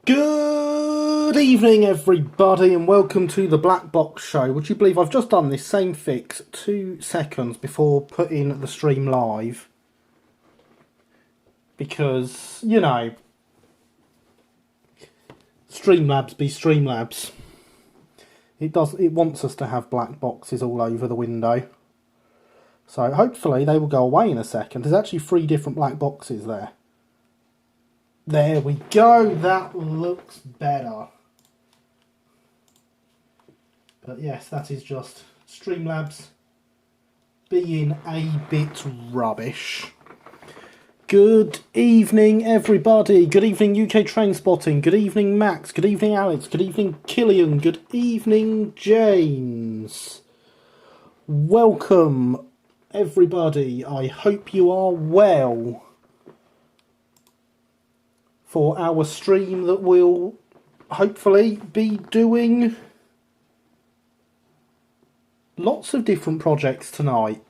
Good evening, everybody, and welcome to the Black Box Show. Would you believe I've just done this same fix 2 seconds before putting the stream live? Because, you know, Streamlabs be Streamlabs. It wants us to have black boxes all over the window. So hopefully they will go away in a second. There's actually 3 different black boxes there. There we go, that looks better. But yes, that is just Streamlabs being a bit rubbish. Good evening, everybody. Good evening, UK Train Spotting. Good evening, Max. Good evening, Alex. Good evening, Killian. Good evening, James. Welcome, everybody. I hope you are well for our stream that will hopefully be doing lots of different projects tonight.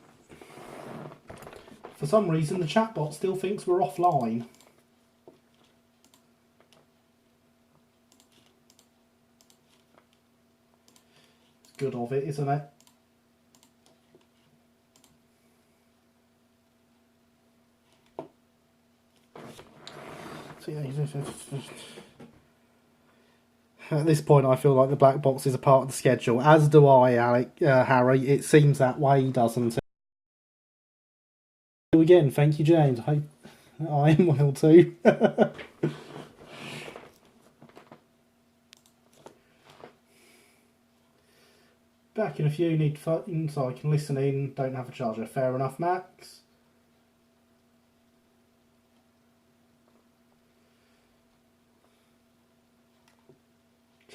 For some reason, the chatbot still thinks we're offline. It's good of it, isn't it? At this point, I feel like the black box is a part of the schedule, as do I, Harry. It seems that way, doesn't it? Again, thank you, James. I am well too. Back in a few, need phone so I can listen in. Don't have a charger. Fair enough, Max.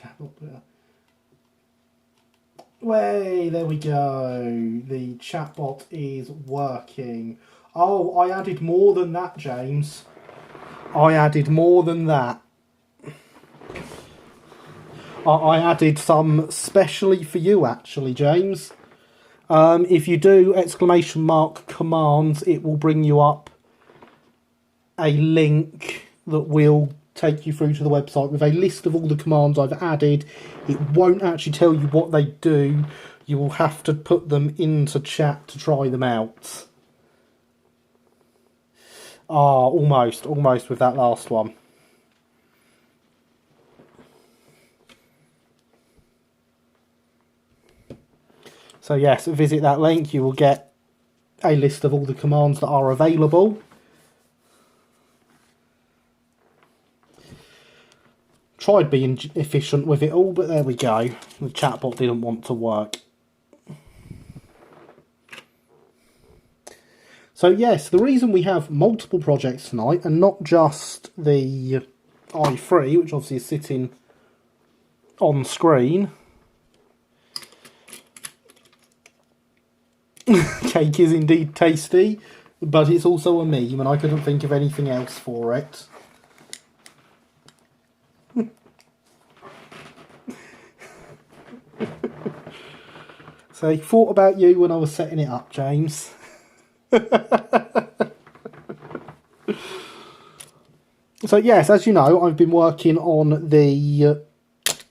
Chatbot. Way, there we go. The chatbot is working. Oh, I added more than that, James. I added more than that. I added some specially for you, actually, James. If you do ! commands, it will bring you up a link that will take you through to the website with a list of all the commands I've added. It won't actually tell you what they do. You will have to put them into chat to try them out. Ah, almost with that last one. So yes, visit that link. You will get a list of all the commands that are available. Tried being efficient with it all, but there we go. The chatbot didn't want to work. So yes, the reason we have multiple projects tonight, and not just the i3, which obviously is sitting on screen. Cake is indeed tasty, but it's also a meme, and I couldn't think of anything else for it. So he thought about you when I was setting it up, James. So yes, as you know, I've been working on the,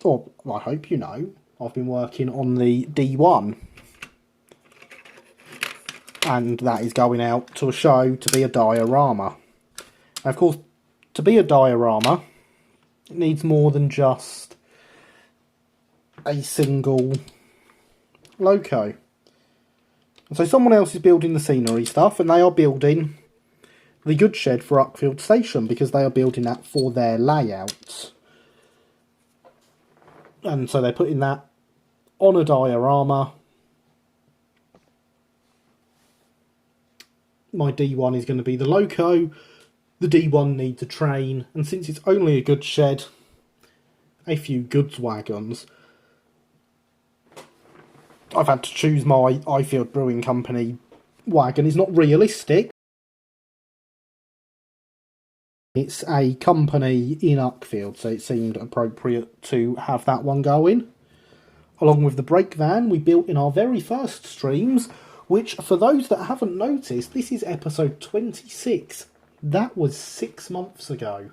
or I hope you know, I've been working on the D1. And that is going out to a show to be a diorama. Now, of course, to be a diorama, it needs more than just a single loco. So someone else is building the scenery stuff, and they are building the goods shed for Uckfield Station, because they are building that for their layout. And so they're putting that on a diorama. My D1 is going to be the loco. The D1 needs a train, and since it's only a goods shed, a few goods wagons, I've had to choose my Ifield Brewing Company wagon. It's not realistic. It's a company in Uckfield, so it seemed appropriate to have that one going. Along with the brake van we built in our very first streams, which, for those that haven't noticed, this is episode 26. That was 6 months ago.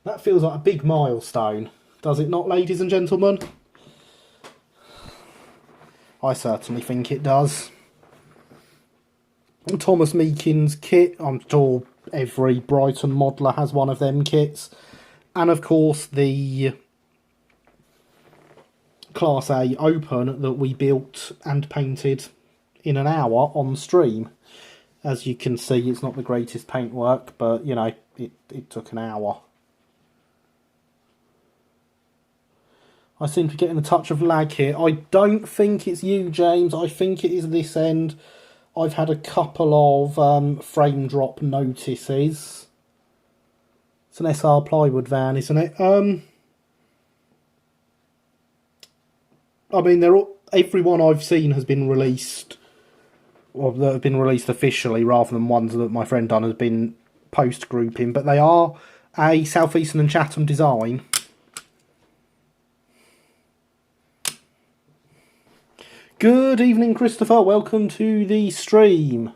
That feels like a big milestone, does it not, ladies and gentlemen? I certainly think it does. Thomas Meakin's kit, I'm sure every Brighton modeller has one of them kits. And of course the Class A Open that we built and painted in an hour on stream. As you can see, it's not the greatest paintwork, but you know, it took an hour. I seem to be getting a touch of lag here. I don't think it's you, James. I think it is this end. I've had a couple of frame drop notices. It's an SR plywood van, isn't it? I mean, everyone I've seen has been released, or that have been released officially, rather than ones that my friend done has been post grouping. But they are a South Eastern and Chatham design. Good evening, Christopher. Welcome to the stream.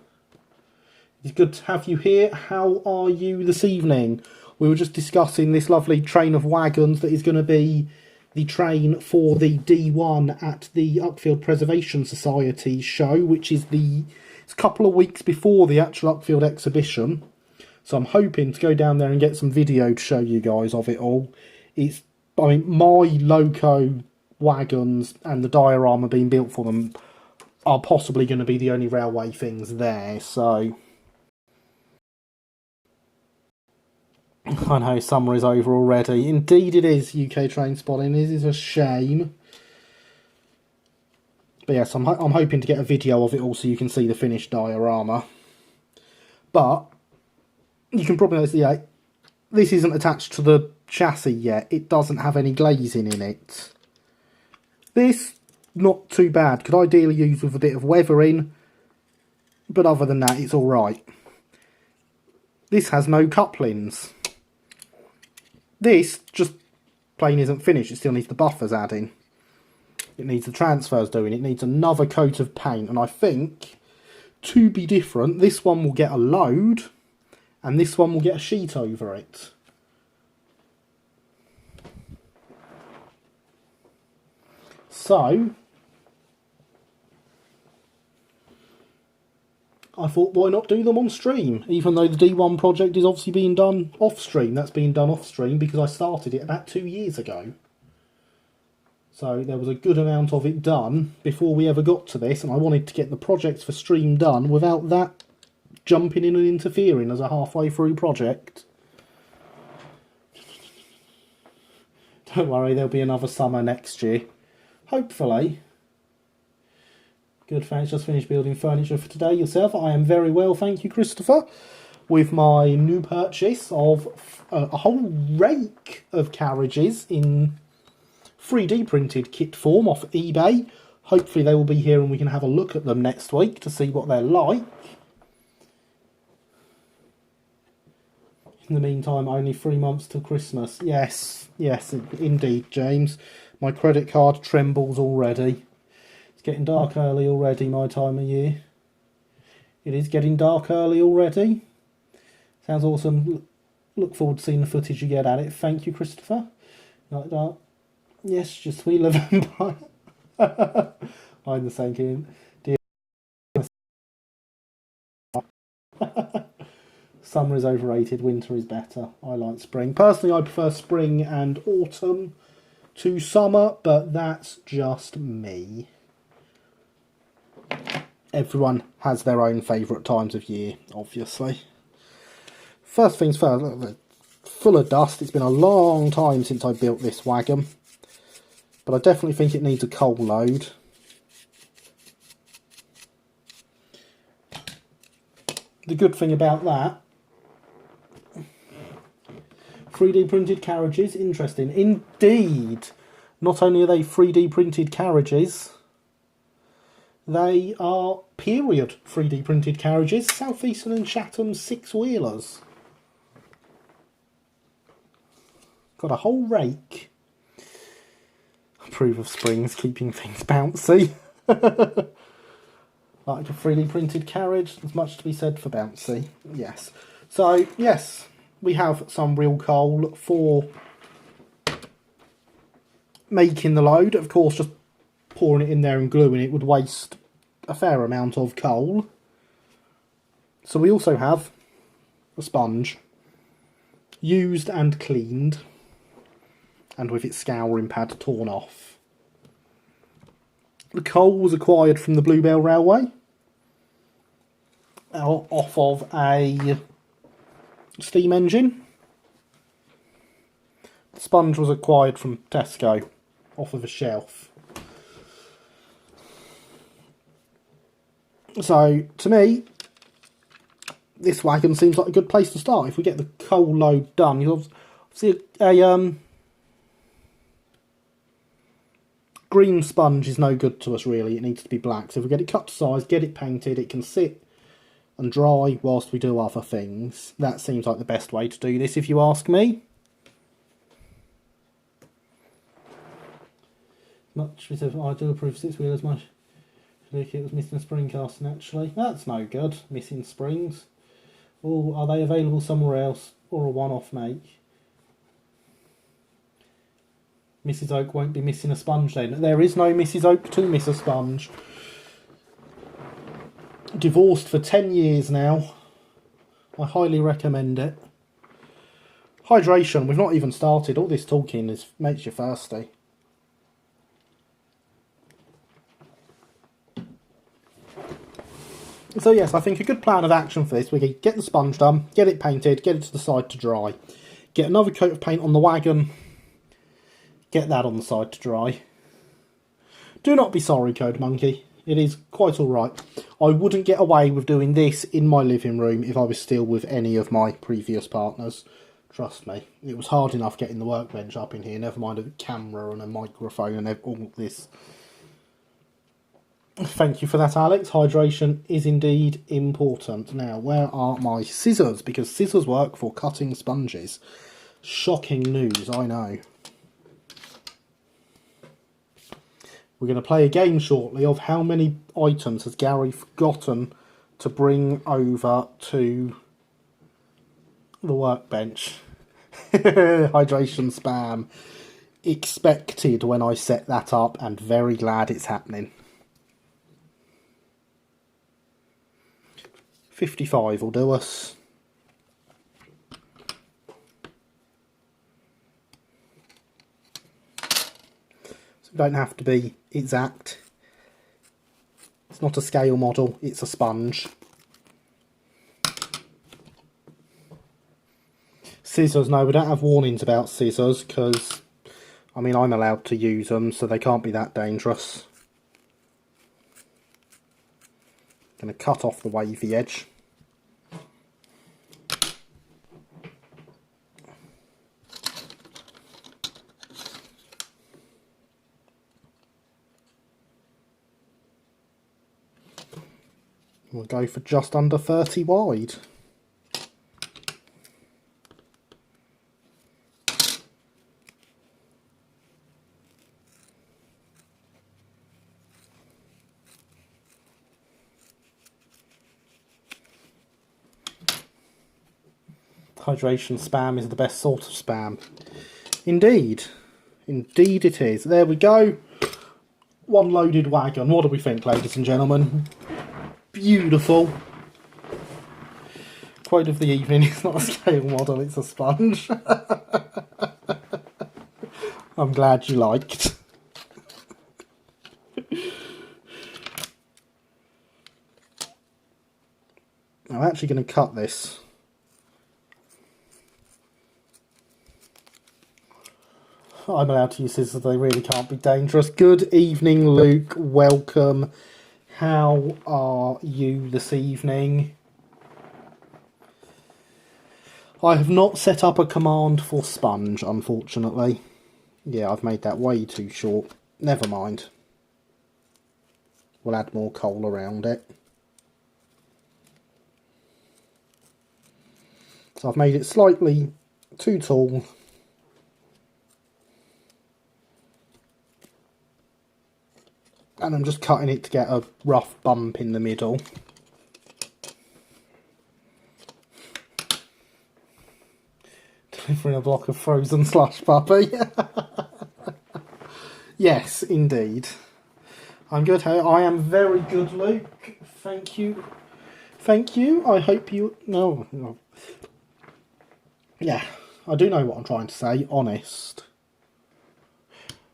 It's good to have you here. How are you this evening? We were just discussing this lovely train of wagons that is going to be the train for the D1 at the Uckfield Preservation Society show, which is it's a couple of weeks before the actual Uckfield exhibition. So I'm hoping to go down there and get some video to show you guys of it all. I mean, my loco wagons and the diorama being built for them are possibly going to be the only railway things there, so I know summer is over already. Indeed it is, UK Train Spotting. It is a shame. But yes, I'm hoping to get a video of it all so you can see the finished diorama. But you can probably notice, this isn't attached to the chassis yet. It doesn't have any glazing in it. This, not too bad. Could ideally use with a bit of weathering, but other than that, it's alright. This has no couplings. This just plain isn't finished. It still needs the buffers adding. It needs the transfers doing. It needs another coat of paint. And I think, to be different, this one will get a load, and this one will get a sheet over it. So, I thought, why not do them on stream? Even though the D1 project is obviously being done off stream. That's being done off stream because I started it about 2 years ago. So there was a good amount of it done before we ever got to this, and I wanted to get the projects for stream done without that jumping in and interfering as a halfway through project. Don't worry, there'll be another summer next year. Hopefully. Good, thanks. Just finished building furniture for today. Yourself? I am very well, thank you, Christopher. With my new purchase of a whole rake of carriages in 3D printed kit form off eBay. Hopefully they will be here and we can have a look at them next week to see what they're like. In the meantime, only 3 months till Christmas. Yes, indeed, James. My credit card trembles already. It's getting dark early already, my time of year. It is getting dark early already. Sounds awesome. Look forward to seeing the footage you get at it. Thank you, Christopher. Like that. Yes, je suis le vampire. I'm the same kid. Summer is overrated, winter is better. I like spring. Personally, I prefer spring and autumn to summer, but that's just me. Everyone has their own favourite times of year, obviously. First things first, look, full of dust. It's been a long time since I built this wagon, but I definitely think it needs a coal load. The good thing about that, 3D printed carriages, interesting. Indeed, not only are they 3D printed carriages, they are period 3D printed carriages, South Eastern and Chatham 6-wheelers. Got a whole rake. Approve of springs, keeping things bouncy. Like a 3D printed carriage, there's much to be said for bouncy. Yes. So, yes, we have some real coal for making the load. Of course, just pouring it in there and gluing it would waste a fair amount of coal. So we also have a sponge, used and cleaned, and with its scouring pad torn off. The coal was acquired from the Bluebell Railway, off of a steam engine. The sponge was acquired from Tesco, off of a shelf. So, to me, this wagon seems like a good place to start. If we get the coal load done, you'll see a green sponge is no good to us really. It needs to be black. So if we get it cut to size, get it painted, it can sit and dry whilst we do other things. That seems like the best way to do this, if you ask me. Much I do approve 6-wheelers. Much it was missing a spring casting actually. That's no good. Missing springs. Oh, are they available somewhere else or a one-off make? Mrs. Oak won't be missing a sponge then. There is no Mrs. Oak to miss a sponge. Divorced for 10 years now. I highly recommend it. Hydration, we've not even started. All this talking makes you thirsty. So yes, I think a good plan of action for this, we can get the sponge done, get it painted, get it to the side to dry. Get another coat of paint on the wagon, get that on the side to dry. Do not be sorry, Code Monkey. It is quite alright. I wouldn't get away with doing this in my living room if I was still with any of my previous partners. Trust me. It was hard enough getting the workbench up in here, never mind a camera and a microphone and all this. Thank you for that, Alex. Hydration is indeed important. Now, where are my scissors? Because scissors work for cutting sponges. Shocking news, I know. We're going to play a game shortly of how many items has Gary forgotten to bring over to the workbench. Hydration spam. Expected when I set that up, and very glad it's happening. 55 will do us. So it don't have to be exact. It's not a scale model, it's a sponge. Scissors, no, we don't have warnings about scissors because, I mean, I'm allowed to use them, so they can't be that dangerous. Going to cut off the wavy edge. We'll go for just under 30 wide. Hydration spam is the best sort of spam. Indeed. Indeed it is. There we go. One loaded wagon. What do we think, ladies and gentlemen? Beautiful. Quote of the evening, it's not a scale model, it's a sponge. I'm glad you liked. I'm actually going to cut this. I'm allowed to use scissors, they really can't be dangerous. Good evening, Luke. Welcome. How are you this evening? I have not set up a command for sponge, unfortunately. Yeah, I've made that way too short. Never mind. We'll add more coal around it. So I've made it slightly too tall. And I'm just cutting it to get a rough bump in the middle. delivering a block of frozen slush puppy. Yes, indeed. I'm good. I am very good, Luke. Thank you. Thank you. I hope you... No. Yeah, I do know what I'm trying to say. Honest.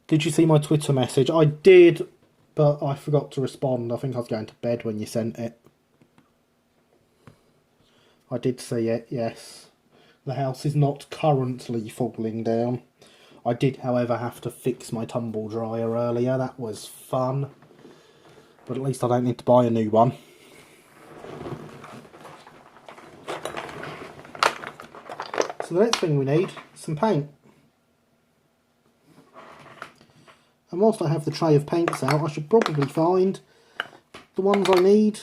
Did you see my Twitter message? I did, but I forgot to respond. I think I was going to bed when you sent it. I did see it, yes. The house is not currently falling down. I did, however, have to fix my tumble dryer earlier. That was fun. But at least I don't need to buy a new one. So the next thing we need is some paint. And whilst I have the tray of paints out, I should probably find the ones I need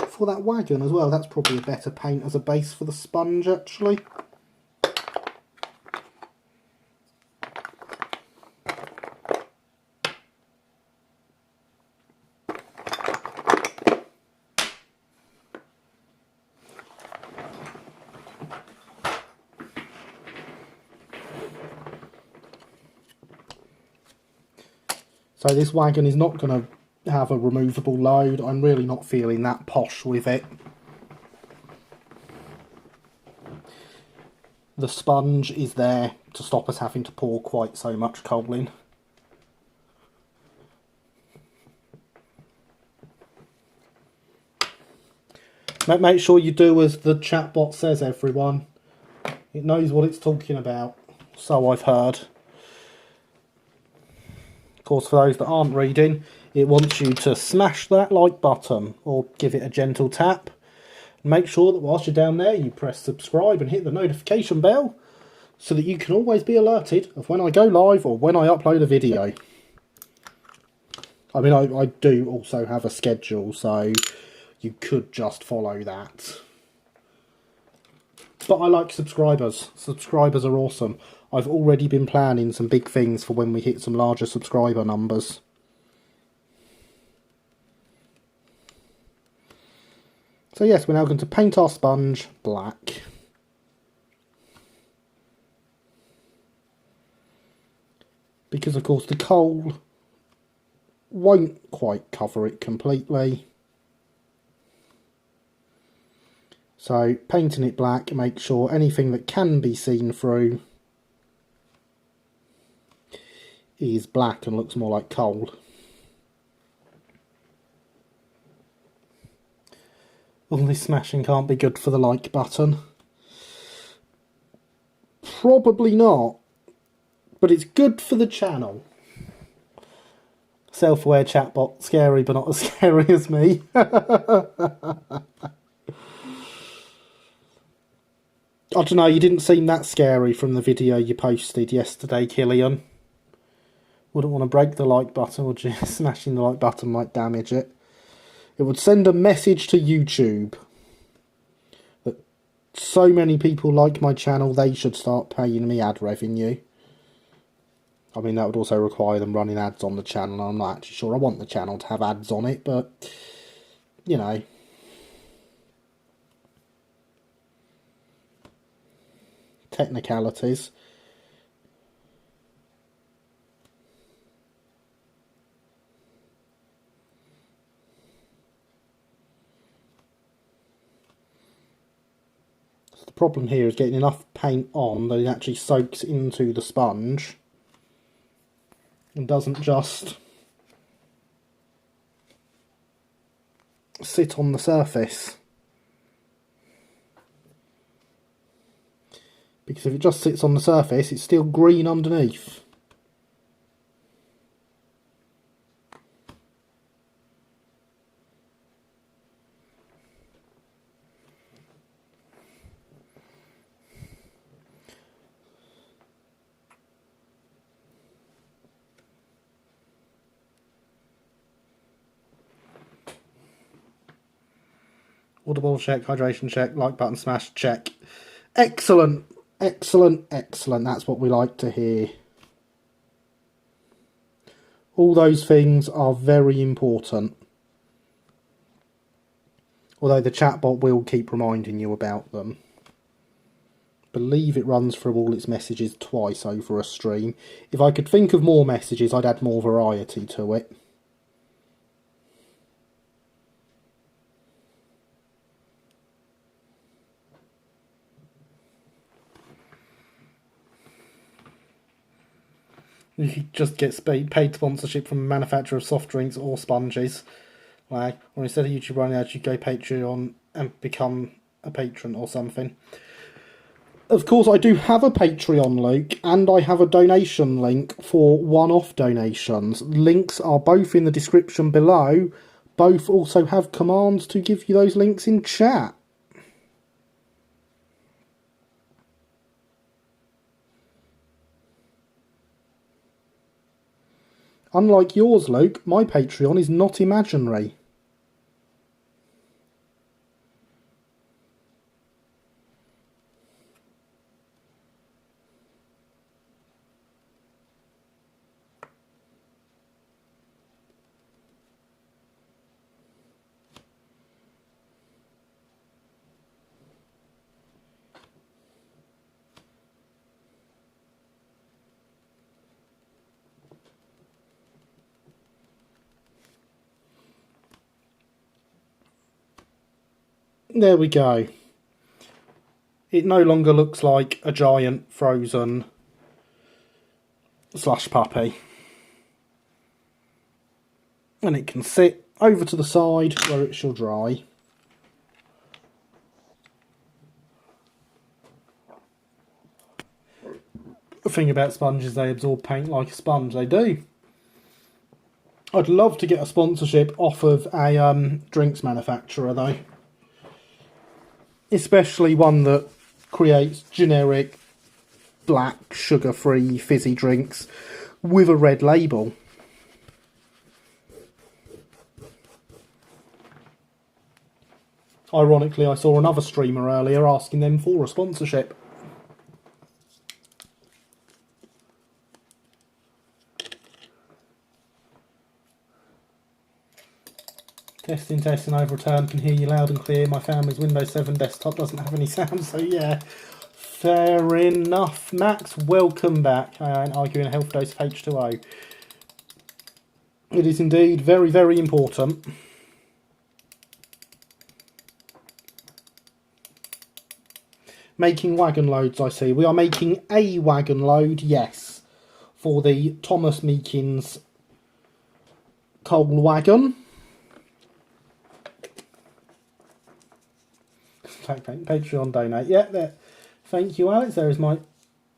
for that wagon as well. That's probably a better paint as a base for the sponge, actually. So this wagon is not going to have a removable load. I'm really not feeling that posh with it. The sponge is there to stop us having to pour quite so much coal in. Make sure you do as the chatbot says, everyone. It knows what it's talking about, so I've heard. Of course, for those that aren't reading, it wants you to smash that like button or give it a gentle tap. Make sure that whilst you're down there, you press subscribe and hit the notification bell so that you can always be alerted of when I go live or when I upload a video. I mean, I do also have a schedule, so you could just follow that. But I like subscribers. Subscribers are awesome. I've already been planning some big things for when we hit some larger subscriber numbers. So yes, we're now going to paint our sponge black. Because of course the coal won't quite cover it completely. So painting it black, make sure anything that can be seen through is black and looks more like coal. All this smashing can't be good for the like button. Probably not, but it's good for the channel. Self-aware chatbot, scary but not as scary as me. I don't know, you didn't seem that scary from the video you posted yesterday, Killian. Wouldn't want to break the like button, would you? Smashing the like button might damage it. It would send a message to YouTube that so many people like my channel, they should start paying me ad revenue. I mean, that would also require them running ads on the channel. I'm not actually sure I want the channel to have ads on it, but, you know. Technicalities. So the problem here is getting enough paint on that it actually soaks into the sponge and doesn't just sit on the surface. Because if it just sits on the surface, it's still green underneath. Audible check, hydration check, like button smash check. Excellent, excellent, excellent. That's what we like to hear. All those things are very important. Although the chatbot will keep reminding you about them. believe it runs through all its messages twice over a stream. If I could think of more messages, I'd add more variety to it. If you just get paid sponsorship from a manufacturer of soft drinks or sponges, like, or instead of YouTube running ads, you go Patreon and become a patron or something. Of course, I do have a Patreon link, and I have a donation link for one-off donations. Links are both in the description below. Both also have commands to give you those links in chat. Unlike yours, Luke, my Patreon is not imaginary. There we go. It no longer looks like a giant frozen slush puppy. And it can sit over to the side where it shall dry. The thing about sponges, they absorb paint like a sponge. They do. I'd love to get a sponsorship off of a drinks manufacturer though. Especially one that creates generic black sugar-free fizzy drinks with a red label. Ironically, I saw another streamer earlier asking them for a sponsorship. Testing, overturn, can hear you loud and clear. My family's Windows 7 desktop doesn't have any sound, so yeah. Fair enough. Max, welcome back. I ain't arguing a health dose of H2O. It is indeed very, very important. Making wagon loads, I see. We are making a wagon load, yes, for the Thomas Meekins coal wagon. Patreon donate. Yeah, there. Thank you, Alex. There is my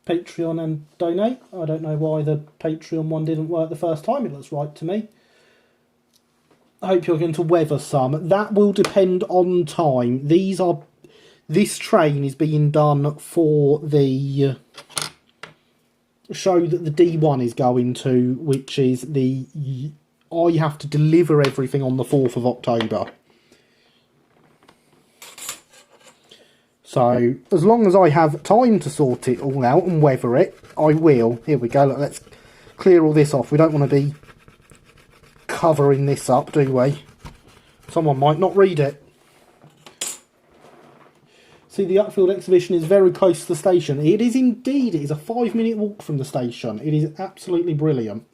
Patreon and donate. I don't know why the Patreon one didn't work the first time. It looks right to me. I hope you're going to weather some. That will depend on time. This train is being done for the show that the D1 is going to, which is I have to deliver everything on the 4th of October. So, as long as I have time to sort it all out and weather it, I will. Here we go, look, let's clear all this off. We don't want to be covering this up, do we? Someone might not read it. See, the Upfield exhibition is very close to the station. It is indeed. It is a 5-minute walk from the station. It is absolutely brilliant.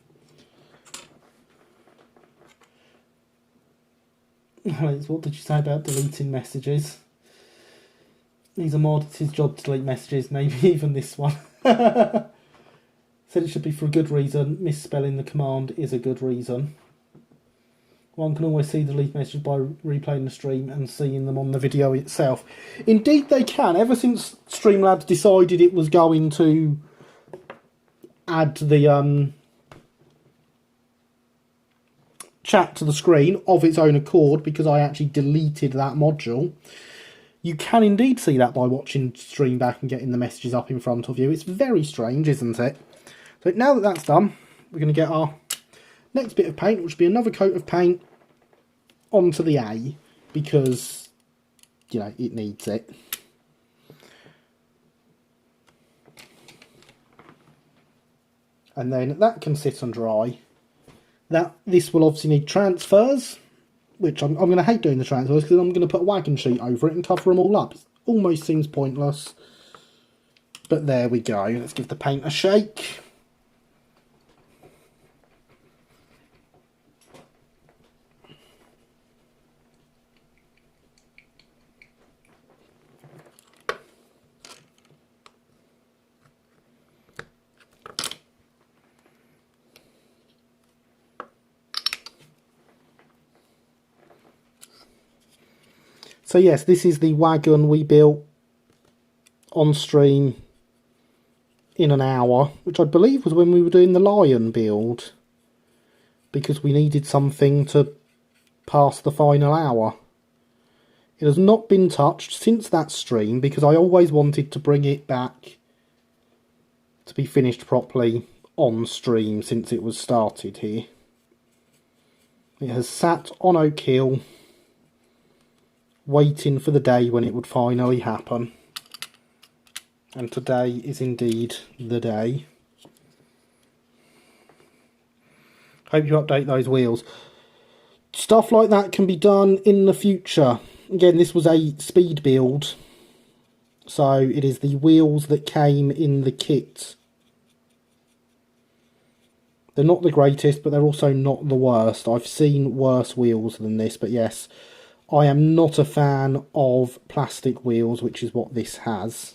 Alex, what did you say about deleting messages? He's a mod, it's his job to delete messages, maybe even this one. Said it should be for a good reason. Misspelling the command is a good reason. One can always see the delete messages by replaying the stream and seeing them on the video itself. Indeed they can. Ever since Streamlabs decided it was going to add the chat to the screen of its own accord, because I actually deleted that module, you can indeed see that by watching stream back and getting the messages up in front of you. It's very strange, isn't it? So now that that's done, we're going to get our next bit of paint, which will be another coat of paint onto the A, because, you know, it needs it. And then that can sit and dry. This will obviously need transfers, which I'm going to hate doing the transfers because I'm going to put a wagon sheet over it and cover them all up. It almost seems pointless. But there we go. Let's give the paint a shake. So yes, this is the wagon we built on stream in an hour, which I believe was when we were doing the lion build, because we needed something to pass the final hour. It has not been touched since that stream, because I always wanted to bring it back to be finished properly on stream since it was started here. It has sat on Oak Hill, waiting for the day when it would finally happen. And today is indeed the day. Hope you update those wheels. Stuff like that can be done in the future. Again, this was a speed build, so it is the wheels that came in the kit. They're not the greatest, but they're also not the worst. I've seen worse wheels than this, but yes, I am not a fan of plastic wheels, which is what this has.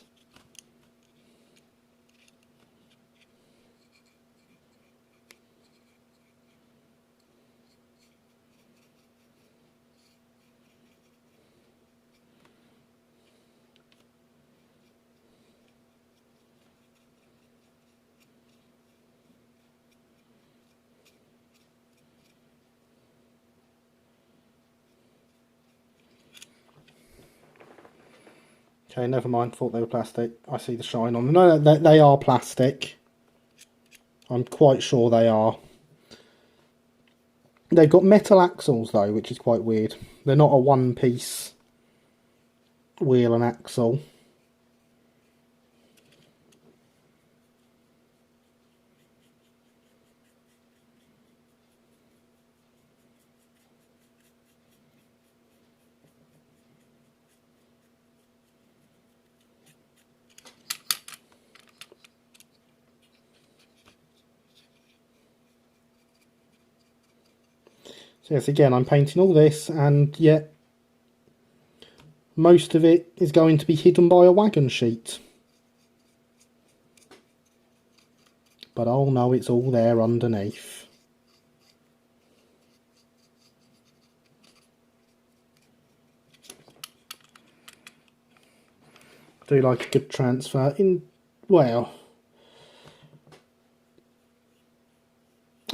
Okay, never mind, thought they were plastic. I see the shine on them. No, they are plastic. I'm quite sure they are. They've got metal axles though, which is quite weird. They're not a one-piece wheel and axle. So yes, again, I'm painting all this, and yet most of it is going to be hidden by a wagon sheet. But I'll know it's all there underneath. I do like a good transfer in, well,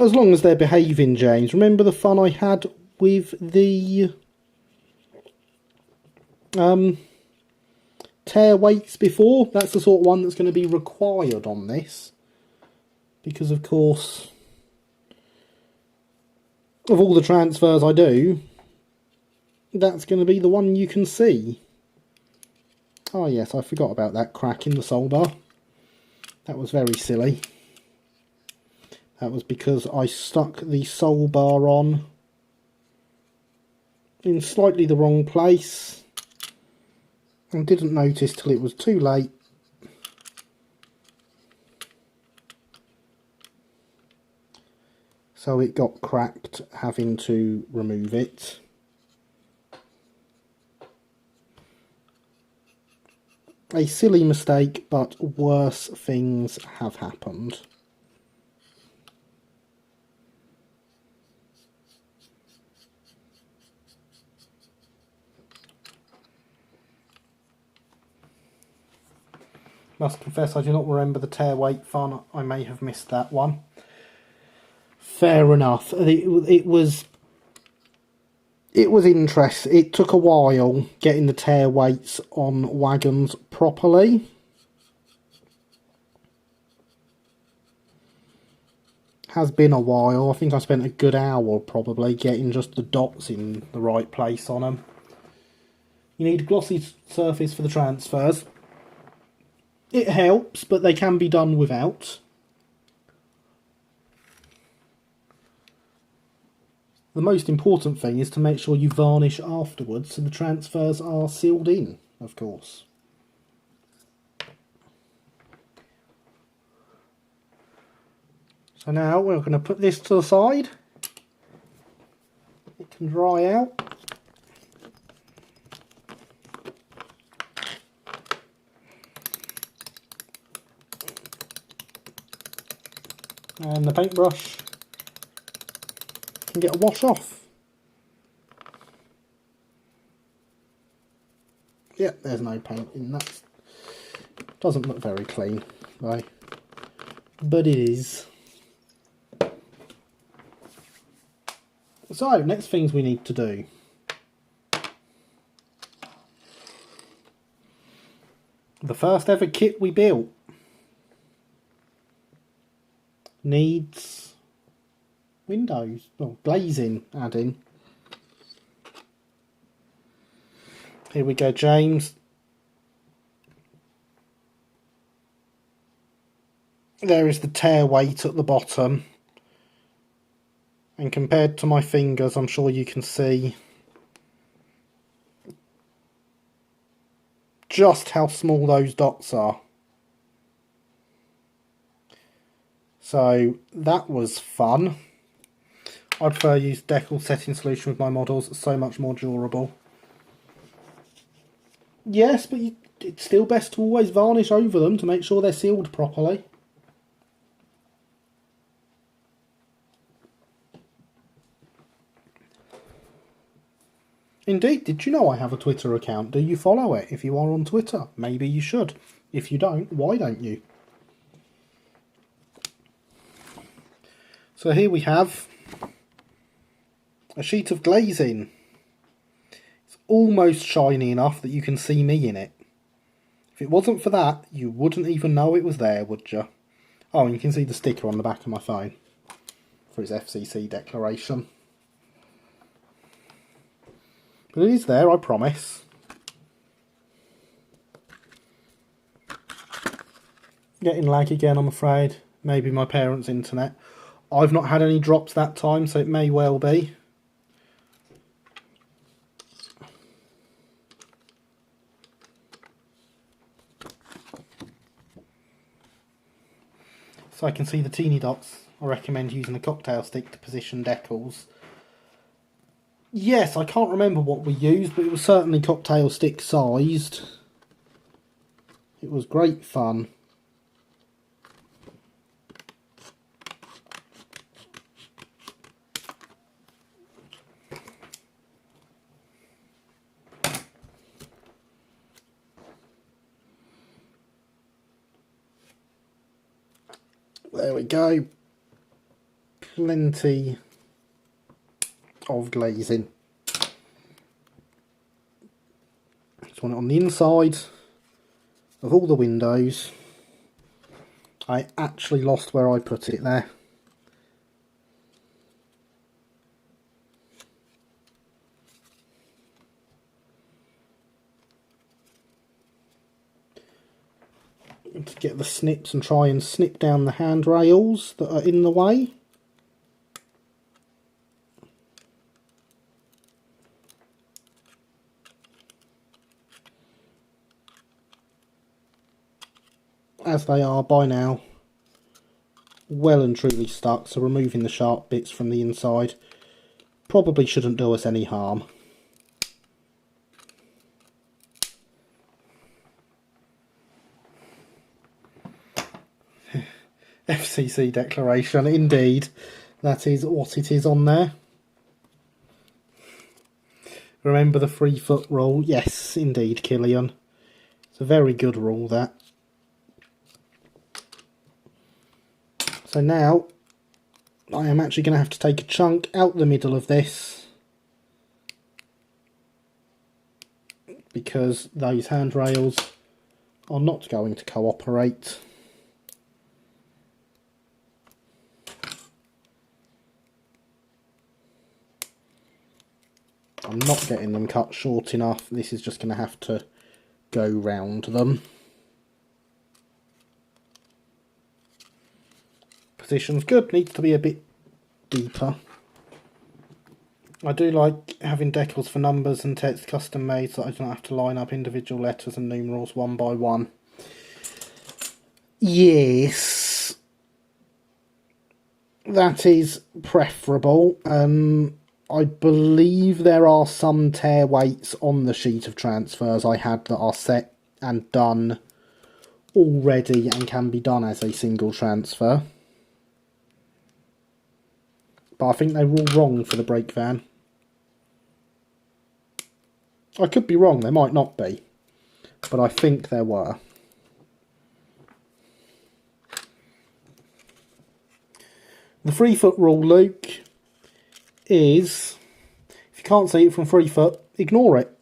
as long as they're behaving, James. Remember the fun I had with the tear weights before? That's the sort of one that's going to be required on this. Because, of course, of all the transfers I do, that's going to be the one you can see. Oh yes, I forgot about that crack in the soul bar. That was very silly. That was because I stuck the soul bar on in slightly the wrong place and didn't notice till it was too late. So it got cracked, having to remove it. A silly mistake, but worse things have happened. Must confess I do not remember the tear weight fun. I may have missed that one. Fair enough. It was interesting. It took a while getting the tear weights on wagons properly. Has been a while. I think I spent a good hour probably getting just the dots in the right place on them. You need a glossy surface for the transfers. It helps, but they can be done without. The most important thing is to make sure you varnish afterwards so the transfers are sealed in, of course. So now we're going to put this to the side. It can dry out. And the paintbrush can get a wash off. Yep, there's no paint in that. Doesn't look very clean, though. But it is. So, next things we need to do. The first ever kit we built needs windows, well, glazing adding. Here we go, James. There is the tear weight at the bottom. And compared to my fingers, I'm sure you can see just how small those dots are. So that was fun. I prefer to use decal setting solution with my models. It's so much more durable. Yes, but it's still best to always varnish over them to make sure they're sealed properly. Indeed, did you know I have a Twitter account? Do you follow it? If you are on Twitter, maybe you should. If you don't, why don't you? So here we have a sheet of glazing. It's almost shiny enough that you can see me in it. If it wasn't for that, you wouldn't even know it was there, would you? Oh, and you can see the sticker on the back of my phone for its FCC declaration. But it is there, I promise. Getting lag again, I'm afraid. Maybe my parents' internet. I've not had any drops that time, so it may well be. So I can see the teeny dots. I recommend using a cocktail stick to position decals. Yes, I can't remember what we used, but it was certainly cocktail stick sized. It was great fun. There we go. Plenty of glazing. Just want it on the inside of all the windows. I actually lost where I put it there. To get the snips and try and snip down the handrails that are in the way. As they are by now well and truly stuck, so removing the sharp bits from the inside probably shouldn't do us any harm. FCC declaration, indeed. That is what it is on there. Remember the 3-foot rule? Yes, indeed, Killian. It's a very good rule, that. So now, I am actually going to have to take a chunk out the middle of this, because those handrails are not going to cooperate. I'm not getting them cut short enough. This is just going to have to go round them. Position's good, needs to be a bit deeper. I do like having decals for numbers and text custom made so I don't have to line up individual letters and numerals one by one. Yes. that is preferable. I believe there are some tear weights on the sheet of transfers I had that are set and done already and can be done as a single transfer. But I think they were all wrong for the brake van. I could be wrong, they might not be. But I think there were. The 3 foot rule, Luke, is if you can't see it from 3 foot, ignore it.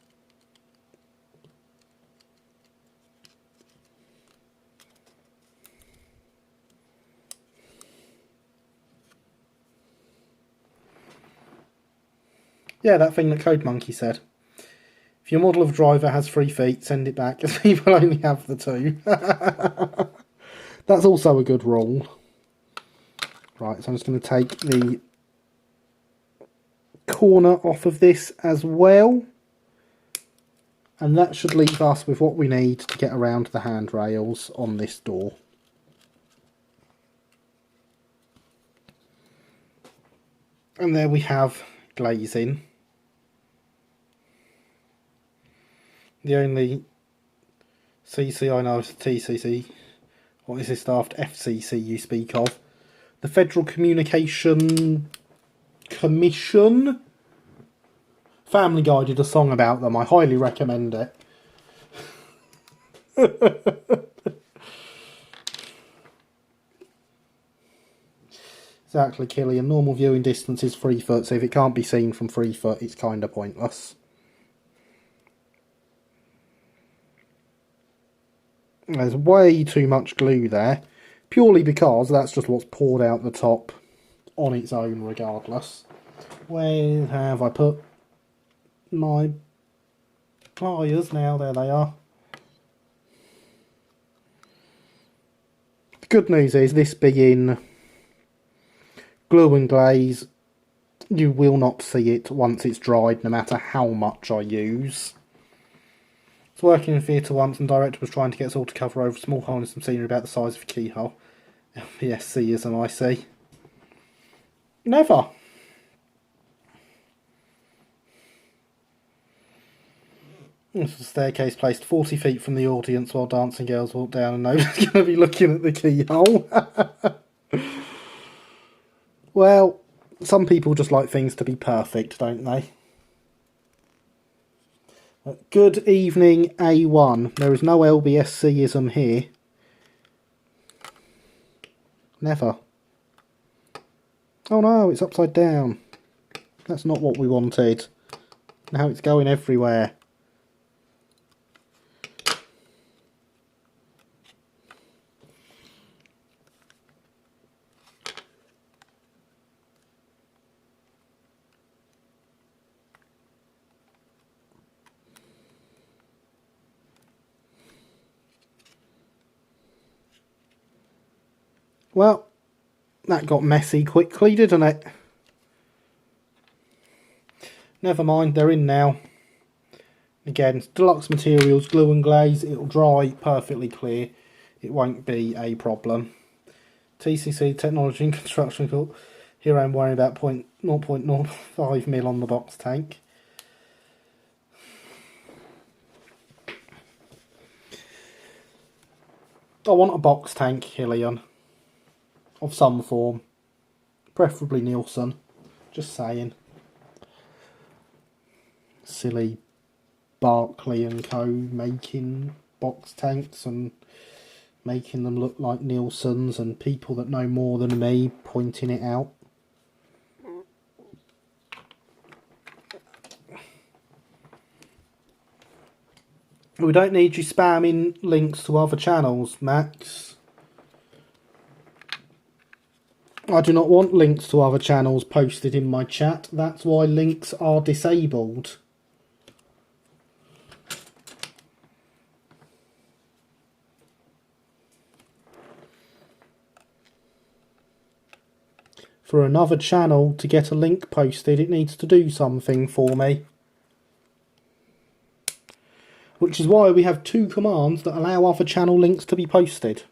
Yeah, that thing that Code Monkey said. If your model of driver has 3 feet, send it back, as people only have the 2. That's also a good rule. Right, so I'm just going to take the corner off of this as well. And that should leave us with what we need to get around the handrails on this door. And there we have glazing. The only CC I know is TCC. What is this daft FCC you speak of? The Federal Communication Commission. Family Guy did a song about them. I highly recommend it. Exactly, Killian. Normal viewing distance is 3 foot, so if it can't be seen from 3 foot, it's kind of pointless. There's way too much glue there, purely because that's just what's poured out the top on its own regardless. Where have I put my pliers now? There they are. The good news is, this being glue and glaze, you will not see it once it's dried, no matter how much I use. I was working in theatre once and the director was trying to get us all to cover over a small hole in some scenery about the size of a keyhole. LB&SCR, I see. Never. This is a staircase placed 40 feet from the audience while dancing girls walk down, and nobody's going to be looking at the keyhole. Well, some people just like things to be perfect, don't they? Good evening, A1. There is no LB&SCism here. Never. Oh no, it's upside down. That's not what we wanted. Now it's going everywhere. Well, that got messy quickly, didn't it? Never mind, they're in now. Again, deluxe materials, glue and glaze, it'll dry perfectly clear. It won't be a problem. TCC, Technology and Construction, here I'm worrying about 0.05 mil on the box tank. I want a box tank, Killian. Of some form. Preferably Nielsen. Just saying. Silly Barclay and Co. making box tanks and making them look like Nielsen's, and people that know more than me pointing it out. We don't need you spamming links to other channels, Max. I do not want links to other channels posted in my chat. That's why links are disabled. For another channel to get a link posted, it needs to do something for me. Which is why we have 2 commands that allow other channel links to be posted.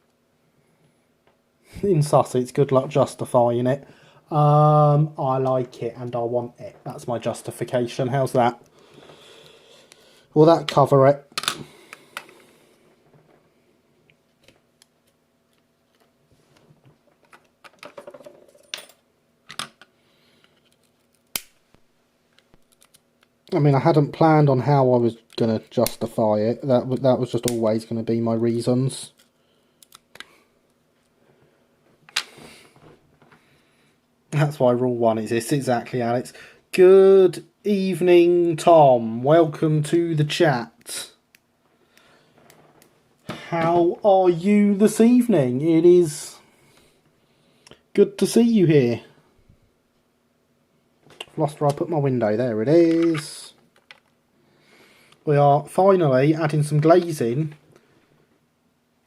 in Sussex. Good luck justifying it. I like it and I want it. That's my justification. How's that? Will that cover it? I mean, I hadn't planned on how I was going to justify it. That was just always going to be my reasons. That's why rule 1 exists. Exactly, Alex. Good evening, Tom. Welcome to the chat. How are you this evening? It is good to see you here. Lost where I put my window. There it is. We are finally adding some glazing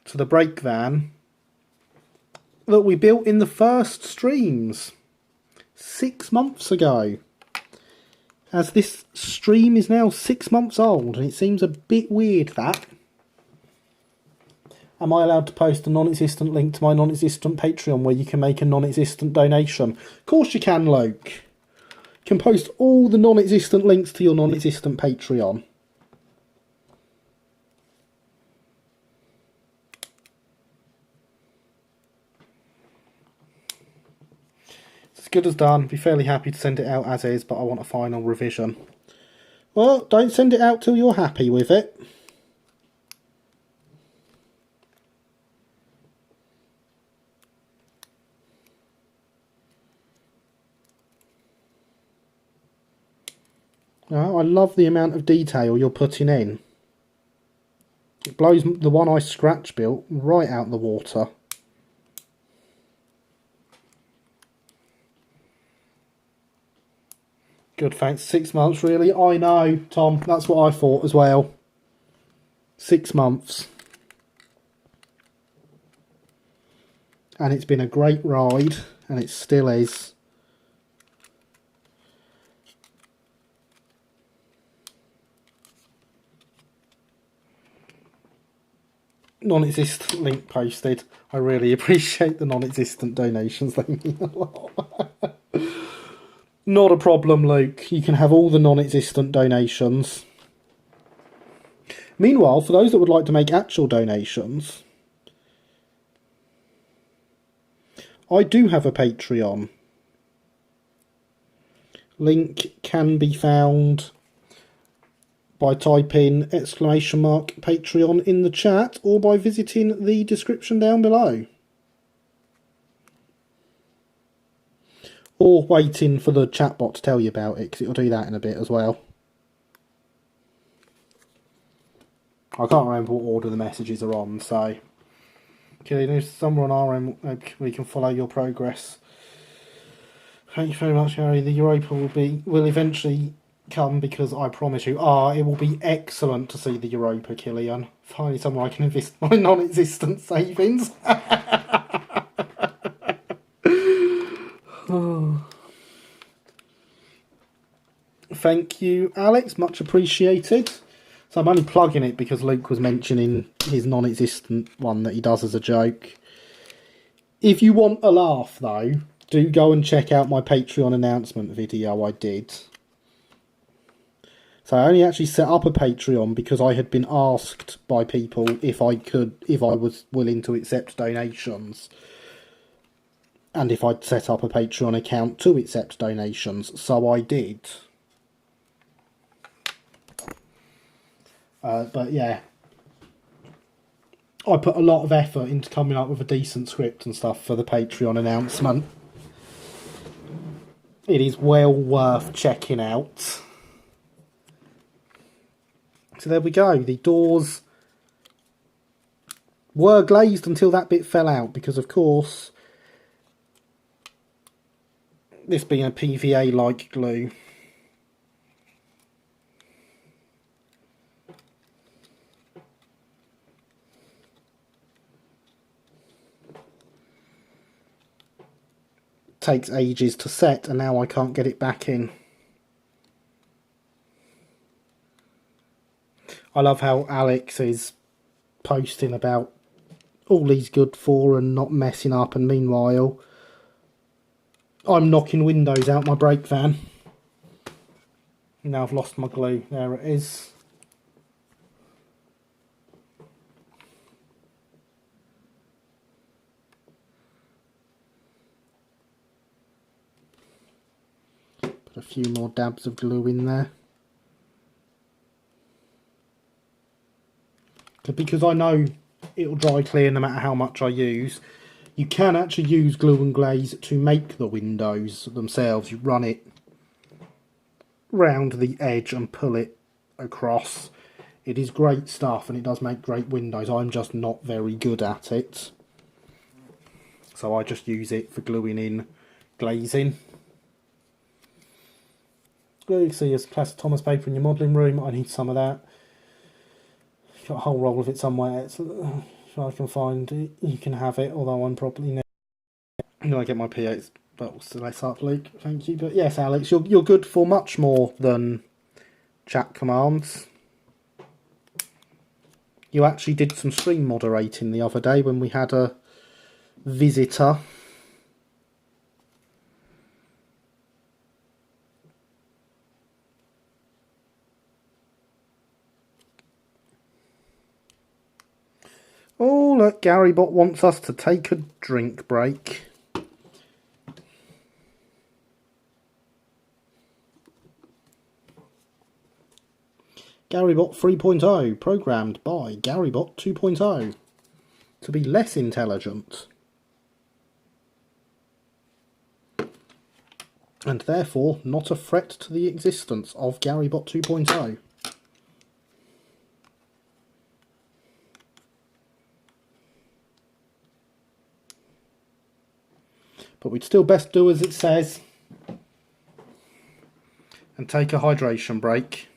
to the brake van that we built in the first streams 6 months ago. As this stream is now 6 months old, and it seems a bit weird that. Am I allowed to post a non-existent link to my non-existent Patreon where you can make a non-existent donation? Of course you can, Luke. You can post all the non-existent links to your non-existent Patreon. It's as good as done. Be fairly happy to send it out as is, but I want a final revision. Well, don't send it out till you're happy with it. I love the amount of detail you're putting in. It blows the one I scratch built right out the water. Good, thanks. 6 months, really? I know, Tom. That's what I thought as well. 6 months. And it's been a great ride, and it still is. Non-existent link posted. I really appreciate the non-existent donations. They mean a lot. Not a problem, Luke. You can have all the non-existent donations. Meanwhile, for those that would like to make actual donations, I do have a Patreon. Link can be found by typing !Patreon in the chat or by visiting the description down below. Or waiting for the chatbot to tell you about it, because it'll do that in a bit as well. I can't remember what order the messages are on, so... Okay, there's somewhere on our end we can follow your progress. Thank you very much, Harry. The Europa will eventually come, because I promise you, it will be excellent to see the Europa, Killian. Finally somewhere I can invest my non-existent savings. Thank you, Alex. Much appreciated. So I'm only plugging it because Luke was mentioning his non-existent one that he does as a joke. If you want a laugh, though, do go and check out my Patreon announcement video I did. So I only actually set up a Patreon because I had been asked by people if I was willing to accept donations. And if I'd set up a Patreon account to accept donations. So I did. But yeah, I put a lot of effort into coming up with a decent script and stuff for the Patreon announcement. It is well worth checking out. So there we go. The doors were glazed until that bit fell out because, of course, this being a PVA-like glue, takes ages to set, and now I can't get it back in. I love how Alex is posting about all he's good for and not messing up, and meanwhile I'm knocking windows out my brake van. Now I've lost my glue. There it is. Put a few more dabs of glue in there. Because I know it'll dry clear no matter how much I use. You can actually use glue and glaze to make the windows themselves. You run it round the edge and pull it across. It is great stuff and it does make great windows. I'm just not very good at it. So I just use it for gluing in glazing. You can see there's Classic Thomas paper in your modelling room. I need some of that. Got a whole roll of it somewhere. So I can find it. You can have it, although I'm probably never. I get my P8 bottles to less up, Luke. Thank you. But yes, Alex, you're good for much more than chat commands. You actually did some stream moderating the other day when we had a visitor. Oh, look, Garybot wants us to take a drink break. Garybot 3.0, programmed by Garybot 2.0 to be less intelligent and therefore not a threat to the existence of Garybot 2.0. But we'd still best do as it says and take a hydration break.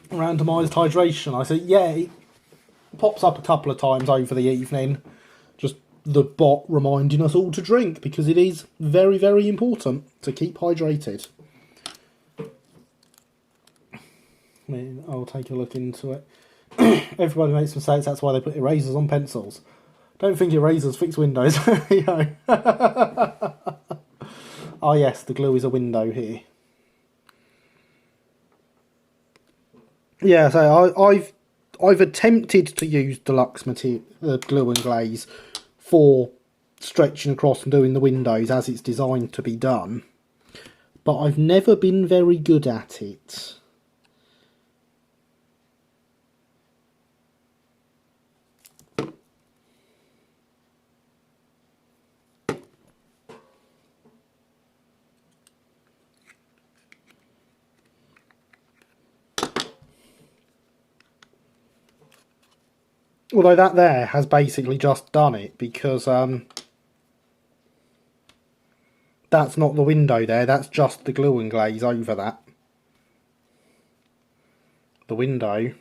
Randomised hydration. I said, yeah, it pops up a couple of times over the evening. Just the bot reminding us all to drink because it is very, very important to keep hydrated. I'll take a look into it. Everybody makes mistakes, that's why they put erasers on pencils. Don't think erasers fix windows. Oh yes, the glue is a window here. Yeah, so I've attempted to use deluxe material, glue and glaze for stretching across and doing the windows as it's designed to be done, but I've never been very good at it. Although that there has basically just done it because that's not the window there, that's just the glue and glaze over that. The window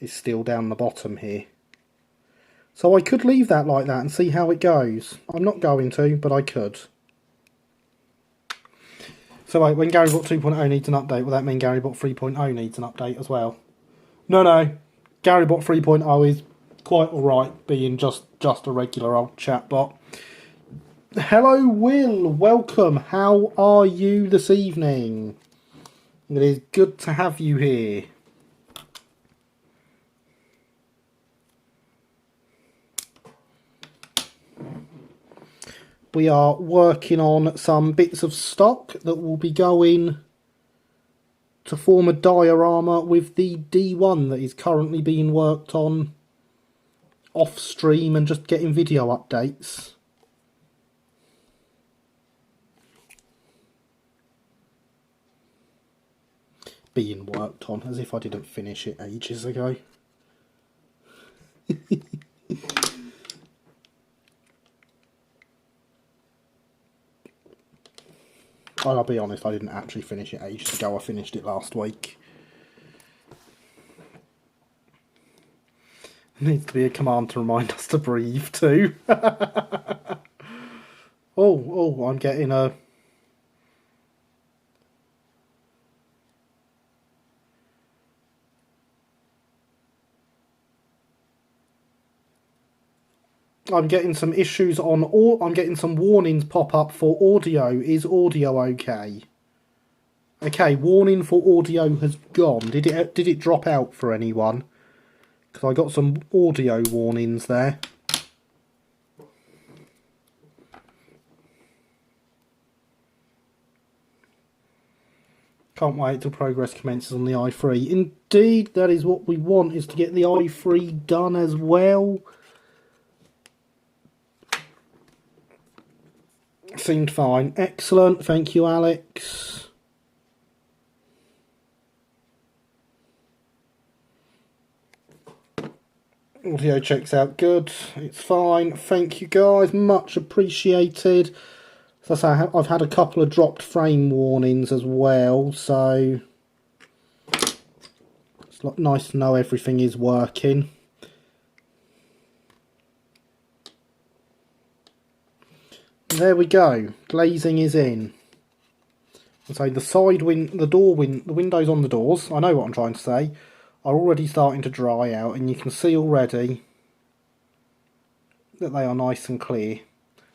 is still down the bottom here. So I could leave that like that and see how it goes. I'm not going to, but I could. So wait, when Garybot 2.0 needs an update, will that mean Garybot 3.0 needs an update as well? No. Garybot 3.0 is quite alright, being just a regular old chatbot. Hello Will, welcome. How are you this evening? It is good to have you here. We are working on some bits of stock that will be going to form a diorama with the D1 that is currently being worked on off stream and just getting video updates. Being worked on, as if I didn't finish it ages ago. I'll be honest, I didn't actually finish it ages ago, I finished it last week. Needs to be a command to remind us to breathe too. Oh, I'm getting a... I'm getting some issues on, or I'm getting some warnings pop up for audio. Is audio okay? Okay, warning for audio has gone. Did it drop out for anyone? Because I got some audio warnings there. Can't wait till progress commences on the i3. Indeed, that is what we want, is to get the i3 done as well. Seemed fine. Excellent. Thank you, Alex. Audio checks out good. It's fine. Thank you, guys. Much appreciated. As I say, I've had a couple of dropped frame warnings as well, so it's nice to know everything is working. There we go. Glazing is in. So the windows on the doors, I know what I'm trying to say, are already starting to dry out, and you can see already that they are nice and clear.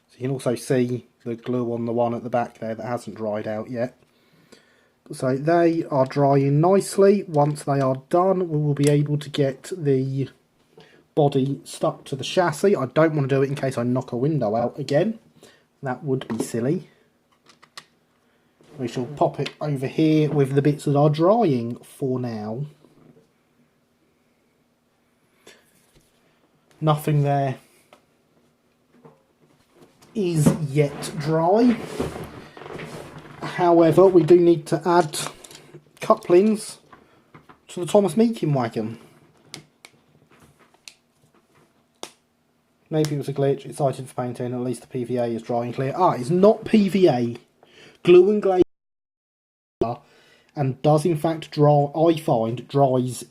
So you can also see the glue on the one at the back there that hasn't dried out yet. So they are drying nicely. Once they are done, we will be able to get the body stuck to the chassis. I don't want to do it in case I knock a window out again. That would be silly. We shall pop it over here with the bits that are drying for now. Nothing there is yet dry. However, we do need to add couplings to the Thomas Meakin wagon. Maybe it was a glitch. Excited for painting. At least the PVA is dry and clear. It's not PVA. Glue and glaze and does in fact dry. I find dries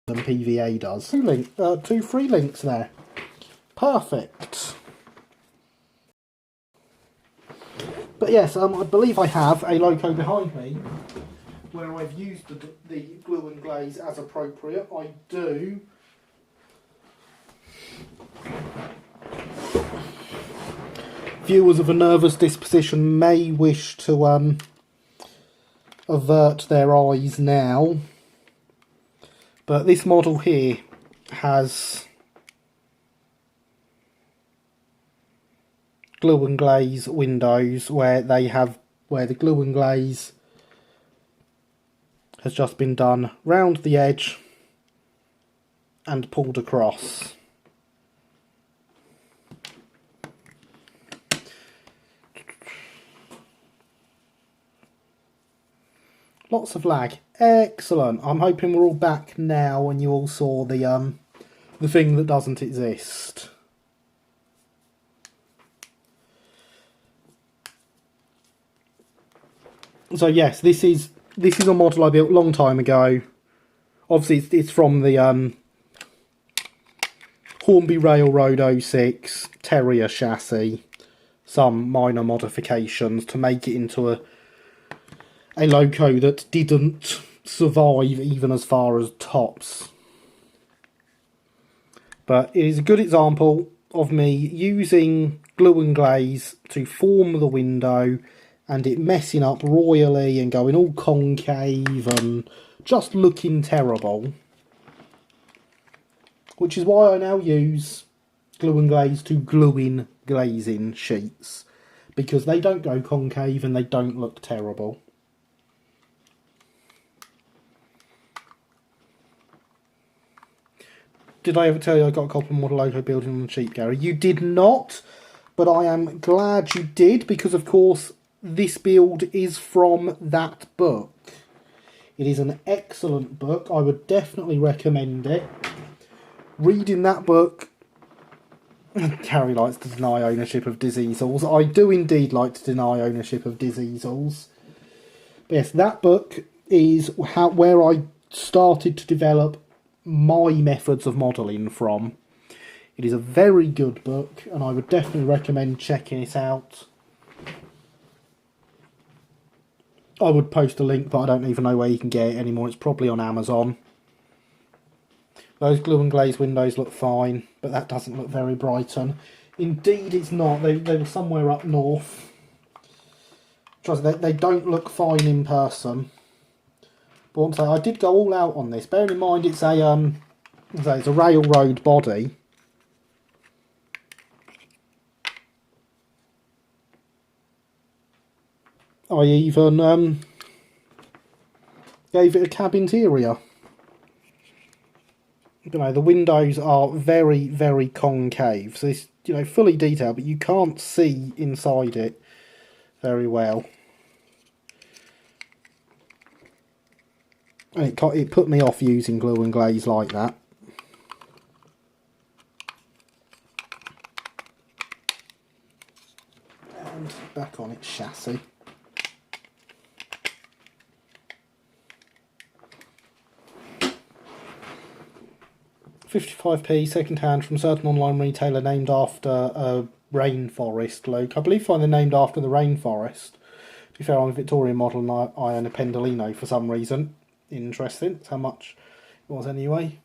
than PVA does. Two free links there. Perfect. But yes, I believe I have a logo behind me where I've used the glue and glaze as appropriate. I do. Viewers of a nervous disposition may wish to avert their eyes now, but this model here has glue and glaze windows where the glue and glaze has just been done round the edge and pulled across. Lots of lag. Excellent. I'm hoping we're all back now and you all saw the thing that doesn't exist. So yes, this is a model I built a long time ago. Obviously it's from the Hornby Railroad 06 Terrier chassis. Some minor modifications to make it into a loco that didn't survive even as far as tops. But it is a good example of me using glue and glaze to form the window and it messing up royally and going all concave and just looking terrible. Which is why I now use glue and glaze to glue in glazing sheets, because they don't go concave and they don't look terrible. Did I ever tell you I got a copper model logo building on the cheap, Gary? You did not, but I am glad you did, because of course this build is from that book. It is an excellent book. I would definitely recommend it. Reading that book, Gary likes to deny ownership of diseasels. I do indeed like to deny ownership of diseasels. But yes, that book is where I started to develop my methods of modelling from. It is a very good book and I would definitely recommend checking it out. I would post a link, but I don't even know where you can get it anymore. It's probably on Amazon. Those glue and glaze windows look fine, but that doesn't look very Brighton. Indeed it's not. They were somewhere up north. Trust me, they don't look fine in person. But once I did go all out on this. Bearing in mind it's a railroad body. I even gave it a cab interior. You know, the windows are very, very concave. So it's, you know, fully detailed, but you can't see inside it very well. And it put me off using glue and glaze like that. And back on its chassis. £55p second hand from a certain online retailer named after a rainforest logo. I believe they're named after the rainforest. To be fair, I'm a Victorian model and I own a Pendolino for some reason. Interesting. That's how much it was anyway.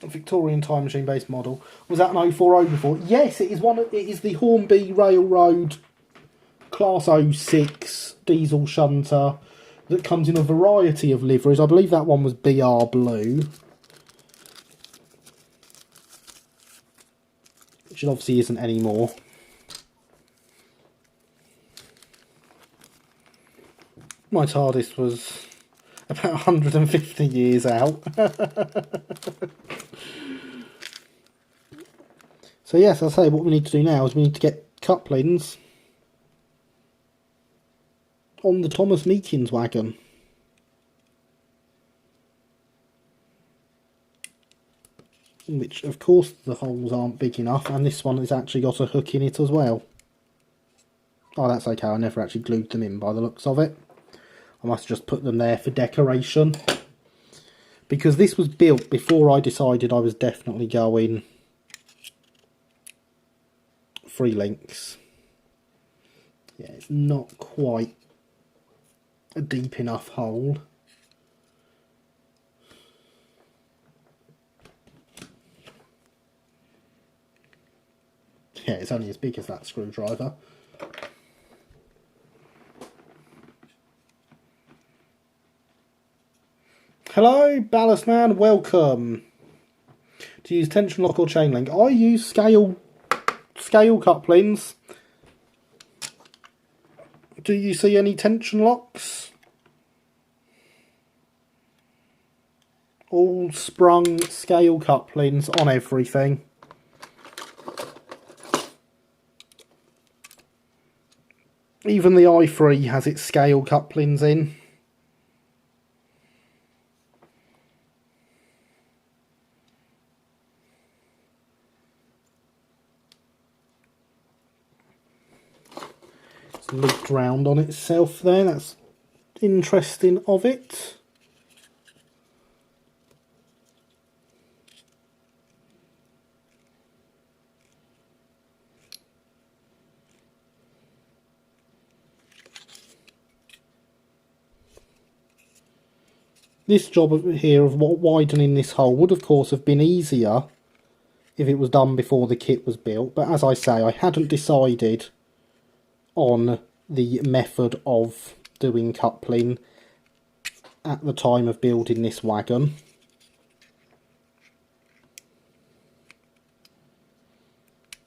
A Victorian time machine based model. Was that an 040 before? Yes, it is it is the Hornby Railroad Class 06 diesel shunter that comes in a variety of liveries. I believe that one was BR blue. Which it obviously isn't anymore. My TARDIS was about 150 years out. So yes, I'll say what we need to do now is we need to get couplings on the Thomas Meakins wagon. Which, of course, the holes aren't big enough, and this one has actually got a hook in it as well. Oh, that's okay, I never actually glued them in by the looks of it. I must just put them there for decoration. Because this was built before I decided I was definitely going 3 links. Yeah, it's not quite a deep enough hole. Yeah, it's only as big as that screwdriver. Hello, Ballast Man, welcome. Do you use tension lock or chain link? I use scale couplings. Do you see any tension locks? All sprung scale couplings on everything. Even the i3 has its scale couplings in. It's looped round on itself there, that's interesting of it. This job here of widening this hole would of course have been easier if it was done before the kit was built, but as I say, I hadn't decided on the method of doing coupling at the time of building this wagon.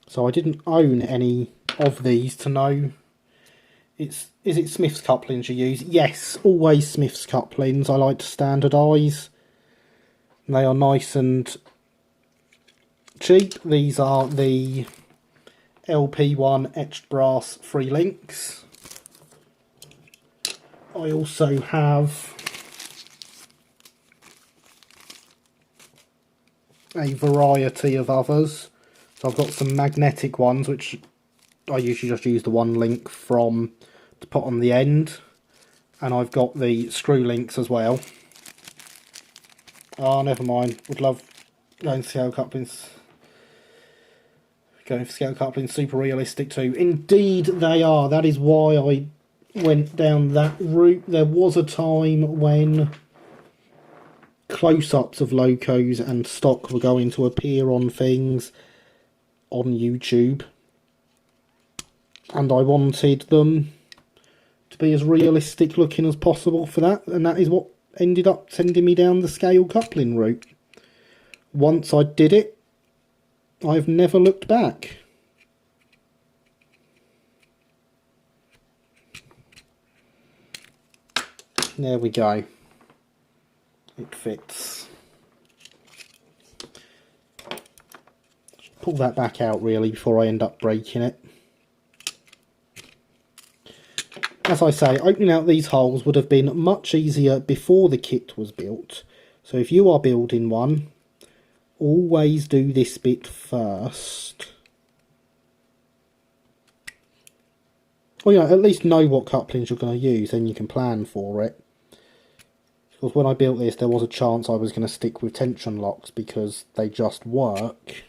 So I didn't own any of these to know. Is it Smith's couplings you use? Yes, always Smith's couplings. I like to standardise. They are nice and cheap. These are the LP1 etched brass 3 links. I also have a variety of others. So I've got some magnetic ones, which I usually just use the 1 link from to put on the end, and I've got the screw links as well. Oh, never mind. Would love going scale couplings. Going for scale couplings, super realistic too. Indeed they are. That is why I went down that route. There was a time when close-ups of locos and stock were going to appear on things on YouTube, and I wanted them to be as realistic looking as possible for that, and that is what ended up sending me down the scale coupling route. Once I did it, I've never looked back. There we go. It fits. Pull that back out really before I end up breaking it. As I say, opening out these holes would have been much easier before the kit was built. So if you are building one, always do this bit first. Well, yeah, at least know what couplings you're going to use, then you can plan for it. Because when I built this, there was a chance I was going to stick with tension locks because they just work.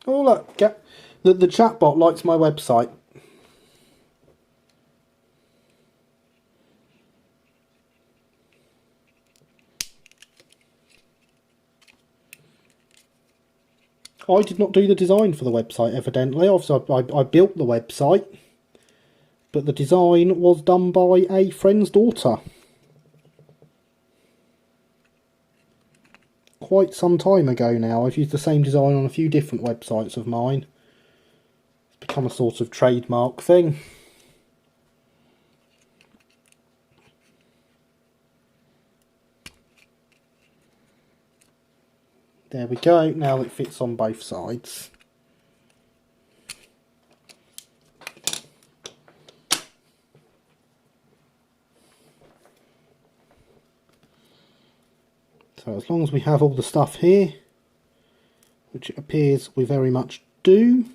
Oh look, the chatbot likes my website. I did not do the design for the website, evidently. Obviously, I built the website, but the design was done by a friend's daughter. Quite some time ago now. I've used the same design on a few different websites of mine. It's become a sort of trademark thing. There we go, now it fits on both sides. So as long as we have all the stuff here, which it appears we very much do.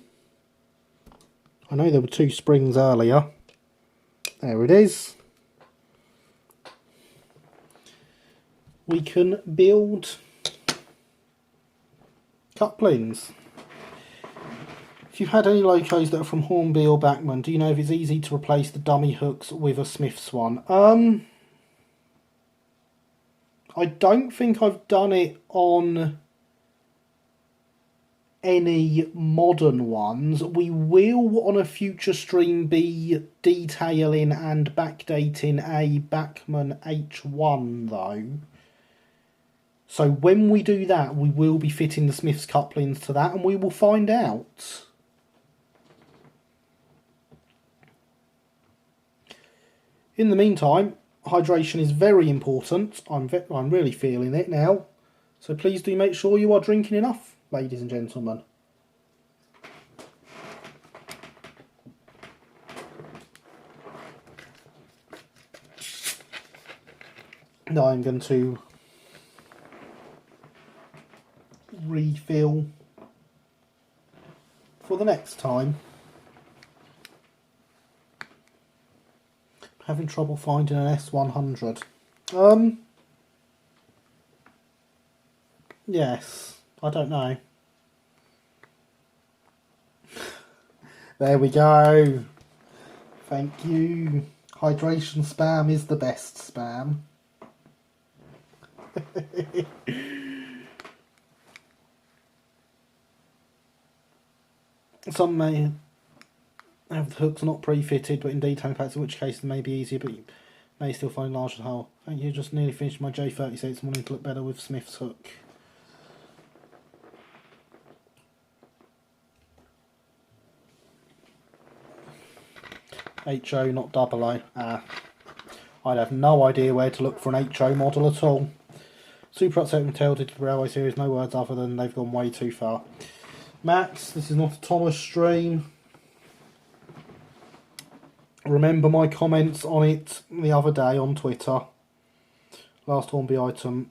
I know there were 2 springs earlier. There it is. We can build couplings. If you've had any locos that are from Hornby or Bachmann, do you know if it's easy to replace the dummy hooks with a Smith's one? I don't think I've done it on any modern ones. We will on a future stream be detailing and backdating a Bachmann H1 though. So when we do that, we will be fitting the Smith's couplings to that, and we will find out. In the meantime, hydration is very important. I'm really feeling it now. So please do make sure you are drinking enough, ladies and gentlemen. Now I'm going to refill for the next time. Having trouble finding an S100. Yes, I don't know. There we go. Thank you. Hydration spam is the best spam. Some may have the hooks not pre-fitted, but in detailing packs, in which case they may be easier, but you may still find larger hole. Thank you, just nearly finished my J36, wanting to look better with Smith's hook. HO, not double O. I'd have no idea where to look for an HO model at all. Super upset with Tilted Railway Series, no words other than they've gone way too far. Max, this is not a Thomas stream. Remember my comments on it the other day on Twitter. Last Hornby item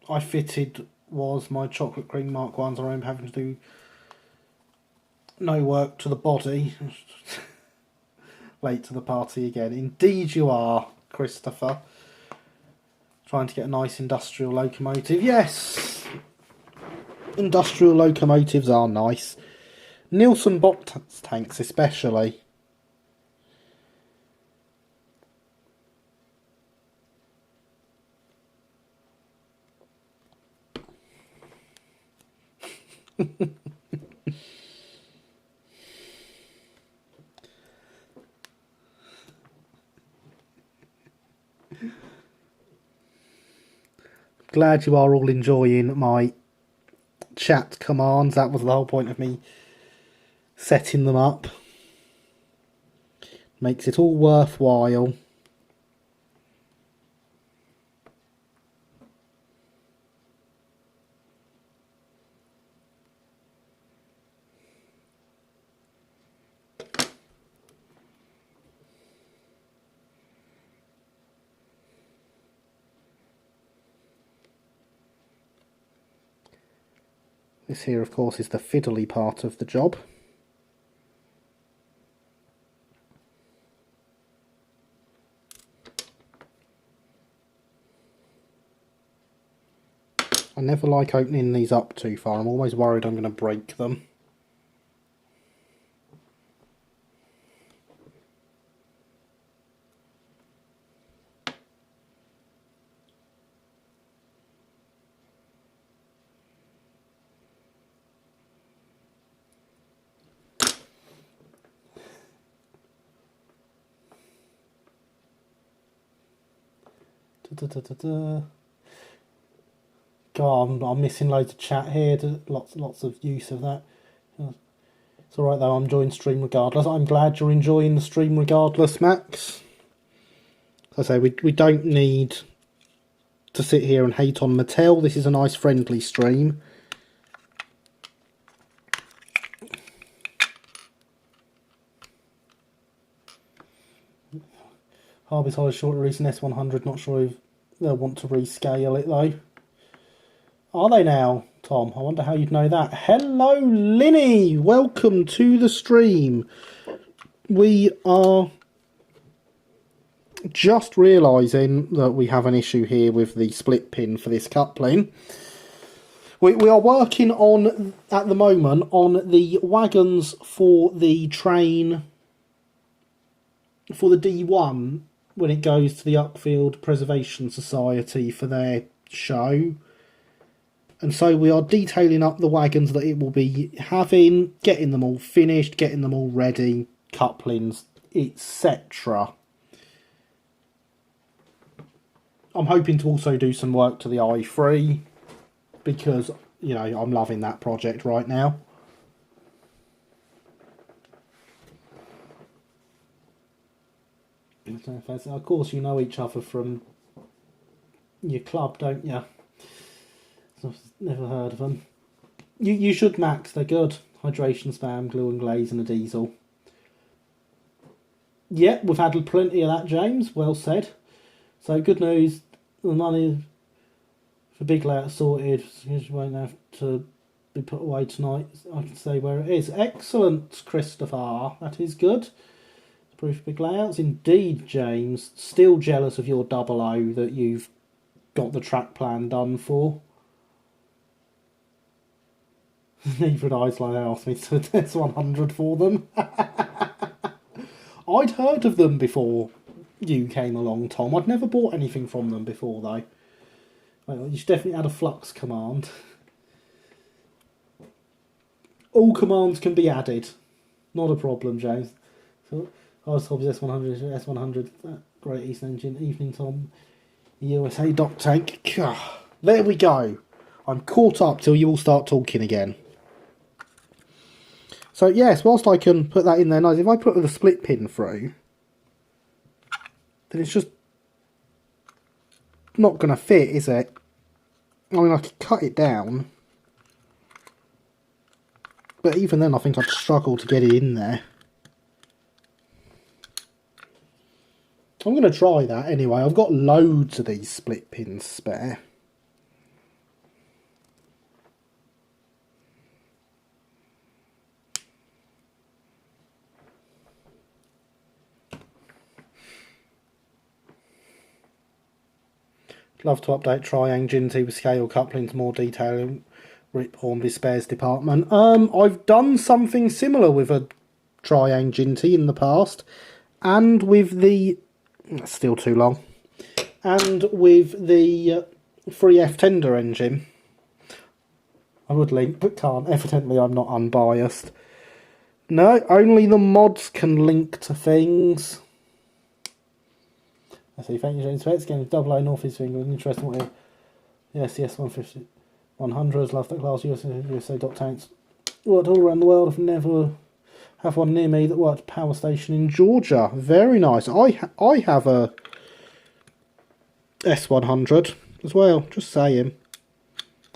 I fitted was my chocolate cream Mark 1s. I remember having to do no work to the body. Late to the party again. Indeed you are, Christopher. Trying to get a nice industrial locomotive. Yes! Industrial locomotives are nice. Nielsen box tanks especially. Glad you are all enjoying my chat commands. That was the whole point of me setting them up. Makes it all worthwhile. This here, of course, is the fiddly part of the job. I never like opening these up too far. I'm always worried I'm going to break them. God, I'm missing loads of chat here. Lots of use of that. It's alright though, I'm enjoying stream regardless. I'm glad you're enjoying the stream regardless, Max. As I say, we don't need to sit here and hate on Mattel. This is a nice friendly stream. Harvey's Hollow short release in S100. Not sure if they'll want to rescale it though. Are they now, Tom? I wonder how you'd know that. Hello, Linny! Welcome to the stream. We are just realising that we have an issue here with the split pin for this coupling. We are working on, at the moment, on the wagons for the train for the D1 when it goes to the Uckfield Preservation Society for their show. And so we are detailing up the wagons that it will be having, getting them all finished, getting them all ready, couplings, etc. I'm hoping to also do some work to the i3 because, you know, I'm loving that project right now. Of course, you know each other from your club, don't you? I've never heard of them. You should, Max. They're good. Hydration, spam, glue and glaze, and a diesel. Yep, we've had plenty of that, James. Well said. So good news. The money for big layout sorted. You won't have to be put away tonight. I can say where it is. Excellent, Christopher. That is good. Proof big layouts. Indeed, James. Still jealous of your 00 that you've got the track plan done for. Neither would Iceland asked me to test 100 for them. I'd heard of them before you came along, Tom. I'd never bought anything from them before, though. Well, you should definitely add a flux command. All commands can be added. Not a problem, James. So, I was told S100, Great East Engine, Evening Tom, USA Dock Tank. There we go. I'm caught up till you all start talking again. So yes, whilst I can put that in there nice, if I put the split pin through, then it's just not going to fit, is it? I mean, I could cut it down, but even then I think I'd struggle to get it in there. I'm going to try that anyway. I've got loads of these split pins spare. Love to update Triang Ginty with scale couplings, more detail Rip Hornby spares department. I've done something similar with a tri-engine T in the past, and with the... That's still too long. And with the 3F tender engine. I would link, but can't. Evidently, I'm not unbiased. No, only the mods can link to things. I see, thank you, James Specs. Again, double A North East of England. Interesting what you... Yes, 150. 100s, love that class. USA dot tanks. Worked all around the world. I've never have one near me that worked at a power station in Georgia. Very nice. I have a S100 as well. Just saying.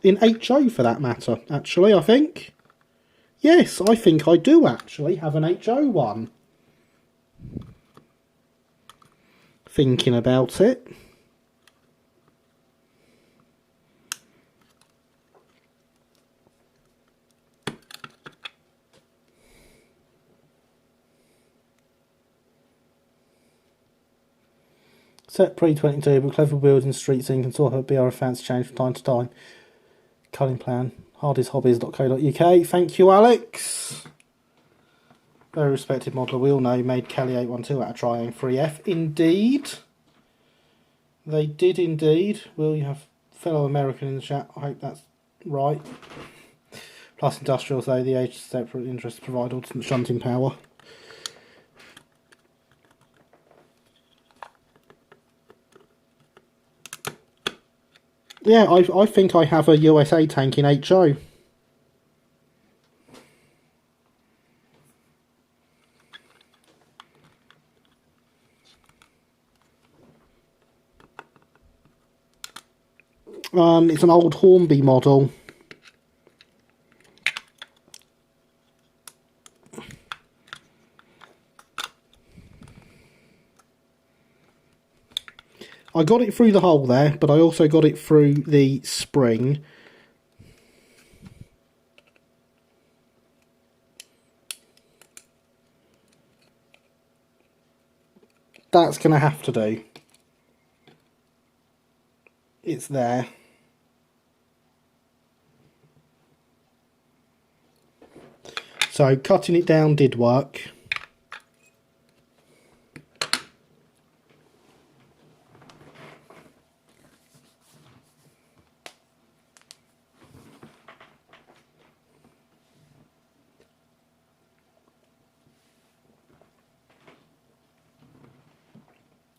In HO for that matter, actually, I think. Yes, I think I do actually have an HO one. Thinking about it. Set pre-22, but clever building, street scene can sort of be our fancy change from time to time. Culling plan, hardishobbies.co.uk. Thank you, Alex. Very respected modeler. We all know he made Kelly 812 out of Triang 3F. Indeed. They did indeed. Will you have fellow American in the chat? I hope that's right. Plus industrials, though, the age separate interests provide alternate shunting power. Yeah, I think I have a USA tank in HO. It's an old Hornby model. I got it through the hole there, but I also got it through the spring. That's going to have to do. It's there. So cutting it down did work.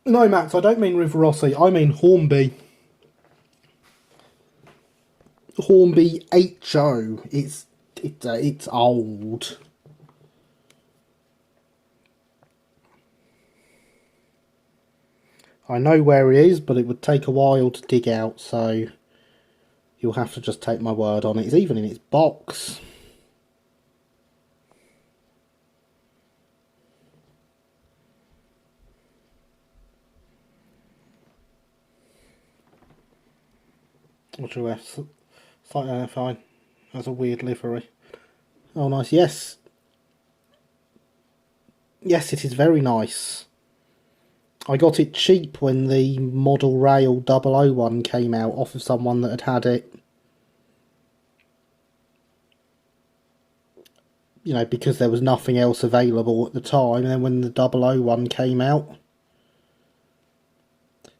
No, Max, I don't mean Rivarossi, I mean Hornby. Hornby HO. It's old. I know where it is, but it would take a while to dig out, so you'll have to just take my word on it. It's even in its box. What's your F? Fine. That's a weird livery. Oh, nice. Yes. Yes, it is very nice. I got it cheap when the Model Rail 001 came out off of someone that had it. You know, because there was nothing else available at the time. And then when the 001 came out,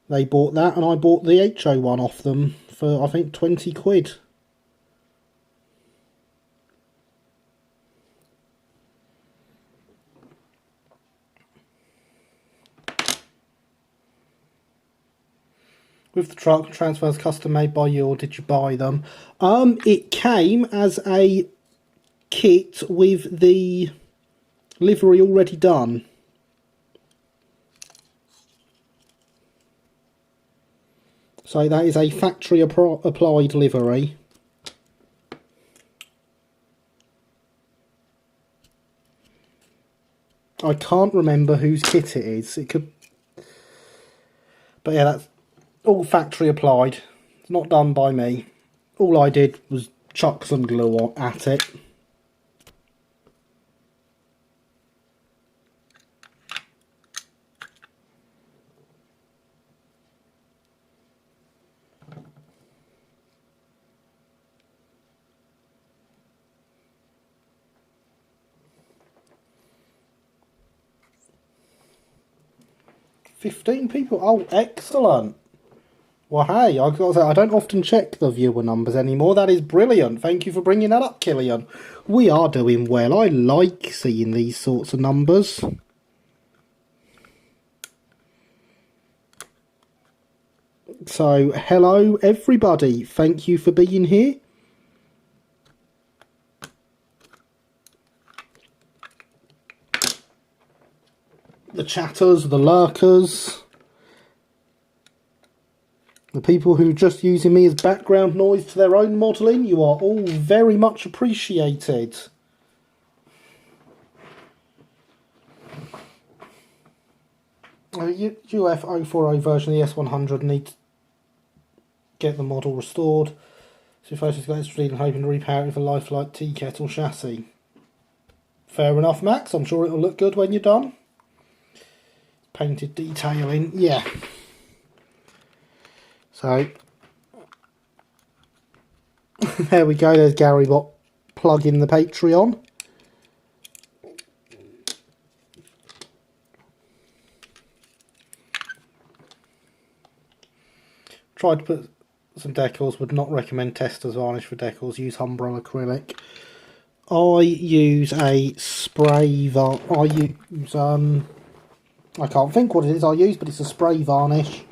they bought that, and I bought the HO one off them for, I think, 20 quid. With the truck, transfers custom made by you, or did you buy them? It came as a kit with the livery already done. So that is a factory applied livery. I can't remember whose kit it is. It could... But yeah, that's all factory applied. It's not done by me. All I did was chuck some glue at it. 15 people. Oh, excellent. Well, hey, I've got to say, I don't often check the viewer numbers anymore. That is brilliant. Thank you for bringing that up, Killian. We are doing well. I like seeing these sorts of numbers. So, hello, everybody. Thank you for being here. The chatters, the lurkers, the people who are just using me as background noise to their own modelling, you are all very much appreciated. UF040 version of the S100 needs to get the model restored. So Photos got extra and hoping to repower it with a lifelike tea kettle chassis. Fair enough, Max. I'm sure it'll look good when you're done. Painted detailing, yeah. So there we go. There's Gary Bot plugging the Patreon. Tried to put some decals. Would not recommend Testors varnish for decals. Use Umbro acrylic. I use a spray I can't think what it is I use, but it's a spray varnish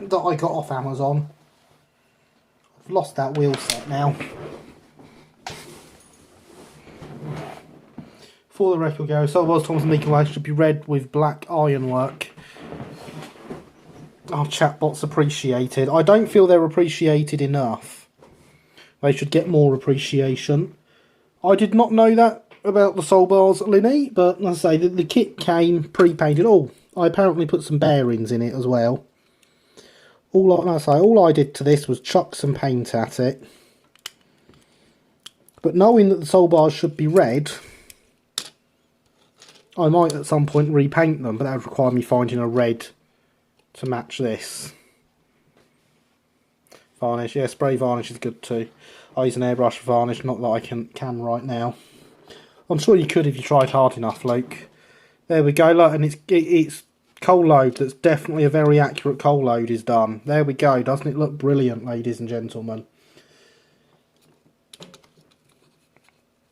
that I got off Amazon. I've lost that wheel set now. For the record, Gary, so was Thomas and Meekin Way should be red with black ironwork. Our chatbots appreciated. I don't feel they're appreciated enough. They should get more appreciation. I did not know that about the Soul Bars, Linny, but as I say, the kit came pre-painted. Oh, I apparently put some bearings in it as well. All I did to this was chuck some paint at it. But knowing that the Soul Bars should be red, I might at some point repaint them, but that would require me finding a red to match this. Varnish, yeah, spray varnish is good too. I use an airbrush varnish, not that I can right now. I'm sure you could if you tried hard enough, Luke. There we go, look, and it's coal load. That's definitely a very accurate coal load is done. There we go. Doesn't it look brilliant, ladies and gentlemen?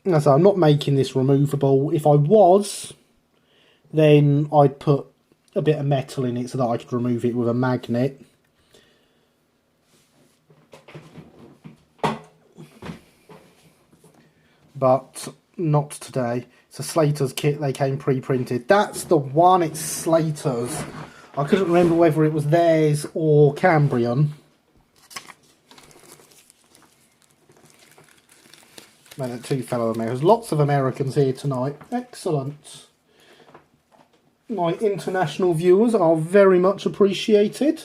So I'm not making this removable. If I was, then I'd put a bit of metal in it so that I could remove it with a magnet. But not today. It's a Slater's kit. They came pre-printed. That's the one. It's Slater's. I couldn't remember whether it was theirs or Cambrian. Man, two fellow Americans. Lots of Americans here tonight. Excellent. My international viewers are very much appreciated.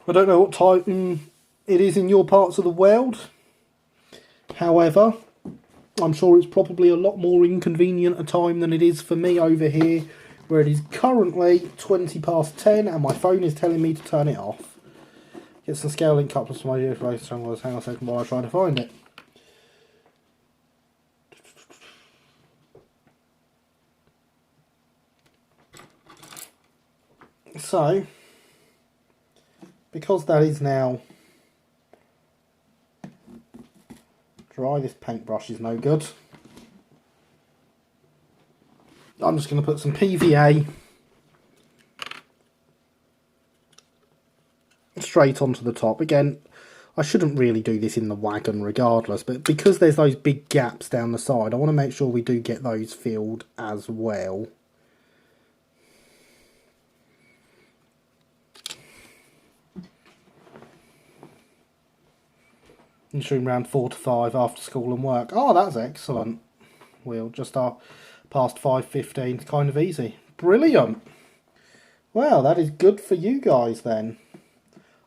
I don't know what time it is in your parts of the world. However, I'm sure it's probably a lot more inconvenient a time than it is for me over here, where it is currently 20 past 10 and my phone is telling me to turn it off. Get some scale link couplers for my earphones. Hang on a second while I try to find it. So, because that is now dry, this paintbrush is no good. I'm just going to put some PVA straight onto the top. Again, I shouldn't really do this in the wagon regardless, but because there's those big gaps down the side, I want to make sure we do get those filled as well. Ensuring around 4 to 5 after school and work. Oh, that's excellent. We'll just start past 5:15. It's kind of easy. Brilliant. Well, that is good for you guys then.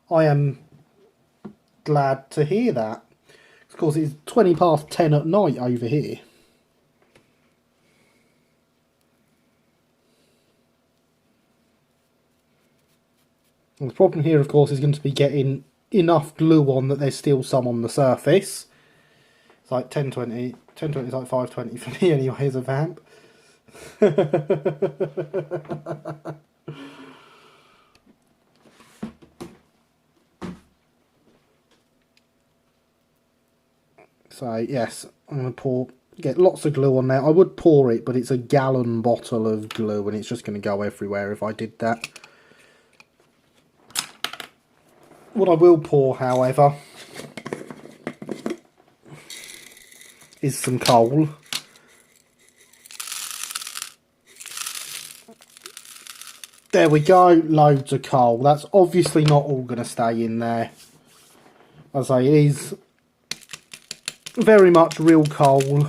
I am glad to hear that. Of course, it's 20 past 10 at night over here. And the problem here, of course, is going to be getting enough glue on that there's still some on the surface. It's like 10:20. 10:20 is like 5:20 for me anyway as a vamp. So yes, I'm going to get lots of glue on there. I would pour it, but it's a gallon bottle of glue and it's just going to go everywhere if I did that. What I will pour, however, is some coal. There we go, loads of coal. That's obviously not all going to stay in there. As I say, it is very much real coal.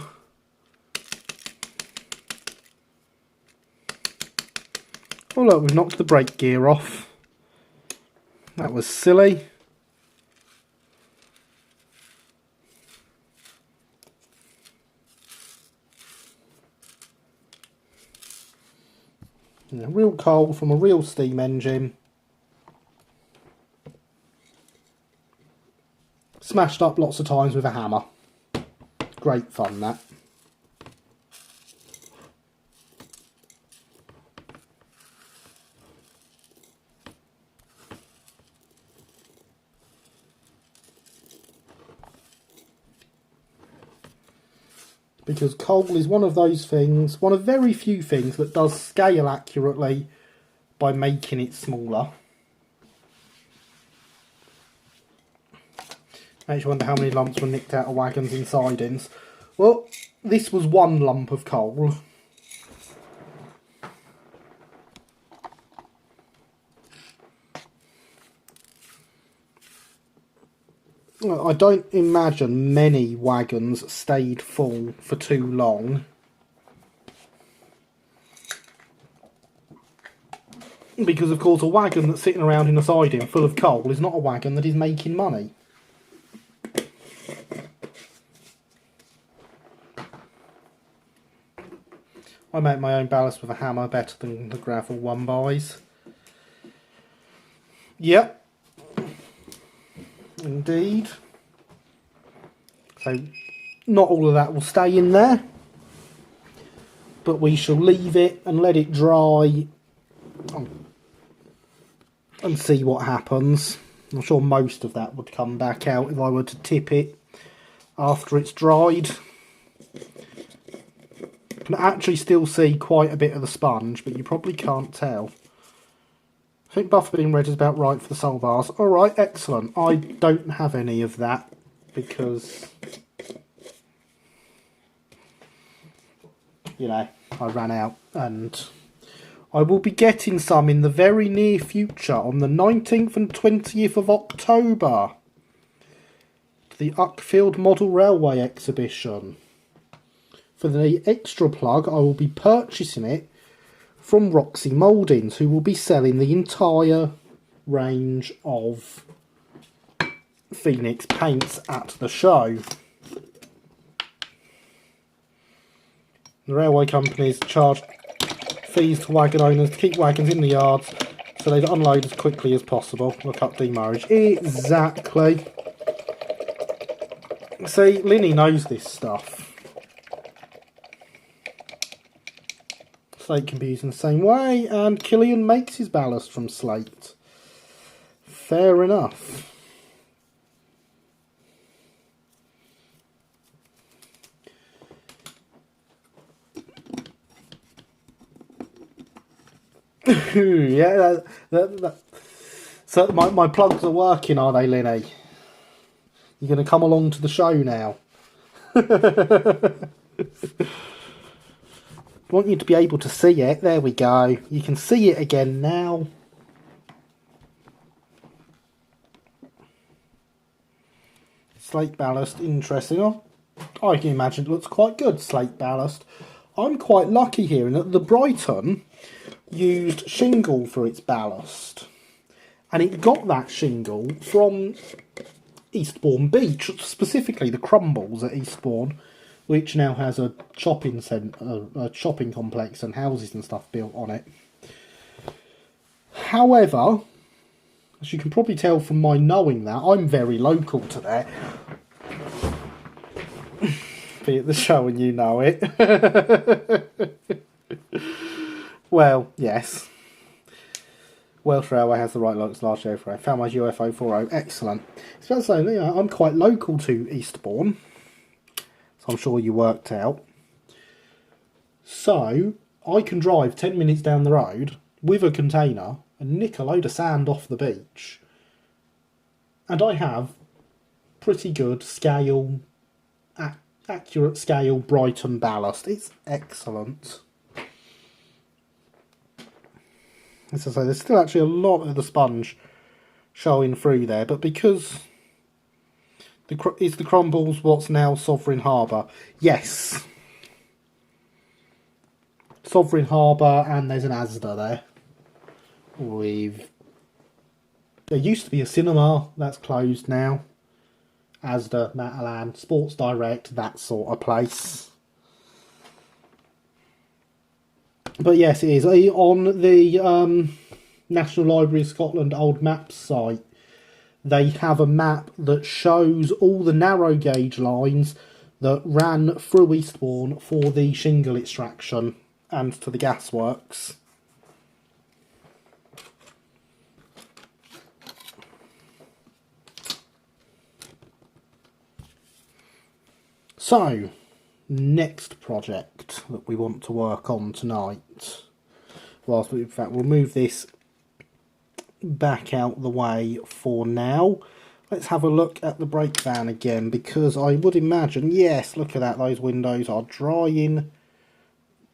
Oh look, we've knocked the brake gear off. That was silly. Yeah, real coal from a real steam engine. Smashed up lots of times with a hammer. Great fun, that. Because coal is one of those things, one of very few things that does scale accurately by making it smaller. Makes you wonder how many lumps were nicked out of wagons and sidings. Well, this was one lump of coal. I don't imagine many wagons stayed full for too long. Because of course a wagon that's sitting around in a siding full of coal is not a wagon that is making money. I make my own ballast with a hammer better than the gravel one buys. Yep. Indeed. So not all of that will stay in there, but we shall leave it and let it dry and see what happens. I'm sure most of that would come back out if I were to tip it after it's dried. You can actually still see quite a bit of the sponge, but you probably can't tell. I think buffer being red is about right for the sole bars. Alright, excellent. I don't have any of that because, you know, I ran out, and I will be getting some in the very near future on the 19th and 20th of October to the Uckfield Model Railway exhibition. For the extra plug, I will be purchasing it from Roxy Mouldings, who will be selling the entire range of Phoenix paints at the show. The railway companies charge fees to wagon owners to keep wagons in the yards so they unload as quickly as possible. Look up demurrage. Exactly. See, Linny knows this stuff. Slate can be used in the same way, and Killian makes his ballast from slate. Fair enough. Yeah, so my plugs are working, are they, Linny? You're going to come along to the show now. I want you to be able to see it. There we go. You can see it again now. Slate ballast, interesting. Oh, I can imagine it looks quite good, slate ballast. I'm quite lucky here in that the Brighton used shingle for its ballast. And it got that shingle from Eastbourne Beach, specifically the Crumbles at Eastbourne, which now has a shopping centre, a shopping complex and houses and stuff built on it. However, as you can probably tell from my knowing that, I'm very local to there. Be at the show and you know it. Well, yes. Welsh Railway has the right looks, large overflow. Found my UFO 40. Excellent. So I'm quite local to Eastbourne, so I'm sure you worked out. So I can drive 10 minutes down the road with a container and nick a load of sand off the beach. And I have pretty good scale, accurate scale Brighton ballast. It's excellent. As I say, there's still actually a lot of the sponge showing through there, but because is the Crumbles what's now Sovereign Harbour? Yes. Sovereign Harbour, and there's an Asda there. There used to be a cinema, that's closed now. Asda, Matalan, Sports Direct, that sort of place. But yes, it is. On the National Library of Scotland Old Maps site, they have a map that shows all the narrow gauge lines that ran through Eastbourne for the shingle extraction and to the gasworks. So, next project that we want to work on tonight. In fact, we'll move this back out the way for now. Let's have a look at the brake van again, because I would imagine, yes, look at that, those windows are drying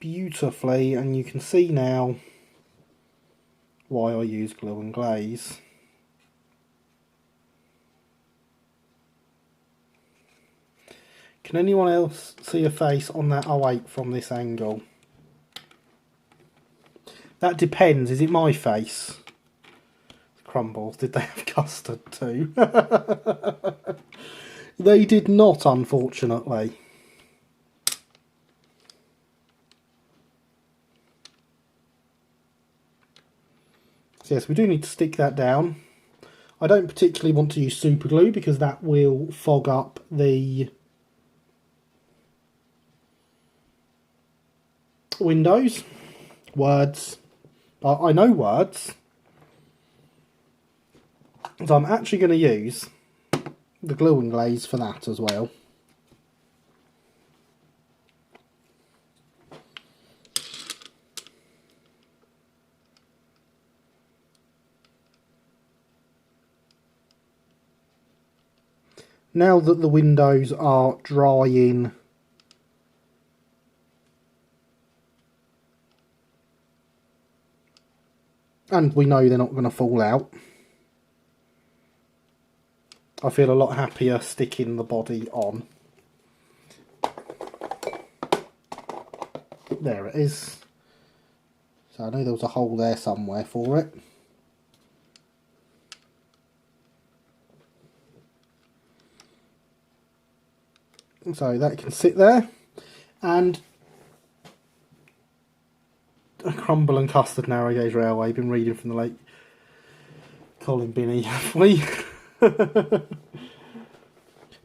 beautifully, and you can see now why I use glue and glaze. Can anyone else see a face on that 08 from this angle? That depends. Is it my face? Crumbles, did they have custard too? They did not, unfortunately. So yes, we do need to stick that down. I don't particularly want to use super glue because that will fog up the windows. Words. I know words. So I'm actually going to use the glue and glaze for that as well. Now that the windows are drying and we know they're not going to fall out, I feel a lot happier sticking the body on. There it is. So I know there was a hole there somewhere for it. So that can sit there. And a crumble and custard narrow gauge railway. Been reading from the late Colin Binney, have we?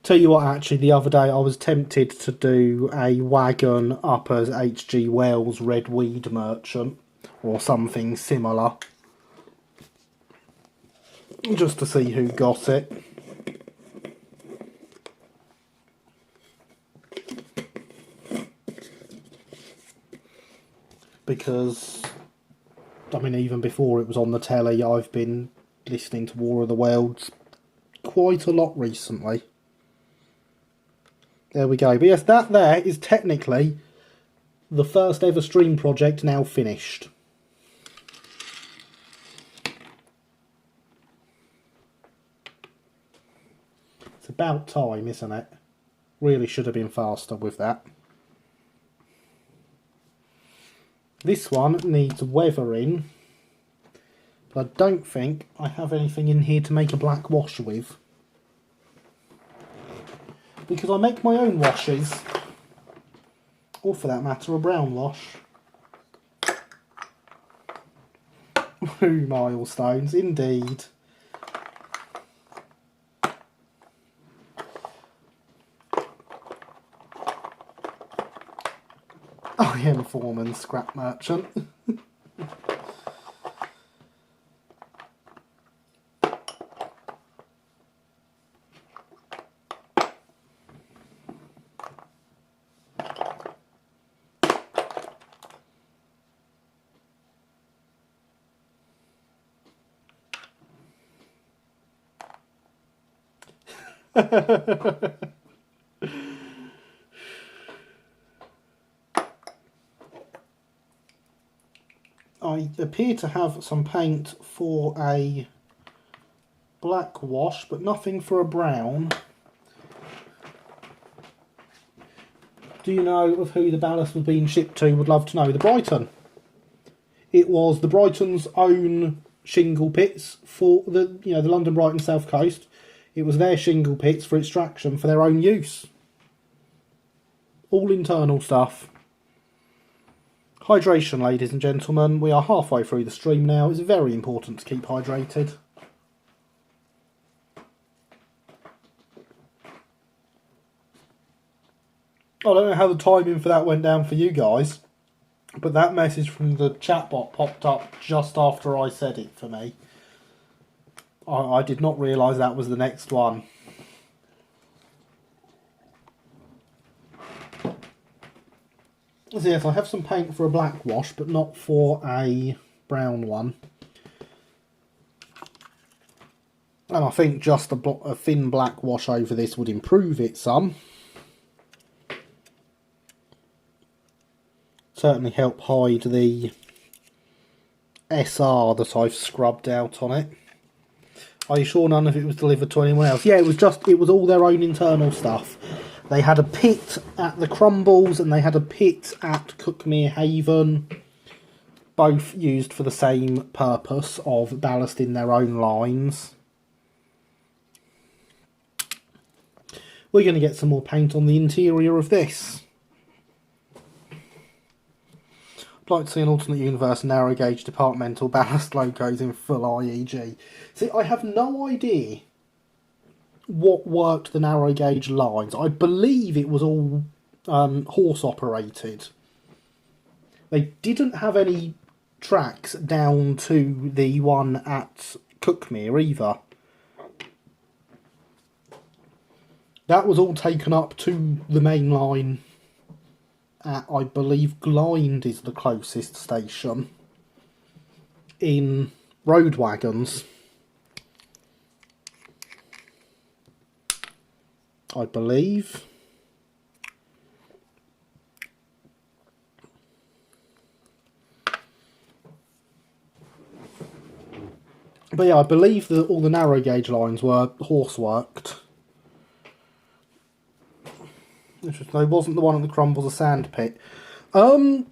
Tell you what, actually, the other day I was tempted to do a wagon up as H.G. Wells' Red Weed Merchant or something similar, just to see who got it. Because, I mean, even before it was on the telly, I've been listening to War of the Worlds quite a lot recently. There we go. But yes, that there is technically the first ever stream project now finished. It's about time, isn't it? Really should have been faster with that. This one needs weathering, but I don't think I have anything in here to make a black wash with. Because I make my own washes, or for that matter, a brown wash. Ooh, milestones, indeed. I am Foreman Scrap Merchant. I appear to have some paint for a black wash, but nothing for a brown. Do you know of who the ballast was being shipped to? Would love to know. The Brighton. It was the Brighton's own shingle pits for the the London Brighton South Coast. It was their shingle pits for extraction for their own use. All internal stuff. Hydration, ladies and gentlemen. We are halfway through the stream now. It's very important to keep hydrated. I don't know how the timing for that went down for you guys, but that message from the chatbot popped up just after I said it for me. I did not realise that was the next one. So yes, I have some paint for a black wash, but not for a brown one. And I think just a thin black wash over this would improve it some. Certainly help hide the SR that I've scrubbed out on it. Are you sure none of it was delivered to anyone else? Yeah, it was all their own internal stuff. They had a pit at the Crumbles and they had a pit at Cookmere Haven. Both used for the same purpose of ballasting their own lines. We're going to get some more paint on the interior of this. I'd like to see an alternate universe narrow gauge departmental ballast logos in full IEG. See, I have no idea what worked the narrow gauge lines. I believe it was all horse operated. They didn't have any tracks down to the one at Cookmere either. That was all taken up to the main line at, I believe, Glynde is the closest station in road wagons. I believe. But yeah, I believe that all the narrow gauge lines were horse worked. Interesting. It wasn't the one at the Crumbles, a sand pit. I've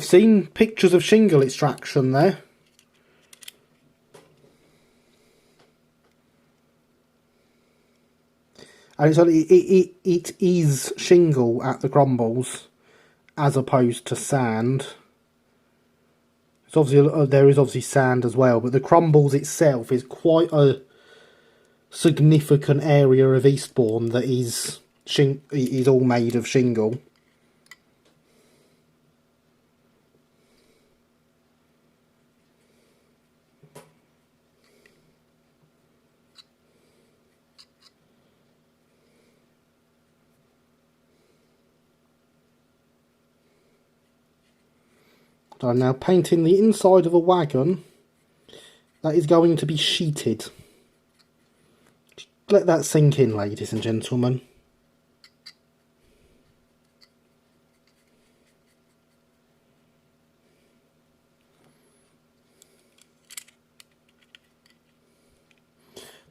seen pictures of shingle extraction there. And it's only, it is shingle at the Crumbles as opposed to sand. It's obviously there is obviously sand as well, but the Crumbles itself is quite a significant area of Eastbourne that is all made of shingle. So I'm now painting the inside of a wagon that is going to be sheeted. Let that sink in, ladies and gentlemen.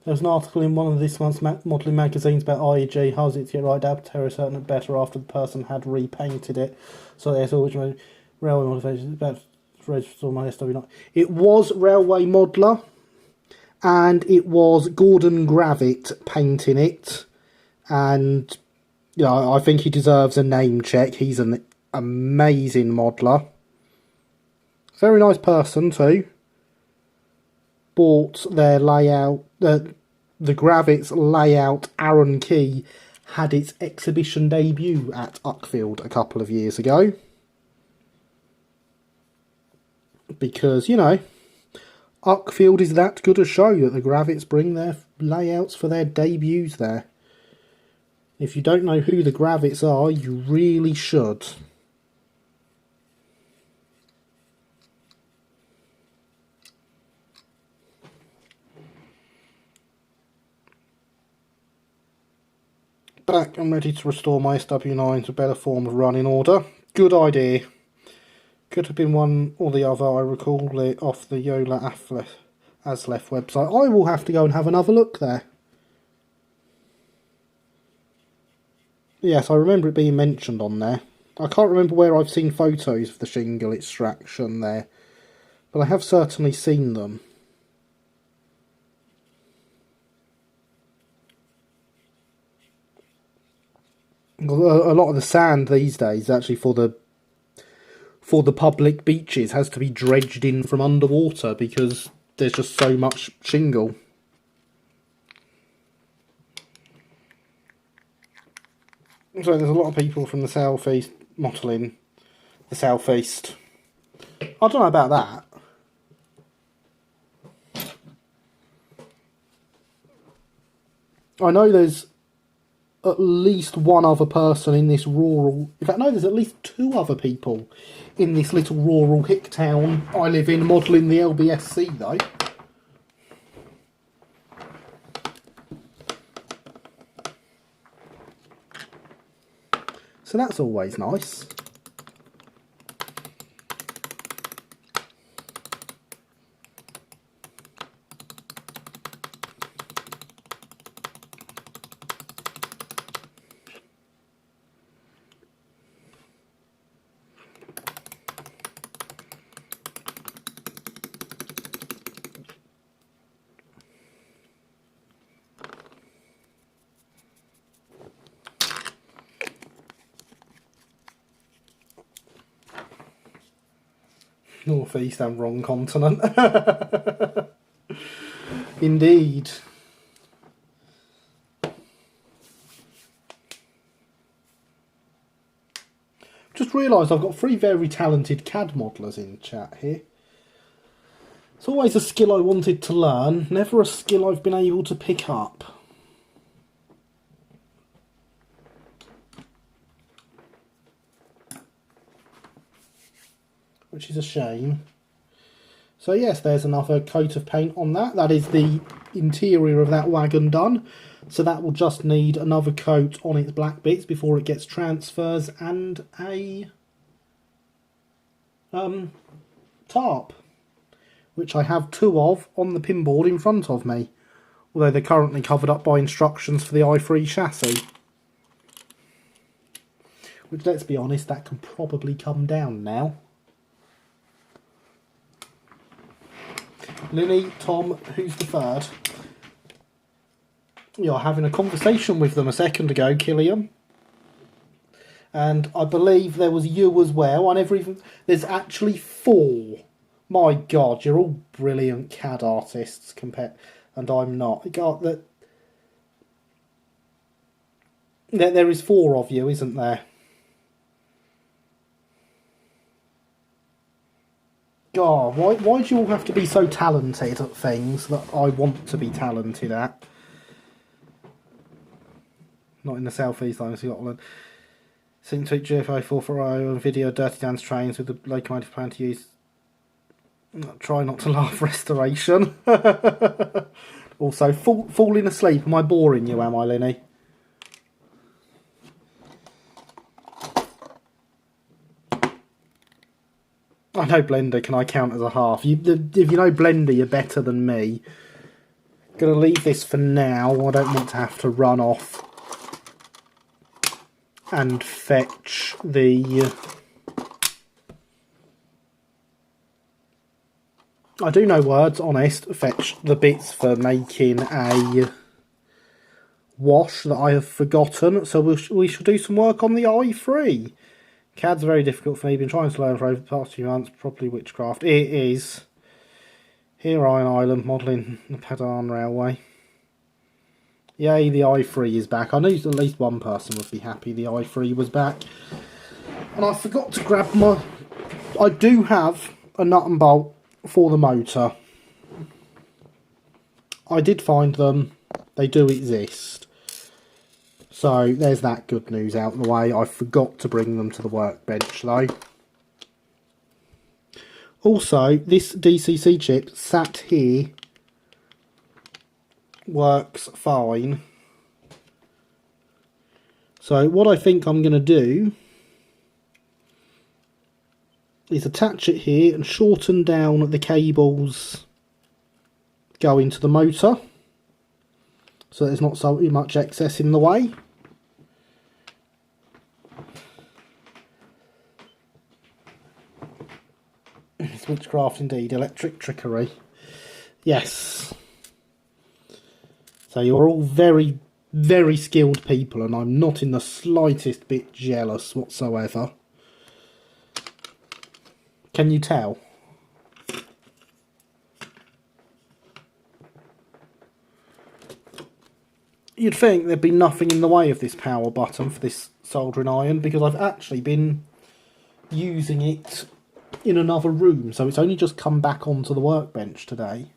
There was an article in one of this month's modelling magazines about IEG. How's it to get right up? Terror certain better after the person had repainted it. So there's always railway modifications about register my SW9. It was Railway Modeller. And it was Gordon Gravitt painting it. And, you know, I think he deserves a name check. He's an amazing modeller. Very nice person, too. Bought their layout, the Gravitts layout Arran Key had its exhibition debut at Uckfield a couple of years ago. Because, you know, Uckfield is that good a show that the Gravits bring their layouts for their debuts there. If you don't know who the Gravits are, you really should. Back and ready to restore my SW9 to a better form of running order. Good idea. Could have been one or the other, I recall it off the Yola Aslef website. I will have to go and have another look there. Yes, I remember it being mentioned on there. I can't remember where I've seen photos of the shingle extraction there, but I have certainly seen them. A lot of the sand these days, actually, for the public beaches, has to be dredged in from underwater because there's just so much shingle. So there's a lot of people from the southeast modelling the southeast. I don't know about that. I know there's at least one other person in this rural... In fact, no, there's at least two other people in this little rural hick town I live in modelling the LB&SCR though. So that's always nice. Northeast and wrong continent. Indeed. Just realised I've got 3 very talented CAD modellers in chat here. It's always a skill I wanted to learn, never a skill I've been able to pick up. Which is a shame. So yes, there's another coat of paint on that. That is the interior of that wagon done. So that will just need another coat on its black bits before it gets transfers and a tarp, which I have 2 of on the pinboard in front of me, although they're currently covered up by instructions for the i3 chassis. Which, let's be honest, that can probably come down now. Lily, Tom, who's the third? You're having a conversation with them a second ago, Killian. And I believe there was you as well. I never even... There's actually 4. My God, you're all brilliant CAD artists compared... And I'm not. God, there is 4 of you, isn't there? God, why do you all have to be so talented at things that I want to be talented at? Not in the southeast, I'm in Scotland. Sync tweet GFO 440 and video Dirty Dance trains with the locomotive plan to use. Try not to laugh restoration. Also, falling asleep. Am I boring you, am I, Linny? I know Blender, can I count as a half? If you know Blender, you're better than me. Gonna leave this for now. I don't want to have to run off and fetch the... I do know words, honest. Fetch the bits for making a wash that I have forgotten. So we shall do some work on the i3. CAD's very difficult for me. Been trying to learn for over the past few months. Probably witchcraft. It is. Here, Iron Island, modelling the Padan Railway. Yay, the i3 is back. I knew at least one person would be happy the i3 was back. And I forgot to grab my... I do have a nut and bolt for the motor. I did find them. They do exist. So there's that good news out of the way. I forgot to bring them to the workbench though. Also, this DCC chip sat here works fine. So what I think I'm going to do is attach it here and shorten down the cables going to the motor so there's not so much excess in the way. Switchcraft indeed, electric trickery. Yes. So you're all very, very skilled people and I'm not in the slightest bit jealous whatsoever. Can you tell? You'd think there'd be nothing in the way of this power button for this soldering iron because I've actually been using it in another room, so it's only just come back onto the workbench today.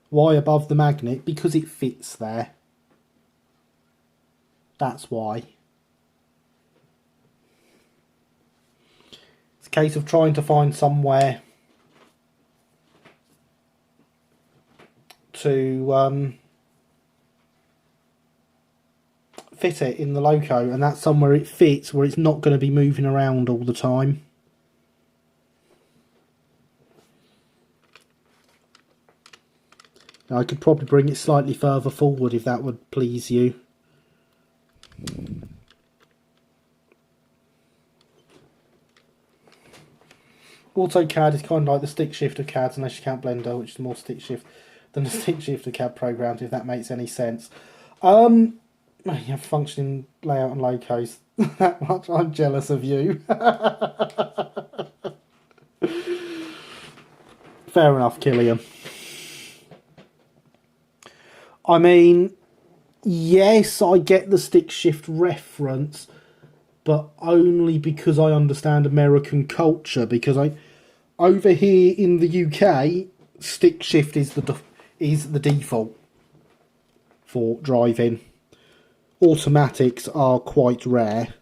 Why above the magnet? Because it fits there. That's why. It's a case of trying to find somewhere to fit it in the loco, and that's somewhere it fits where it's not going to be moving around all the time. Now, I could probably bring it slightly further forward if that would please you. AutoCAD is kind of like the stick shift of CADs unless you count Blender, which is more stick shift than the stick shift of CAD programs, if that makes any sense. You have functioning layout and locos. That much I'm jealous of you. Fair enough, Killian. I mean, yes, I get the stick shift reference, but only because I understand American culture. Because over here in the UK, stick shift is the default for driving. Automatics are quite rare.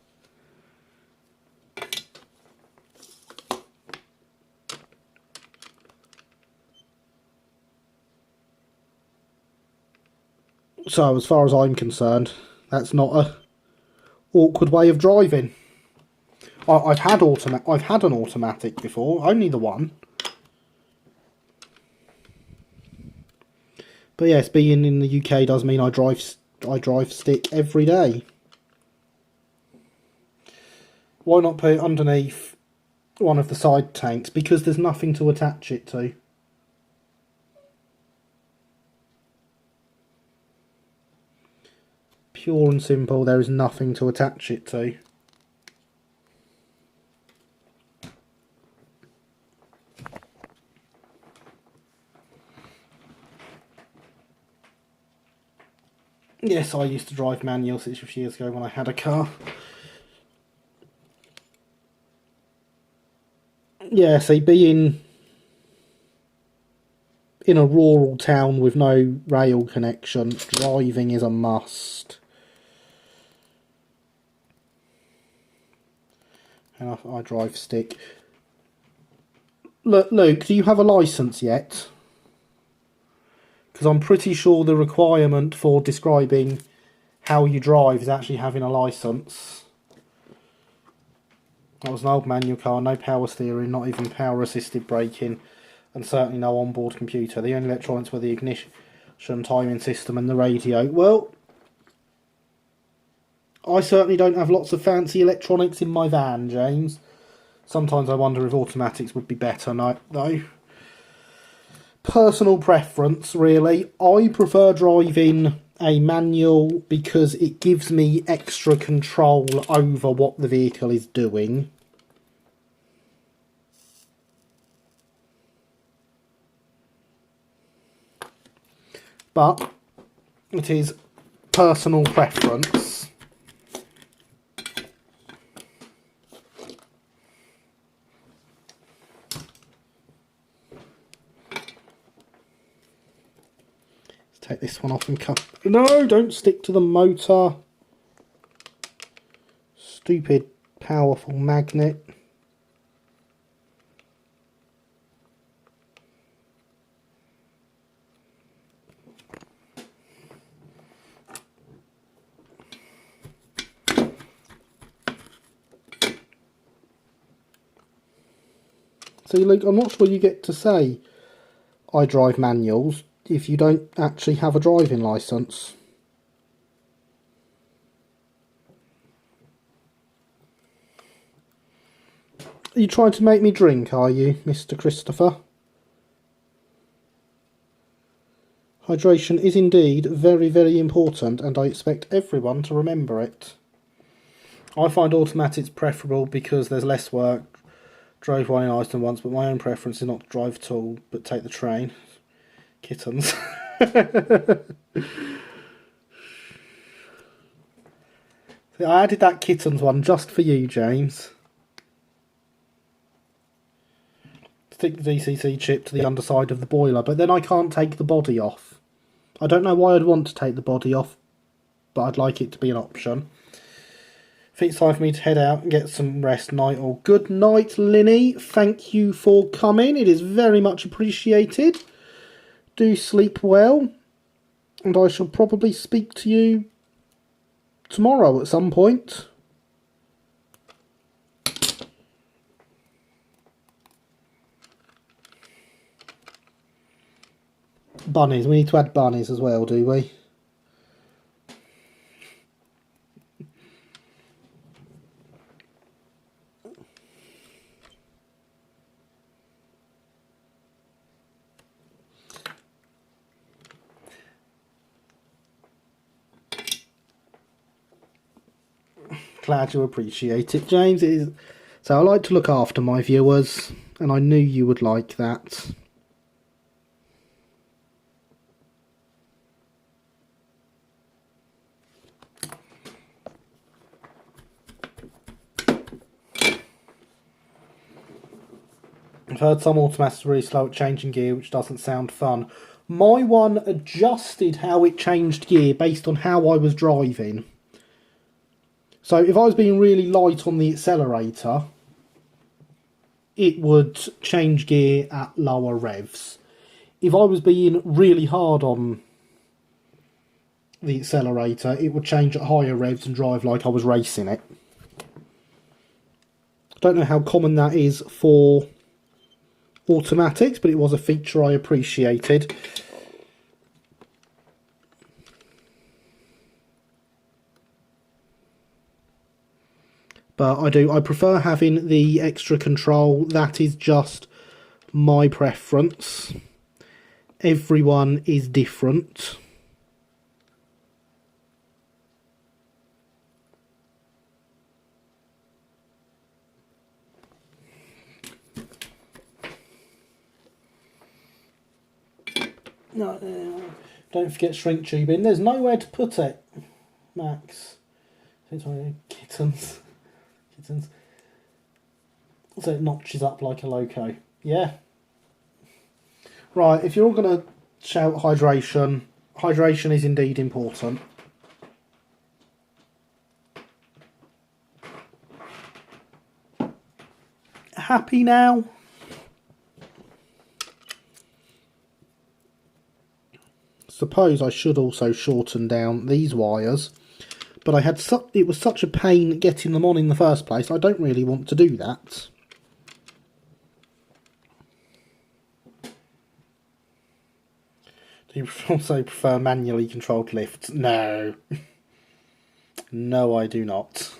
So as far as I'm concerned, that's not a awkward way of driving. I've had an automatic before, only the one. But yes, being in the UK does mean I drive stick every day. Why not put it underneath one of the side tanks? Because there's nothing to attach it to. Pure and simple, there is nothing to attach it to. Yes, I used to drive manual 6 years ago when I had a car. Yeah, see, being in a rural town with no rail connection, driving is a must. And I drive stick. Look, Luke, do you have a licence yet? Because I'm pretty sure the requirement for describing how you drive is actually having a licence. That was an old manual car, no power steering, not even power assisted braking, and certainly no onboard computer. The only electronics were the ignition timing system and the radio. Well, I certainly don't have lots of fancy electronics in my van, James. Sometimes I wonder if automatics would be better, though. Personal preference, really. I prefer driving a manual because it gives me extra control over what the vehicle is doing. But It is personal preference. Let's take this one off and cut. No, don't stick to the motor. Stupid, powerful magnet. See, Luke, I'm not sure you get to say I drive manuals if you don't actually have a driving licence. Are you trying to make me drink, are you, Mr. Christopher? Hydration is indeed very, very important, and I expect everyone to remember it. I find automatics preferable because there's less work. Drove one in Iceland once, but my own preference is not to drive at all, but take the train. Kittens. See, I added that kittens one just for you, James. Stick the DCC chip to the underside of the boiler, but then I can't take the body off. I don't know why I'd want to take the body off, but I'd like it to be an option. I think it's time for me to head out and get some rest. Night all. Good night, Linny. Thank you for coming. It is very much appreciated. Do sleep well. And I shall probably speak to you tomorrow at some point. Bunnies. We need to add bunnies as well, do we? Glad you appreciate it, James. It is... So I like to look after my viewers, and I knew you would like that. I've heard some automatics are really slow at changing gear, which doesn't sound fun. My one adjusted how it changed gear based on how I was driving. So if I was being really light on the accelerator, it would change gear at lower revs. If I was being really hard on the accelerator, it would change at higher revs and drive like I was racing it. I don't know how common that is for automatics, but it was a feature I appreciated. But I prefer having the extra control. That is just my preference. Everyone is different. No, don't forget shrink tubing. There's nowhere to put it, Max. Kittens. So it notches up like a loco. Yeah. Right, if you're all going to shout hydration, hydration is indeed important. Happy now? Suppose I should also shorten down these wires, but it was such a pain getting them on in the first place. I don't really want to do that. Do you also prefer manually controlled lifts? No. No, I do not.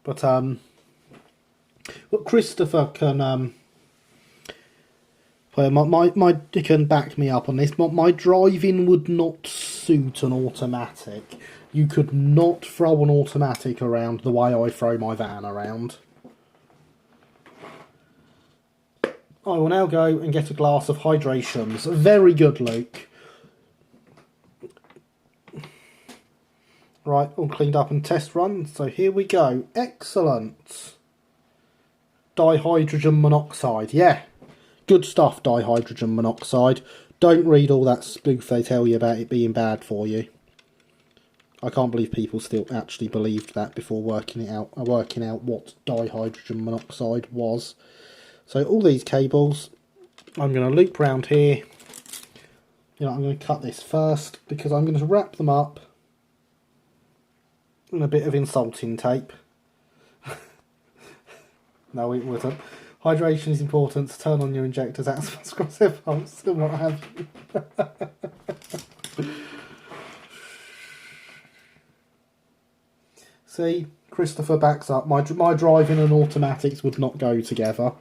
But Christopher can he can back me up on this. My driving would not suit an automatic. You could not throw an automatic around the way I throw my van around. I will now go and get a glass of hydrations. Very good, Luke. Right, all cleaned up and test run. So here we go. Excellent. Dihydrogen monoxide. Yeah, good stuff, dihydrogen monoxide. Don't read all that spoof they tell you about it being bad for you. I can't believe people still actually believed that before working out what dihydrogen monoxide was. So all these cables, I'm going to loop round here. You know, I'm going to cut this first because I'm going to wrap them up in a bit of insulting tape. No, it wouldn't. Hydration is important. So turn on your injectors, across crosshair still not have. See, Christopher backs up. My driving and automatics would not go together.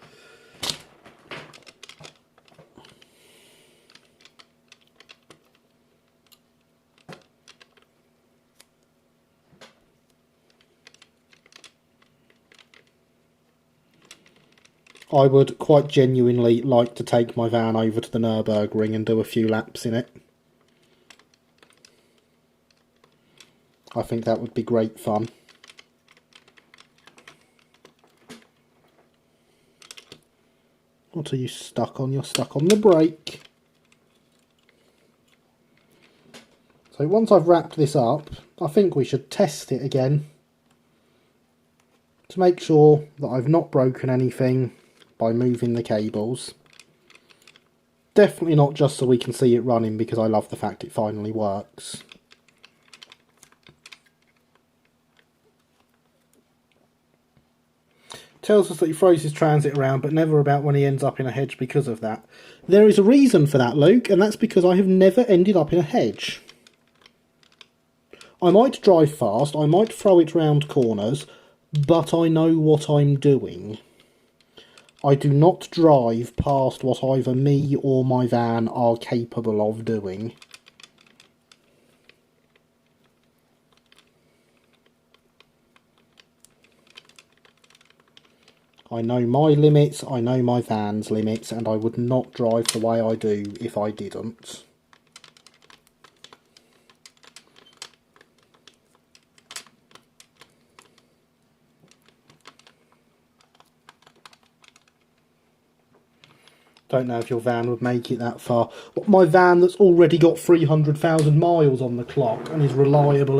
I would quite genuinely like to take my van over to the Nürburgring and do a few laps in it. I think that would be great fun. What are you stuck on? You're stuck on the brake. So once I've wrapped this up, I think we should test it again to make sure that I've not broken anything by moving the cables. Definitely not just so we can see it running, because I love the fact it finally works. Tells us that he throws his transit around, but never about when he ends up in a hedge because of that. There is a reason for that, Luke, and that's because I have never ended up in a hedge. I might drive fast, I might throw it round corners, but I know what I'm doing. I do not drive past what either me or my van are capable of doing. I know my limits, I know my van's limits, and I would not drive the way I do if I didn't. Don't know if your van would make it that far. My van that's already got 300,000 miles on the clock and is as reliable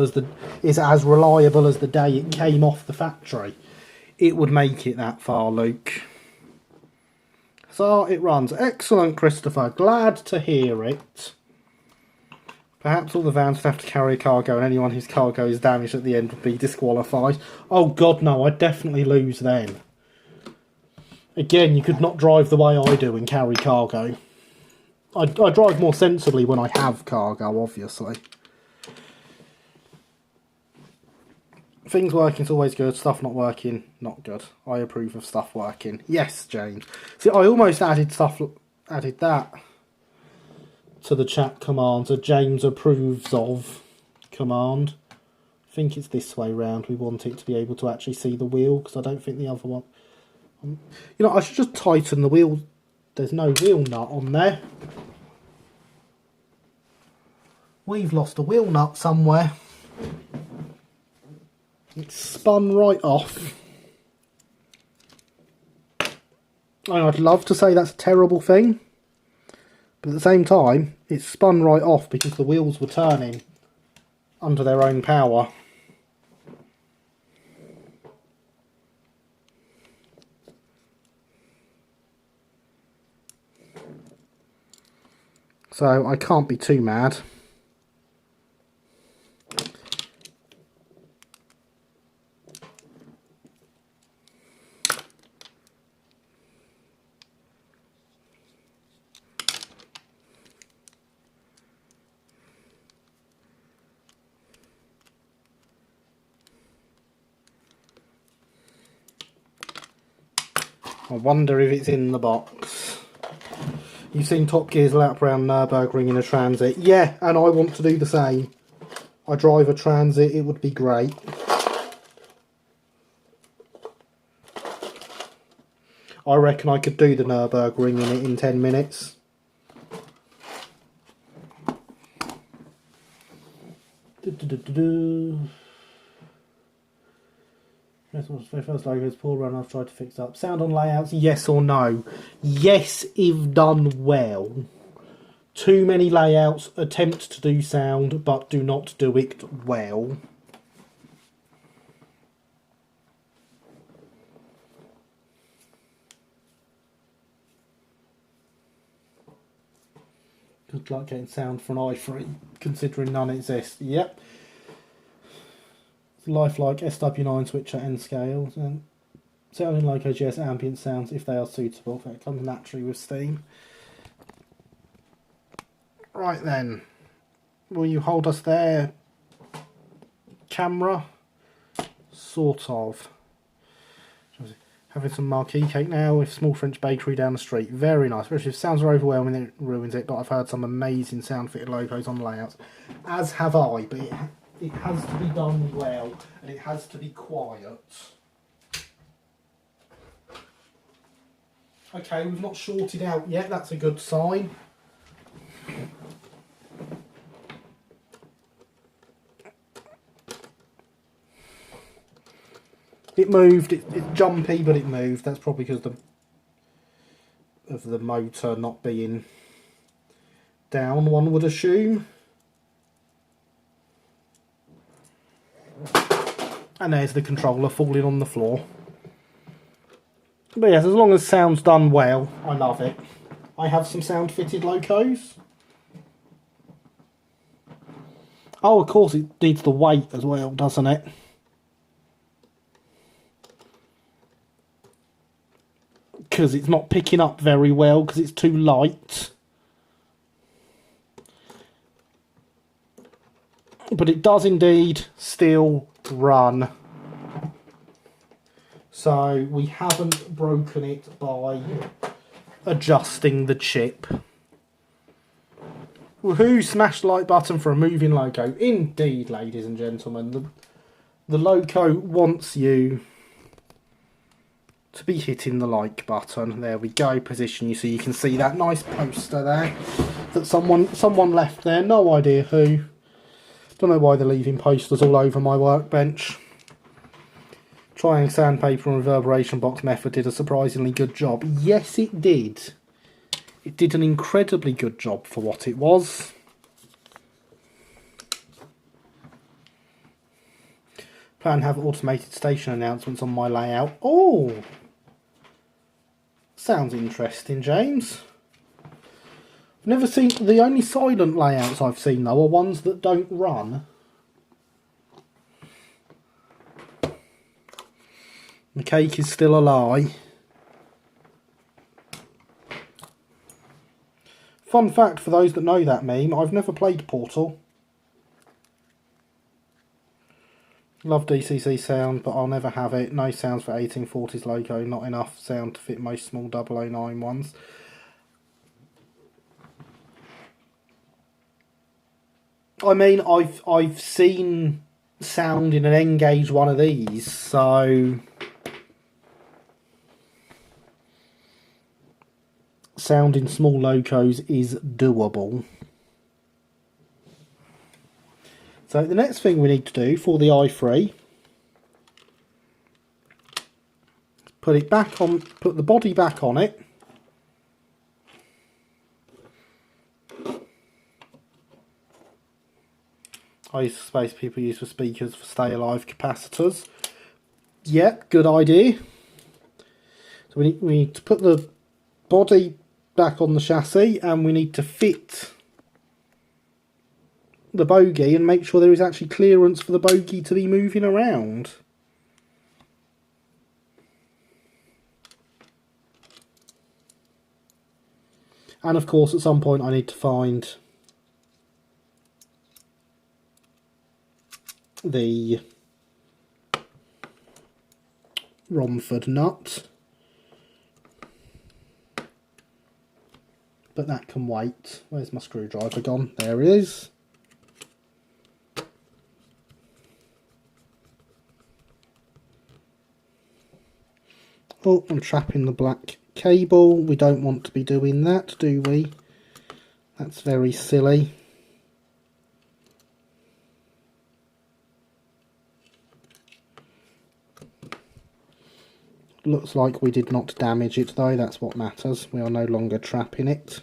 as the day it came off the factory. It would make it that far, Luke. So it runs. Excellent, Christopher. Glad to hear it. Perhaps all the vans would have to carry cargo, and anyone whose cargo is damaged at the end would be disqualified. Oh God, no, I'd definitely lose then. Again, you could not drive the way I do and carry cargo. I drive more sensibly when I have cargo, obviously. Things working is always good, stuff not working, not good. I approve of stuff working. Yes, James. See, I almost added that to the chat command, so James approves of command. I think it's this way round. We want it to be able to actually see the wheel, because I don't think the other one... You know, I should just tighten the wheel. There's no wheel nut on there. We've lost a wheel nut somewhere. It's spun right off. And I'd love to say that's a terrible thing, but at the same time, it's spun right off because the wheels were turning under their own power. So I can't be too mad. I wonder if it's in the box. You've seen Top Gear's lap around Nürburgring in a transit. Yeah, and I want to do the same. I drive a transit, it would be great. I reckon I could do the Nürburgring in it in 10 minutes. First logo is poor run. I've tried to fix up. Sound on layouts, yes or no? Yes, if done well. Too many layouts attempt to do sound, but do not do it well. Good luck getting sound for an i3, considering none exist. Yep. Lifelike SW9 switcher N scales and sounding like OGS ambient sounds if they are suitable. That comes naturally with Steam. Right then, will you hold us there, camera? Sort of. Having some marquee cake now with small French bakery down the street. Very nice. Especially if sounds are overwhelming, it ruins it. But I've heard some amazing sound fitted logos on layouts. As have I, but it has to be done well and it has to be quiet. Okay, we've not shorted out yet. That's a good sign. It moved. It's jumpy, but it moved. That's probably because of the motor not being down, one would assume. And there's the controller falling on the floor. But yes, as long as sound's done well, I love it. I have some sound fitted locos. Oh, of course it needs the weight as well, doesn't it? Because it's not picking up very well because it's too light. But it does indeed still run. So we haven't broken it by adjusting the chip. Woohoo, smash the like button for a moving logo. Indeed, ladies and gentlemen. The logo wants you to be hitting the like button. There we go. Position you so you can see that nice poster there that someone left there. No idea who. Don't know why they're leaving posters all over my workbench. Trying sandpaper and reverberation box method did a surprisingly good job. Yes, it did. It did an incredibly good job for what it was. Plan to have automated station announcements on my layout. Oh! Sounds interesting, James. I've never seen... The only silent layouts I've seen, though, are ones that don't run. The cake is still a lie. Fun fact for those that know that meme, I've never played Portal. Love DCC sound, but I'll never have it. No sounds for 1840s logo, not enough sound to fit most small 009 ones. I mean, I've seen sound in an N-Gage one of these, so sound in small locos is doable. So the next thing we need to do for the i3, put it back on, put the body back on it. I use space people use for speakers for stay alive capacitors. Yeah, good idea. So we need to put the body back on the chassis and we need to fit the bogie and make sure there is actually clearance for the bogie to be moving around. And of course at some point I need to find the Romford nut. But that can wait. Where's my screwdriver gone? There it is. Oh, I'm trapping the black cable. We don't want to be doing that, do we? That's very silly. Looks like we did not damage it though, that's what matters. We are no longer trapping it.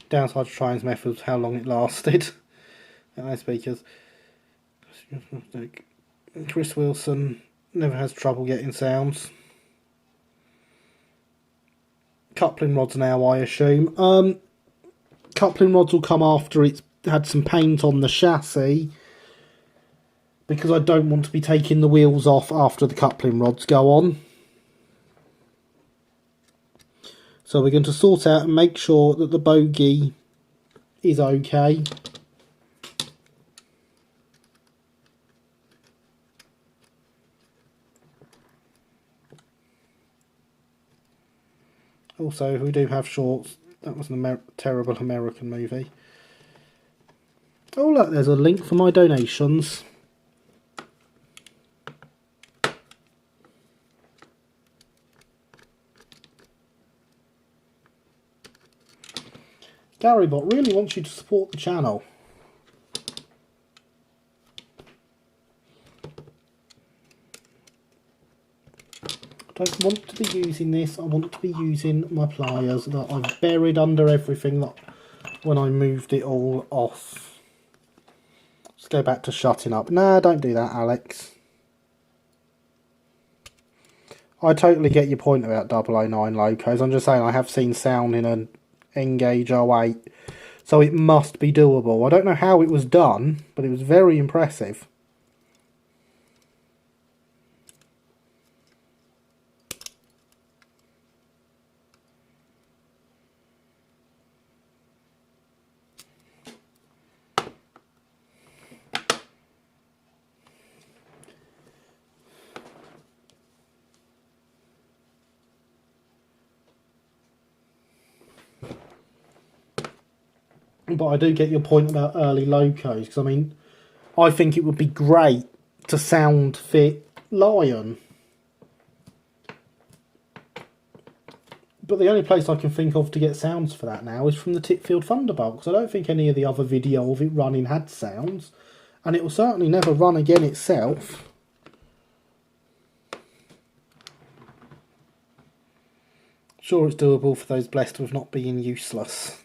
Downside to trying method was how long it lasted. Speakers. Chris Wilson never has trouble getting sounds. Coupling rods now, I assume. Coupling rods will come after it's had some paint on the chassis, because I don't want to be taking the wheels off after the coupling rods go on. So we're going to sort out and make sure that the bogie is okay. Also, we do have shorts. That was a terrible American movie. Oh look, there's a link for my donations. Garybot really wants you to support the channel. I don't want to be using this, I want to be using my pliers that I've buried under everything that when I moved it all off. Let's go back to shutting up. Nah, don't do that, Alex. I totally get your point about 009 locos. I'm just saying I have seen sound in an N-Gauge 08, so it must be doable. I don't know how it was done, but it was very impressive. But I do get your point about early locos, because I mean, I think it would be great to sound fit Lion. But the only place I can think of to get sounds for that now is from the Titfield Thunderbolt, because I don't think any of the other video of it running had sounds, and it will certainly never run again itself. Sure, it's doable for those blessed with not being useless.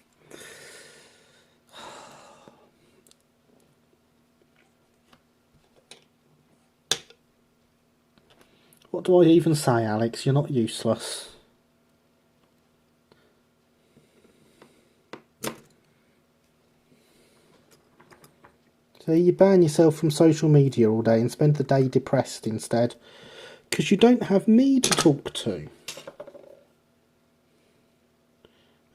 What do I even say, Alex? You're not useless. So you ban yourself from social media all day and spend the day depressed instead, because you don't have me to talk to.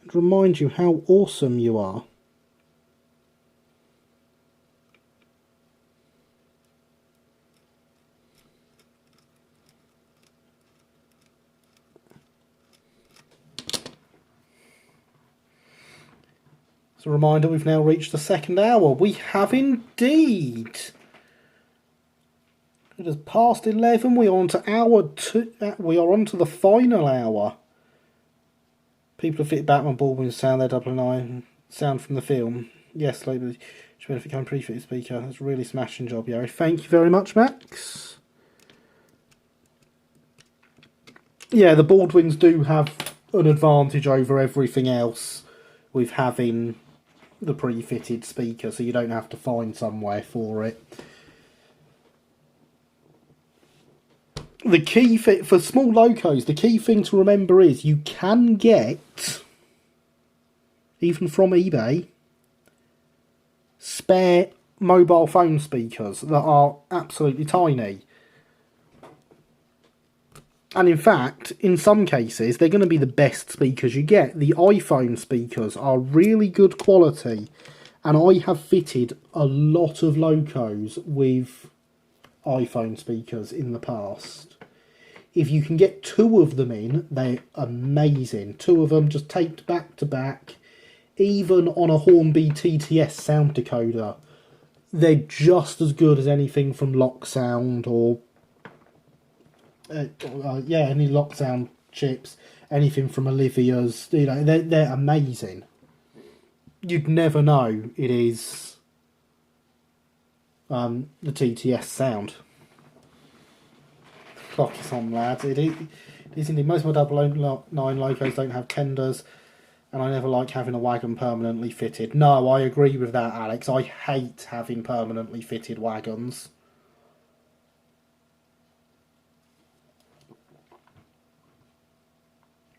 And remind you how awesome you are. A reminder, we've now reached the second hour. We have indeed. It has passed 11. We are on to hour 2. We are on to the final hour. People have fitted Batman Baldwin's sound there, 009 sound from the film. Yes, like should benefit become pre-fitted speaker. That's a really smashing job, Yari. Thank you very much, Max. Yeah, the Baldwins do have an advantage over everything else with having the pre-fitted speaker, so you don't have to find somewhere for it. The key for small locos, the key thing to remember is you can get, even from eBay, spare mobile phone speakers that are absolutely tiny. And in fact, in some cases, they're going to be the best speakers you get. The iPhone speakers are really good quality. And I have fitted a lot of locos with iPhone speakers in the past. If you can get 2 of them in, they're amazing. 2 of them just taped back to back. Even on a Hornby TTS sound decoder, they're just as good as anything from Lock Sound or any Lock Sound chips, anything from Olivia's. You know, they're amazing. You'd never know it is the TTS sound. Clock is on, lads. It is indeed. Most of my 009 locos don't have tenders, and I never like having a wagon permanently fitted. No, I agree with that, Alex. I hate having permanently fitted wagons.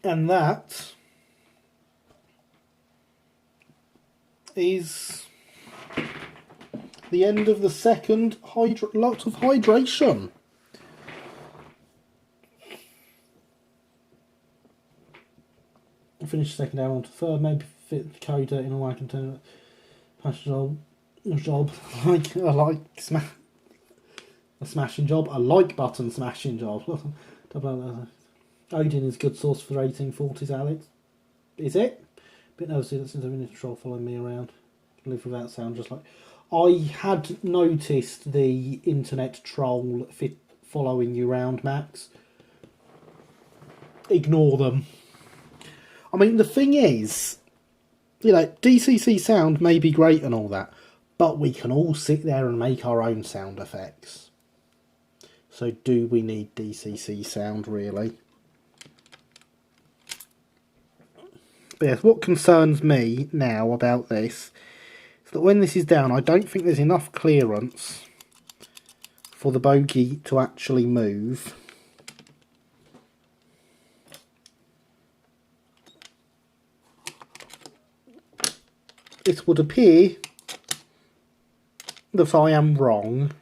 And that is the end of the second lot of hydration. I'll finish the second hour on to third, maybe fit the coda in a way I can turn it. Passion job. I like a smashing job. I like button smashing job. Odin is a good source for 1840s, Alex. Is it? Bit nervous since I've been in troll following me around. Live without sound, just like I had noticed the internet troll following you around, Max. Ignore them. I mean, the thing is, you know, DCC sound may be great and all that, but we can all sit there and make our own sound effects. So do we need DCC sound, really? But yes, what concerns me now about this is that when this is down, I don't think there's enough clearance for the bogie to actually move. It would appear that I am wrong,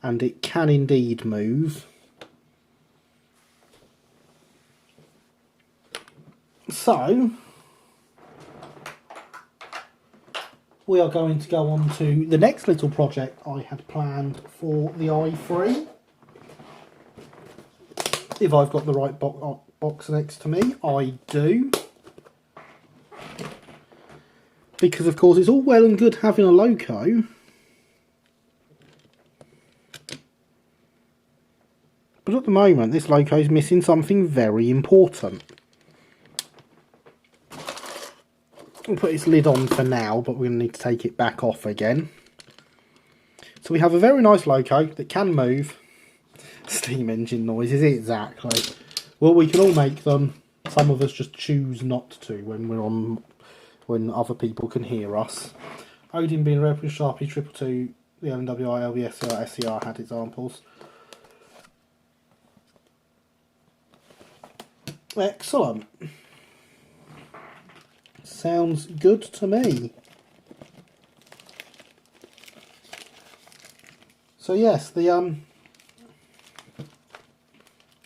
and it can indeed move. So, we are going to go on to the next little project I had planned for the i3. If I've got the right box next to me, I do. Because, of course, it's all well and good having a loco, but at the moment this loco is missing something very important. We'll put its lid on for now, but we're going to need to take it back off again. So we have a very nice loco that can move. Steam engine noises, exactly. Well, we can all make them. Some of us just choose not to when other people can hear us. Odin being red with Sharpie 222, the LNWI, LB&SCR, SCR had examples. Excellent. Sounds good to me. So yes, the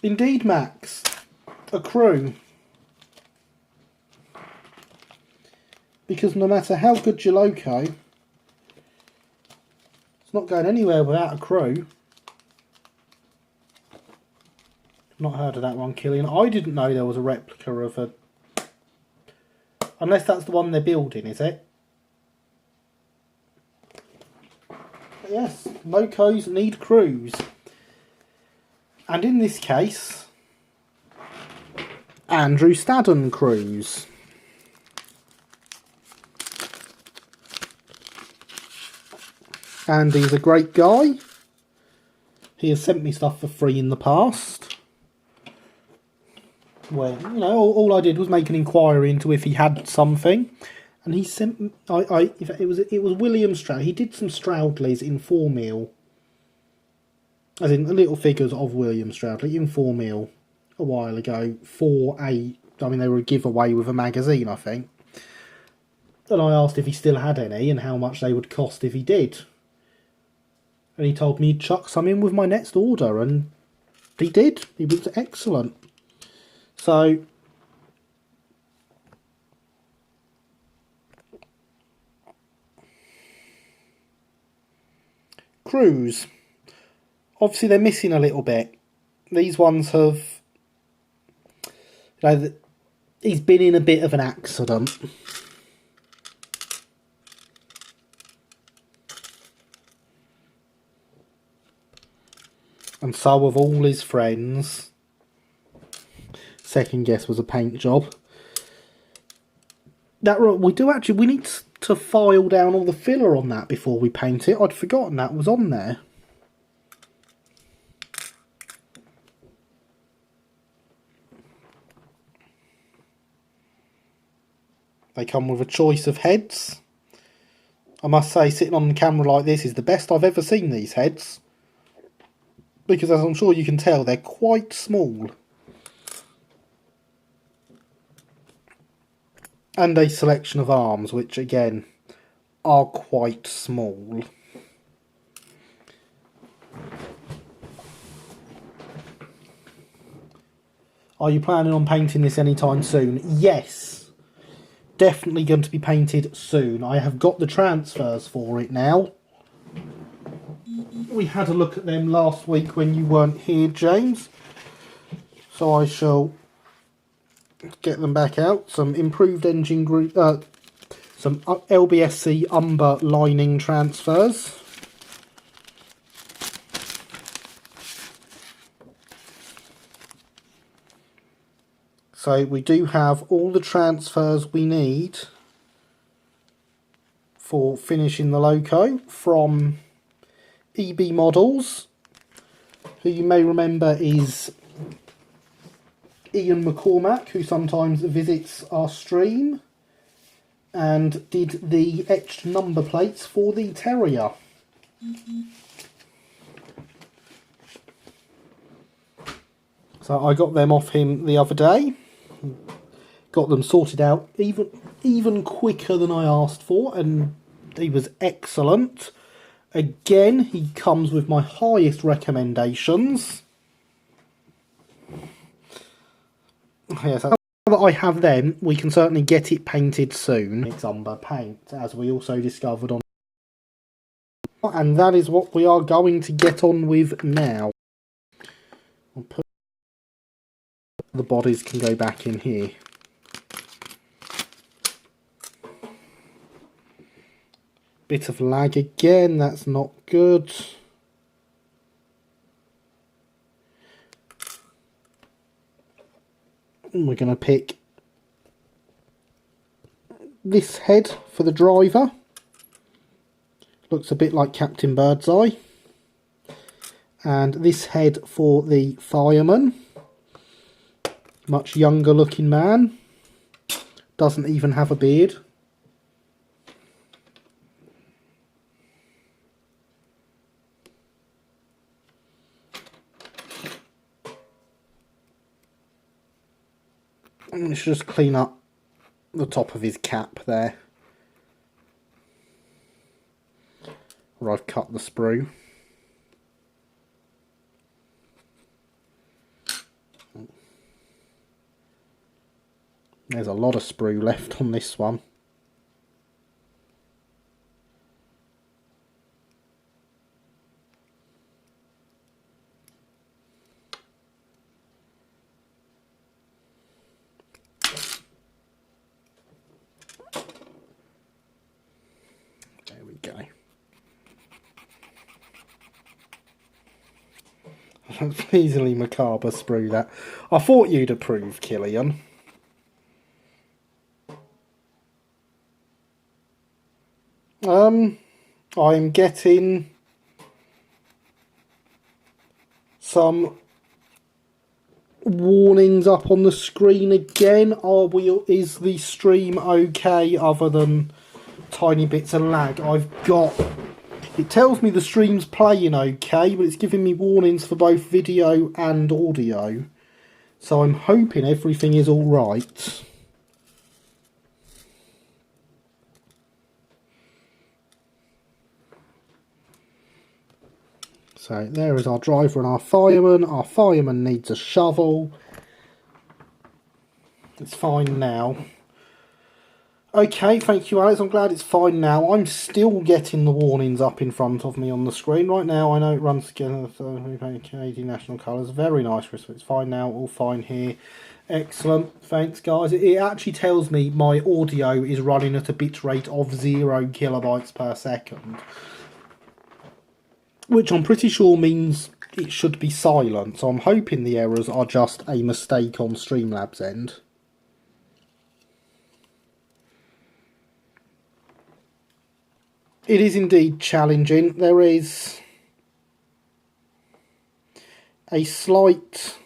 indeed, Max, a crew. Because no matter how good your loco, it's not going anywhere without a crew. Not heard of that one, Killian. I didn't know there was a replica of a... Unless that's the one they're building, is it? But yes, locos need crews. And in this case, Andrew Stadden crews. Andy's a great guy. He has sent me stuff for free in the past. Where, you know, all I did was make an inquiry into if he had something, and he sent. It was William Stroud. He did some Stroudleys in 4mm, as in the little figures of William Stroudley in 4mm a while ago for a. I mean, they were a giveaway with a magazine, I think. And I asked if he still had any and how much they would cost if he did. And he told me he'd chuck some in with my next order, and he did. He was excellent. So, crews. Obviously, they're missing a little bit. These ones have... You know, he's been in a bit of an accident. And so have all his friends. Second guess was a paint job. We need to file down all the filler on that before we paint it. I'd forgotten that was on there. They come with a choice of heads. I must say, sitting on the camera like this is the best I've ever seen these heads. Because as I'm sure you can tell, they're quite small. And a selection of arms, which again, are quite small. Are you planning on painting this anytime soon? Yes. Definitely going to be painted soon. I have got the transfers for it now. We had a look at them last week when you weren't here, James. So I shall get them back out. Some improved engine group, some LB&SCR umber lining transfers. So we do have all the transfers we need for finishing the loco from EB Models, who you may remember is Ian McCormack, who sometimes visits our stream and did the etched number plates for the Terrier. So I got them off him the other day. Got them sorted out even quicker than I asked for, and he was excellent. Again, he comes with my highest recommendations. Yes, now that I have them, we can certainly get it painted soon. It's umber paint, as we also discovered on. And that is what we are going to get on with now. I'll put the bodies can go back in here. Bit of lag again, that's not good. And we're going to pick this head for the driver. Looks a bit like Captain Birdseye. And this head for the fireman. Much younger looking man. Doesn't even have a beard. Let's just clean up the top of his cap there, where I've cut the sprue. There's a lot of sprue left on this one. There we go. That's easily macabre sprue that. I thought you'd approve, Killian. I'm getting some warnings up on the screen again. Is the stream okay other than tiny bits of lag? It tells me the stream's playing okay, but it's giving me warnings for both video and audio. So I'm hoping everything is alright. So there is our driver and our fireman. Our fireman needs a shovel. It's fine now. Okay, thank you, Alex. I'm glad it's fine now. I'm still getting the warnings up in front of me on the screen right now. I know it runs together. Canadian national colours. Very nice, Chris. It's fine now. All fine here. Excellent. Thanks, guys. It actually tells me my audio is running at a bit rate of 0 kilobytes per second. Which I'm pretty sure means it should be silent. So I'm hoping the errors are just a mistake on Streamlabs' end. It is indeed challenging. There is a slight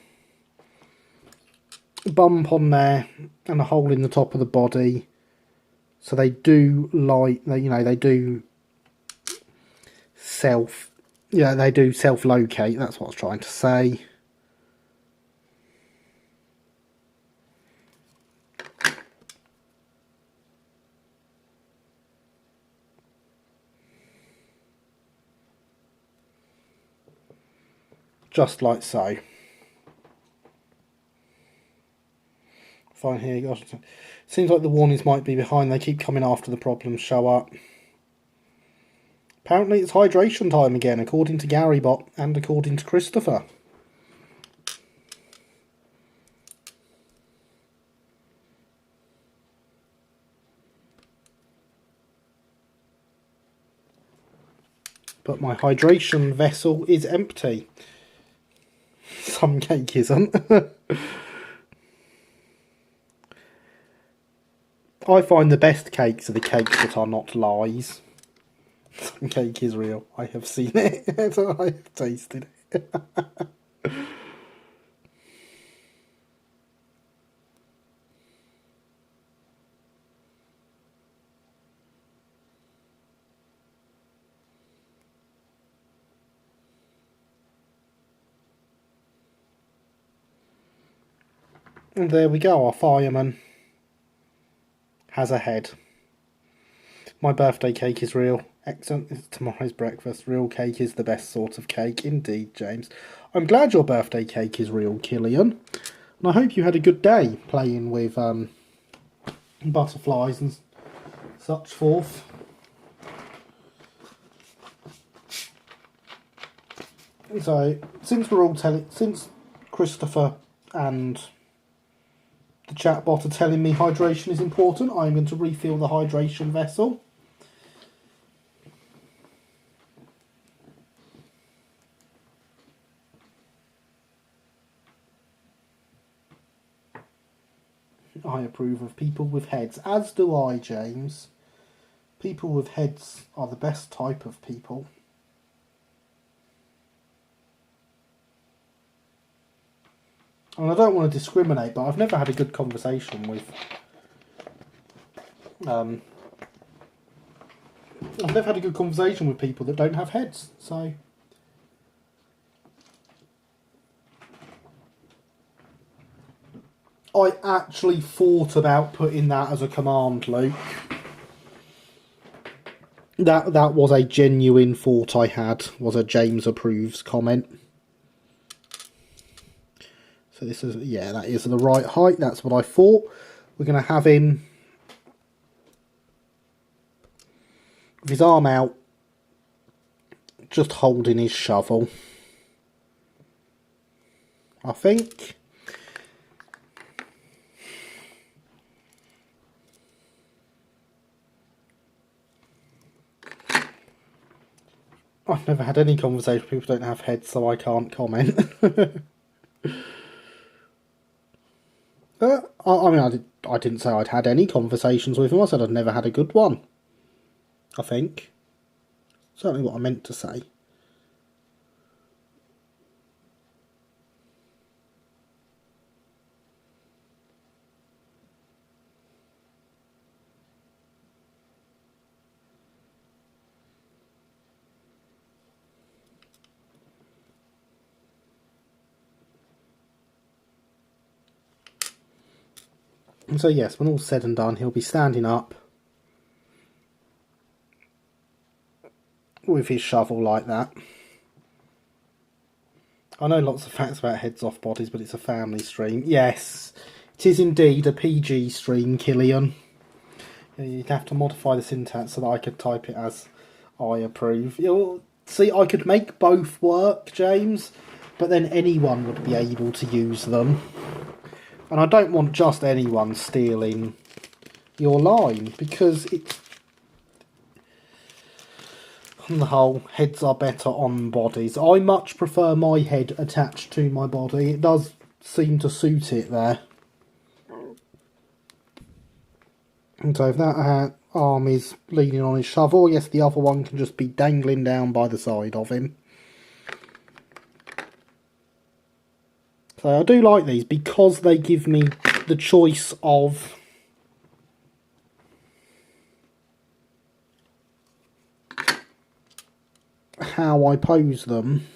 bump on there and a hole in the top of the body. So they do they do self-locate. That's what I was trying to say. Just like so. Fine, here you go. Seems like the warnings might be behind. They keep coming after the problems show up. Apparently it's hydration time again, according to Garybot and according to Christopher. But my hydration vessel is empty. Some cake isn't. I find the best cakes are the cakes that are not lies. Some cake is real. I have seen it. I have tasted it. And there we go, our fireman has a head. My birthday cake is real. Excellent. It's tomorrow's breakfast. Real cake is the best sort of cake. Indeed, James. I'm glad your birthday cake is real, Killian. And I hope you had a good day playing with butterflies and such forth. So, since Christopher and the chatbot are telling me hydration is important, I'm going to refill the hydration vessel. I approve of people with heads, as do I, James. People with heads are the best type of people. And I don't want to discriminate, but I've never had a good conversation with... I've never had a good conversation with people that don't have heads, so... I actually thought about putting that as a command, Luke. That was a genuine thought I had, was a James approves comment. So this is, yeah, that is the right height. That's what I thought. We're going to have him with his arm out, just holding his shovel, I think. I've never had any conversation with people who don't have heads, so I can't comment. I mean, I didn't say I'd had any conversations with him. I said I'd never had a good one. I think. Certainly what I meant to say. And so yes, when all's said and done, he'll be standing up with his shovel like that. I know lots of facts about heads off bodies, but it's a family stream. Yes, it is indeed a PG stream, Killian. You'd have to modify the syntax so that I could type it as I approve. You'll see, I could make both work, James, but then anyone would be able to use them. And I don't want just anyone stealing your line, because it's... on the whole, heads are better on bodies. I much prefer my head attached to my body. It does seem to suit it there. And so if that arm is leaning on his shovel, yes, the other one can just be dangling down by the side of him. So I do like these because they give me the choice of how I pose them.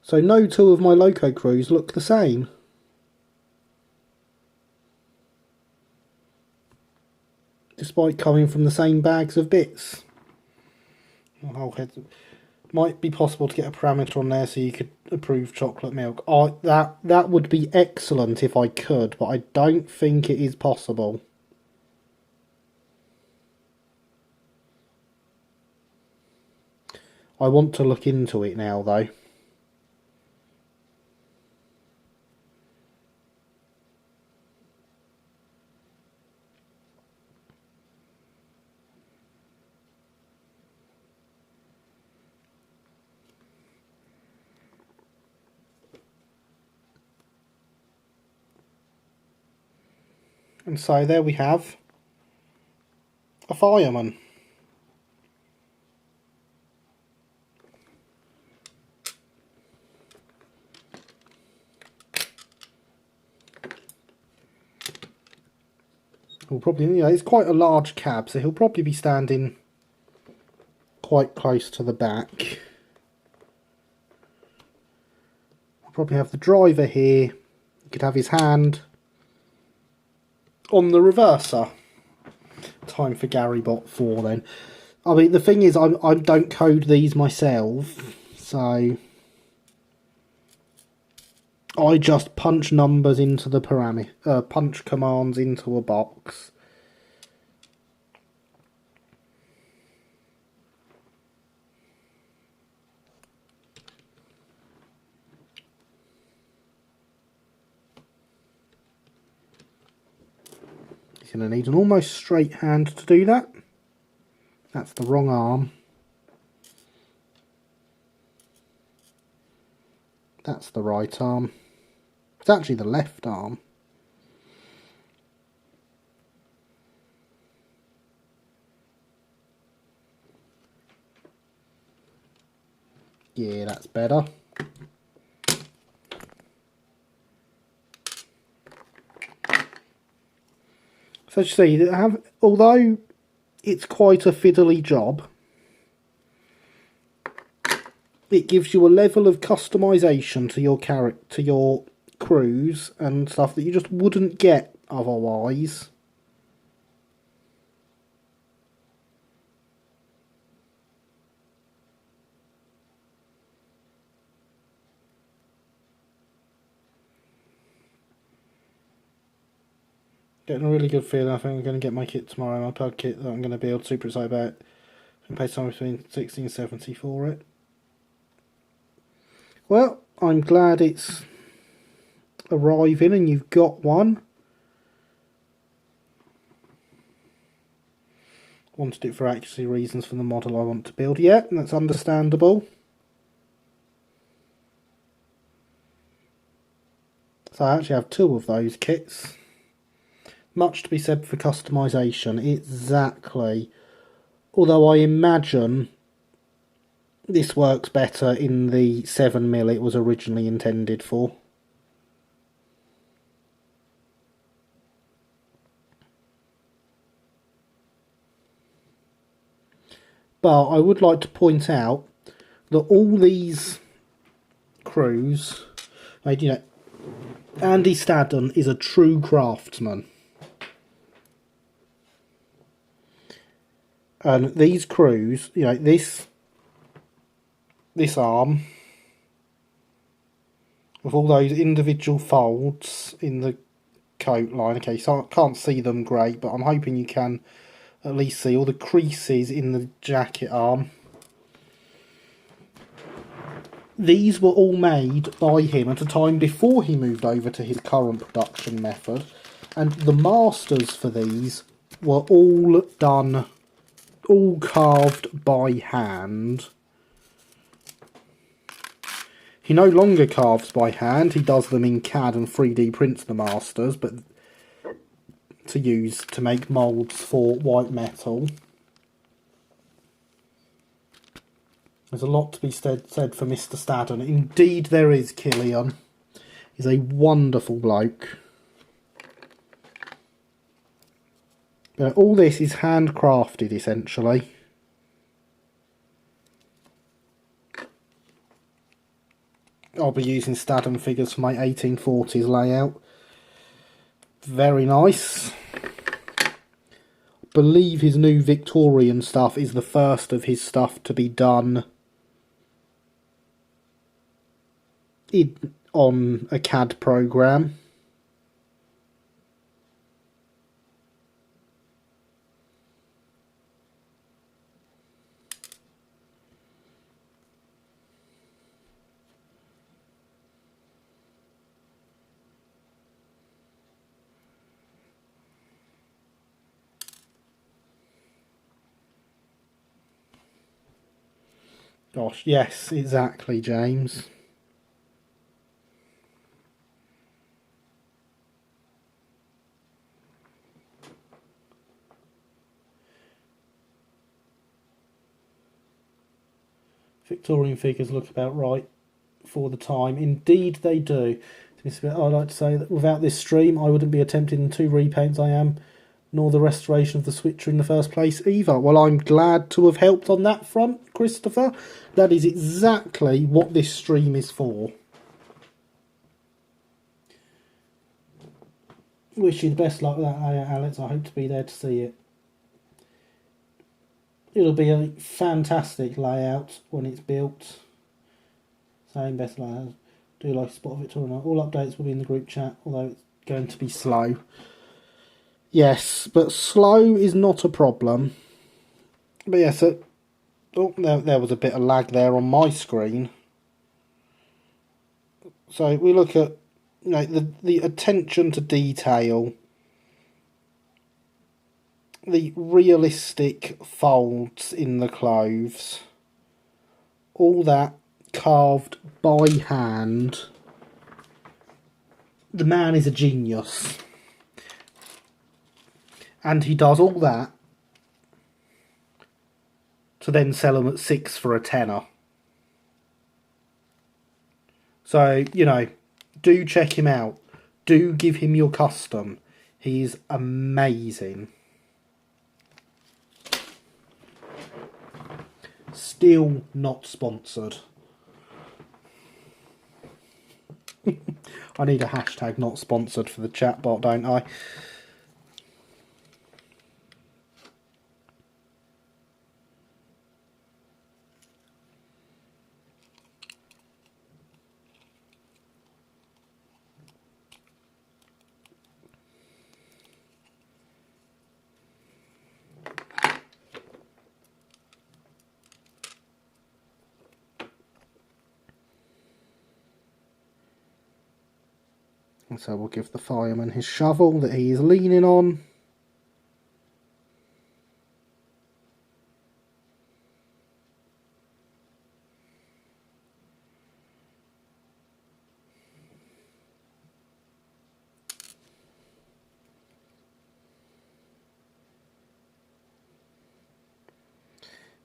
So no two of my loco crews look the same. Despite coming from the same bags of bits. Might be possible to get a parameter on there so you could approve chocolate milk. That would be excellent if I could, but I don't think it is possible. I want to look into it now though. And so there we have a fireman. He'll probably, it's quite a large cab, so he'll probably be standing quite close to the back. We'll probably have the driver here. He could have his hand on the reverser. Time for GaryBot 4 then. I mean, the thing is, I don't code these myself, so I just punch numbers into the punch commands into a box. He's going to need an almost straight hand to do that. That's the wrong arm. That's the right arm. It's actually the left arm. Yeah, that's better. So as you see, although it's quite a fiddly job, it gives you a level of customization to your to your crews and stuff that you just wouldn't get otherwise. Getting a really good feeling. I think I'm going to get my kit tomorrow, my pug kit that I'm going to build. Super excited about it. I can pay somewhere between $60 and $70 for it. Well, I'm glad it's arriving and you've got one. Wanted it for accuracy reasons for the model I want to build. Yeah, that's understandable. So I actually have two of those kits. Much to be said for customization, exactly. Although I imagine this works better in the 7mm it was originally intended for. But I would like to point out that all these crews, Andy Stadden is a true craftsman. And these crews, this arm, with all those individual folds in the coat line. Okay, so I can't see them great, but I'm hoping you can at least see all the creases in the jacket arm. These were all made by him at a time before he moved over to his current production method, and the masters for these were all done, all carved by hand. He no longer carves by hand, he does them in CAD and 3D prints the masters, but to use to make moulds for white metal. There's a lot to be said for Mr. Staddon. Indeed there is, Killian. He's a wonderful bloke. But all this is handcrafted, essentially. I'll be using Staddon figures for my 1840s layout. Very nice. I believe his new Victorian stuff is the first of his stuff to be done on a CAD program. Gosh, yes, exactly, James. Victorian figures look about right for the time. Indeed they do. I'd like to say that without this stream I wouldn't be attempting the 2 repaints I am, nor the restoration of the Switcher in the first place either. Well, I'm glad to have helped on that front, Christopher. That is exactly what this stream is for. Wish you the best luck with that, Alex. I hope to be there to see it. It'll be a fantastic layout when it's built. Same best layout. Do like a spot of it or not. All updates will be in the group chat, although it's going to be slow. Yes, but slow is not a problem. But yes, there was a bit of lag there on my screen. So we look at the attention to detail, the realistic folds in the clothes, all that carved by hand. The man is a genius. And he does all that to then sell them at 6 for a tenner. So, do check him out. Do give him your custom. He's amazing. Still not sponsored. I need a hashtag not sponsored for the chatbot, don't I? And so we'll give the fireman his shovel that he is leaning on.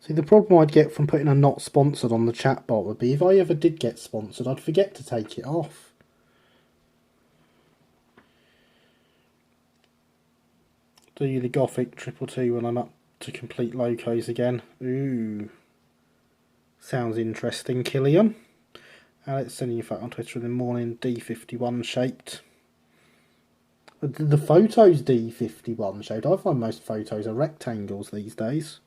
See, the problem I'd get from putting a not sponsored on the chatbot would be if I ever did get sponsored, I'd forget to take it off. Do the Gothic 222 when I'm up to complete locos again. Ooh. Sounds interesting, Killian. Alex sending you a photo on Twitter in the morning, D51 shaped. The photo's D51 shaped. I find most photos are rectangles these days.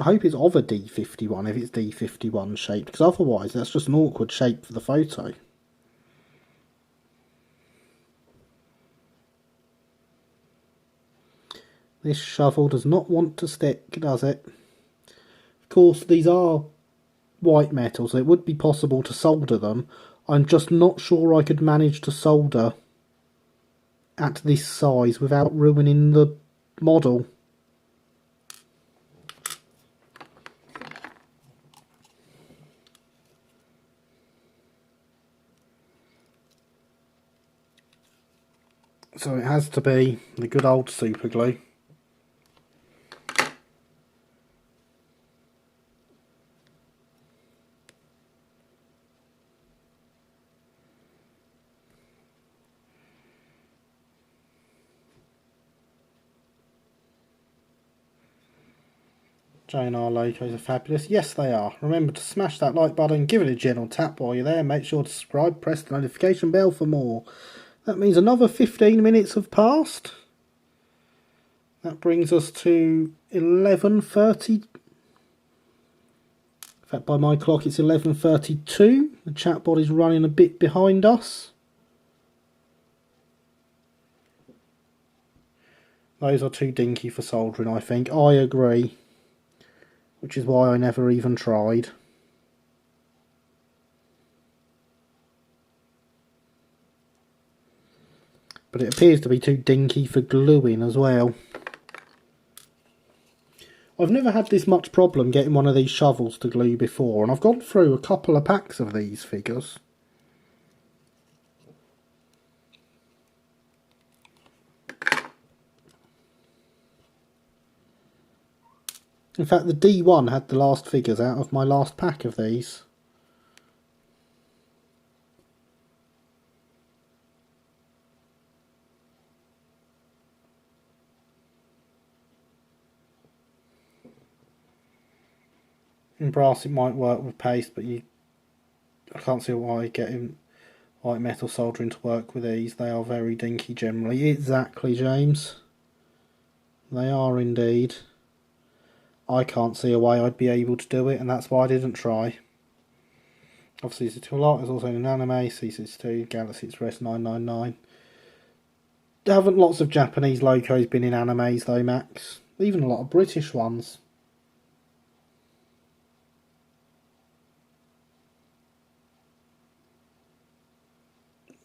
I hope it's of a D51 if it's D51 shaped, because otherwise that's just an awkward shape for the photo. This shovel does not want to stick, does it? Of course, these are white metal, so it would be possible to solder them. I'm just not sure I could manage to solder at this size without ruining the model. So it has to be the good old super glue. J&R logos are fabulous. Yes, they are. Remember to smash that like button, give it a gentle tap while you're there. Make sure to subscribe, press the notification bell for more. That means another 15 minutes have passed. That brings us to 11:30. In fact, by my clock, it's 11:32. The chatbot is running a bit behind us. Those are too dinky for soldering, I think. I agree. Which is why I never even tried. But it appears to be too dinky for gluing as well. I've never had this much problem getting one of these shovels to glue before, and I've gone through a couple of packs of these figures. In fact, the D1 had the last figures out of my last pack of these. In brass it might work with paste, but I can't see why getting white metal soldering to work with these. They are very dinky generally. Exactly, James. They are indeed. I can't see a way I'd be able to do it, and that's why I didn't try. Obviously, it's a lot. There's also an anime, C62, Galaxy Express 999. Haven't lots of Japanese locos been in animes though, Max? Even a lot of British ones.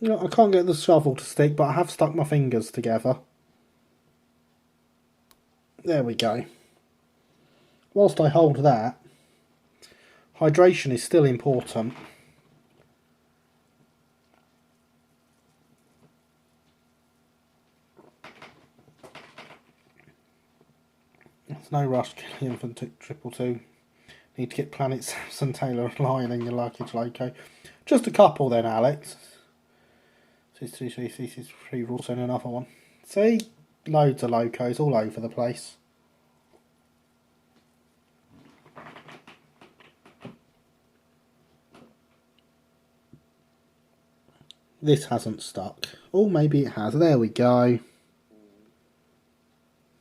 You know, I can't get the shovel to stick, but I have stuck my fingers together. There we go. Whilst I hold that, hydration is still important. There's no rush, Killian for 222. Need to get Planet Samson Taylor and Lion in your luggage loco. Just a couple then, Alex. C3 rules and another one. See? Loads of locos all over the place. This hasn't stuck. Oh, maybe it has. There we go.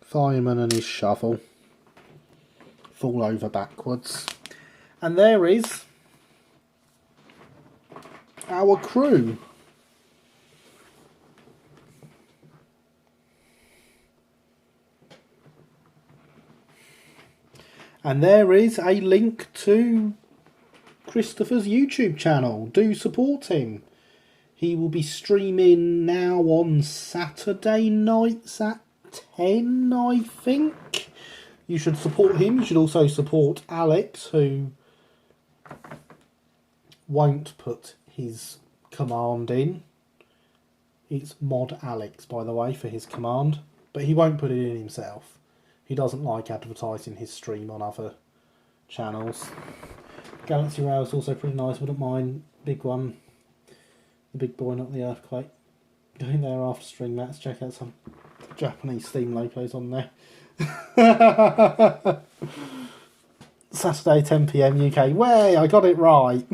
Fireman and his shovel. Fall over backwards. And there is our crew. And there is a link to Christopher's YouTube channel. Do support him. He will be streaming now on Saturday nights at 10, I think. You should support him. You should also support Alex, who won't put his command in. It's Mod Alex, by the way, for his command. But he won't put it in himself. He doesn't like advertising his stream on other channels. Galaxy Rail is also pretty nice. Wouldn't mind. Big one. The big boy, not the earthquake. Going there after string mats. Check out some Japanese Steam locos on there. Saturday 10 PM UK. Way, I got it right.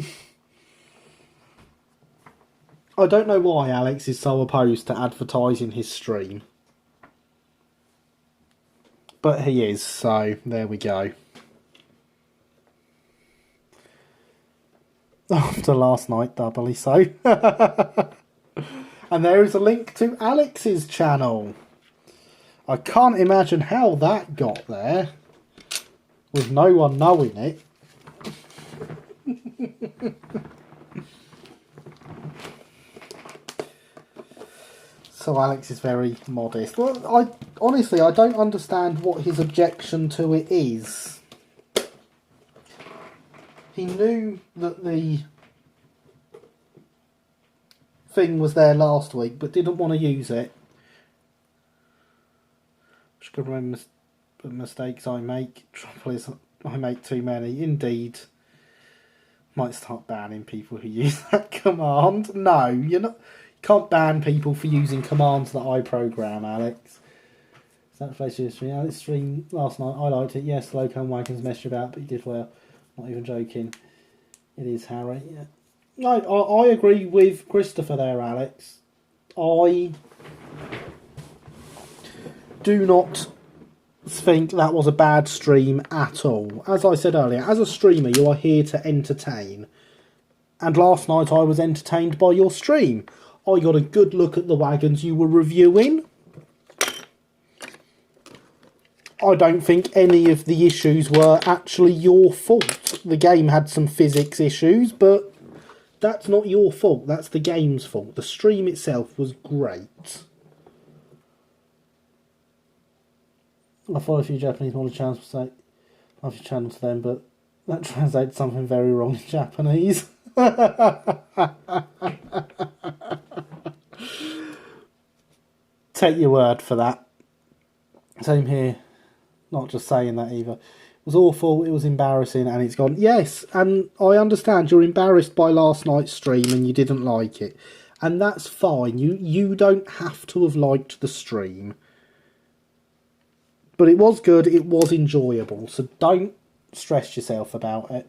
I don't know why Alex is so opposed to advertising his stream. But he is, so there we go. After last night, doubly so. And there is a link to Alex's channel. I can't imagine how that got there with no one knowing it. So Alex is very modest. Well, honestly, I don't understand what his objection to it is. He knew that the thing was there last week, but didn't want to use it. Just got to remember the mistakes I make. Trouble is, I make too many. Indeed. Might start banning people who use that command. No, you're not. You can't ban people for using commands that I program, Alex. Is that Facebook stream? Alex stream last night. I liked it. Yes, local wagons messed you about, but you did well. Not even joking. It is Harry. Yeah. No, I agree with Christopher there, Alex. I do not think that was a bad stream at all. As I said earlier, as a streamer, you are here to entertain. And last night I was entertained by your stream. I got a good look at the wagons you were reviewing. I don't think any of the issues were actually your fault. The game had some physics issues, but that's not your fault. That's the game's fault. The stream itself was great. I follow a few Japanese model channels, say love your channel to them, but that translates something very wrong in Japanese. Take your word for that. Same here. Not just saying that either. It was awful, it was embarrassing, and it's gone. Yes, and I understand you're embarrassed by last night's stream and you didn't like it. And that's fine. You don't have to have liked the stream. But it was good, it was enjoyable, so don't stress yourself about it.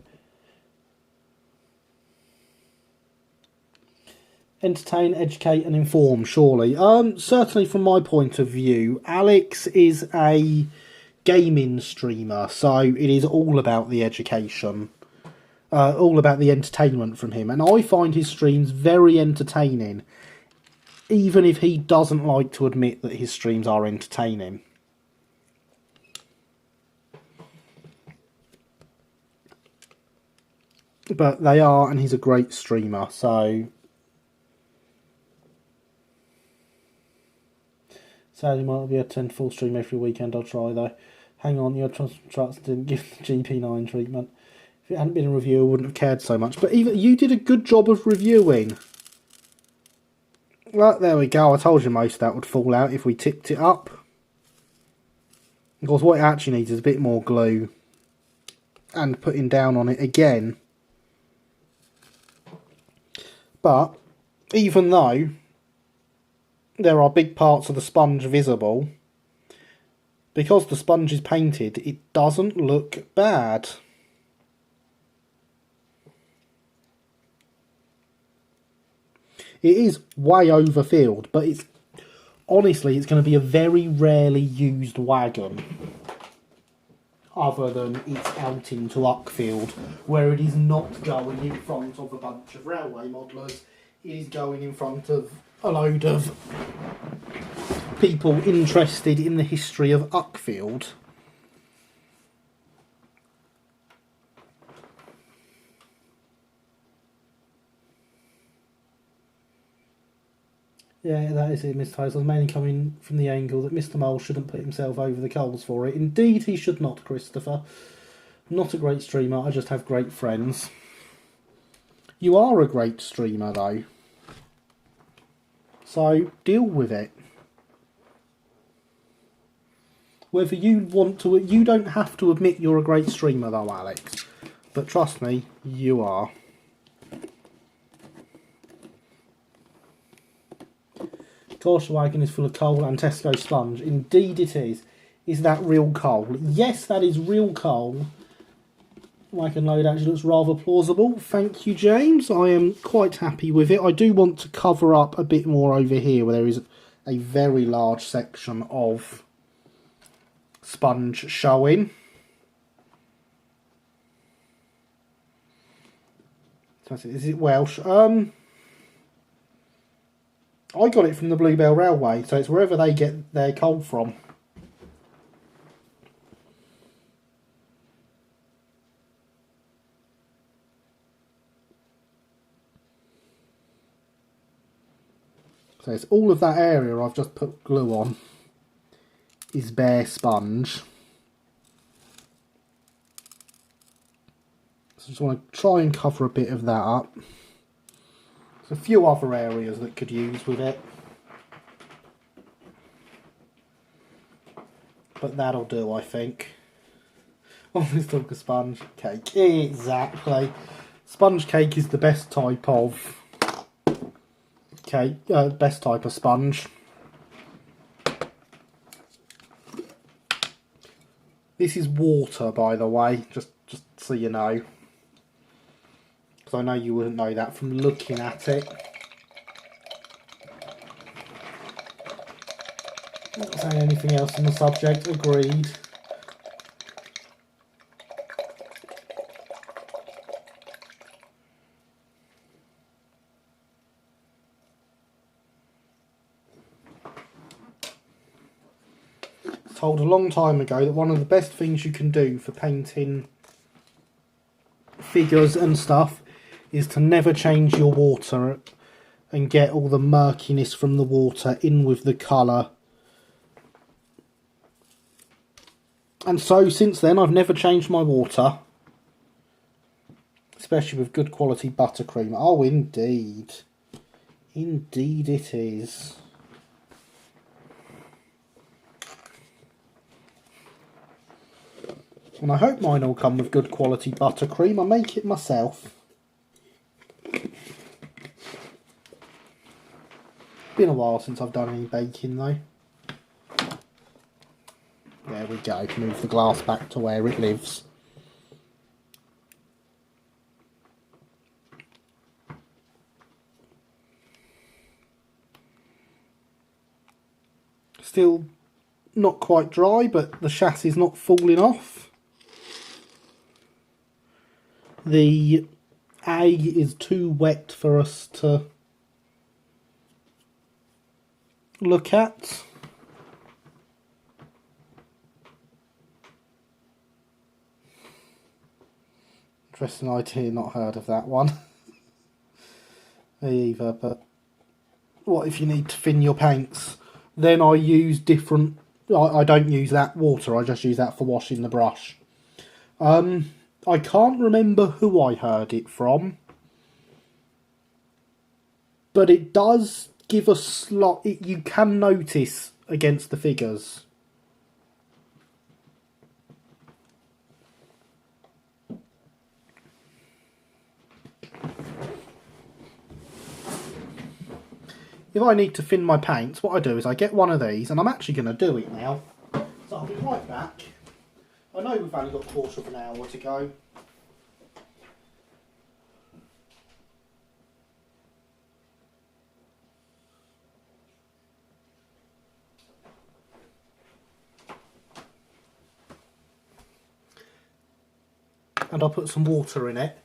Entertain, educate and inform, surely. Certainly from my point of view, Alex is a gaming streamer, so it is all about the education. All about the entertainment from him. And I find his streams very entertaining, even if he doesn't like to admit that his streams are entertaining. But they are, and he's a great streamer, so... Sadly, might not be able to attend full stream every weekend. I'll try, though. Hang on, your trust didn't give the GP9 treatment. If it hadn't been a review, I wouldn't have cared so much. But even you did a good job of reviewing. Well, there we go. I told you most of that would fall out if we tipped it up. Of course, what it actually needs is a bit more glue. And putting down on it again. But, even though there are big parts of the sponge visible, because the sponge is painted, it doesn't look bad. It is way overfilled, but it's honestly, it's going to be a very rarely used wagon. Other than it's out into Uckfield, where it is not going in front of a bunch of railway modelers. It is going in front of a load of people interested in the history of Uckfield. Yeah, that is it, Mr. Hayes. I was mainly coming from the angle that Mr. Mole shouldn't put himself over the coals for it. Indeed, he should not, Christopher. Not a great streamer, I just have great friends. You are a great streamer, though. So, deal with it. Whether you want to... You don't have to admit you're a great streamer, though, Alex. But trust me, you are. Gosh, wagon is full of coal and Tesco sponge. Indeed it is. Is that real coal? Yes, that is real coal. Wagon load actually looks rather plausible. Thank you, James. I am quite happy with it. I do want to cover up a bit more over here where there is a very large section of sponge showing. Is it Welsh? I got it from the Bluebell Railway, so it's wherever they get their coal from. So it's all of that area I've just put glue on is bare sponge. So I just want to try and cover a bit of that up. There's a few other areas that could use with it, but that'll do, I think. Oh, let's talk of sponge cake. Exactly. Sponge cake is the best type of cake, best type of sponge. This is water, by the way, just so you know. Because I know you wouldn't know that from looking at it. Not saying anything else on the subject, agreed. Told a long time ago that one of the best things you can do for painting figures and stuff is to never change your water and get all the murkiness from the water in with the colour. And so since then I've never changed my water, especially with good quality buttercream. Oh, indeed. Indeed it is. And I hope mine will come with good quality buttercream. I make it myself. Been a while since I've done any baking though. There we go. Move the glass back to where it lives. Still not quite dry, but the chassis is not falling off. The A is too wet for us to look at. Interesting idea, not heard of that one. Either, but what if you need to thin your paints? Then I use different, I don't use that water, I just use that for washing the brush. I can't remember who I heard it from, but it does give a slot. You can notice against the figures. If I need to thin my paints, what I do is I get one of these, and I'm actually going to do it now. So I'll be right back. I know we've only got a quarter of an hour to go. And I'll put some water in it.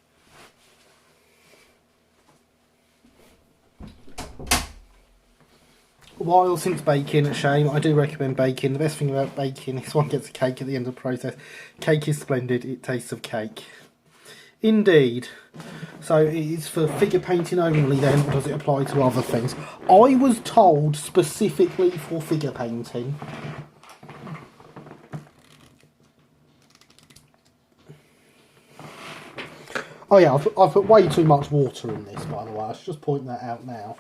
A while since baking, a shame. I do recommend baking. The best thing about baking is one gets a cake at the end of the process. Cake is splendid, it tastes of cake. Indeed. So it is for figure painting only then, or does it apply to other things? I was told specifically for figure painting. Oh yeah, I've put way too much water in this, by the way. I should just point that out now.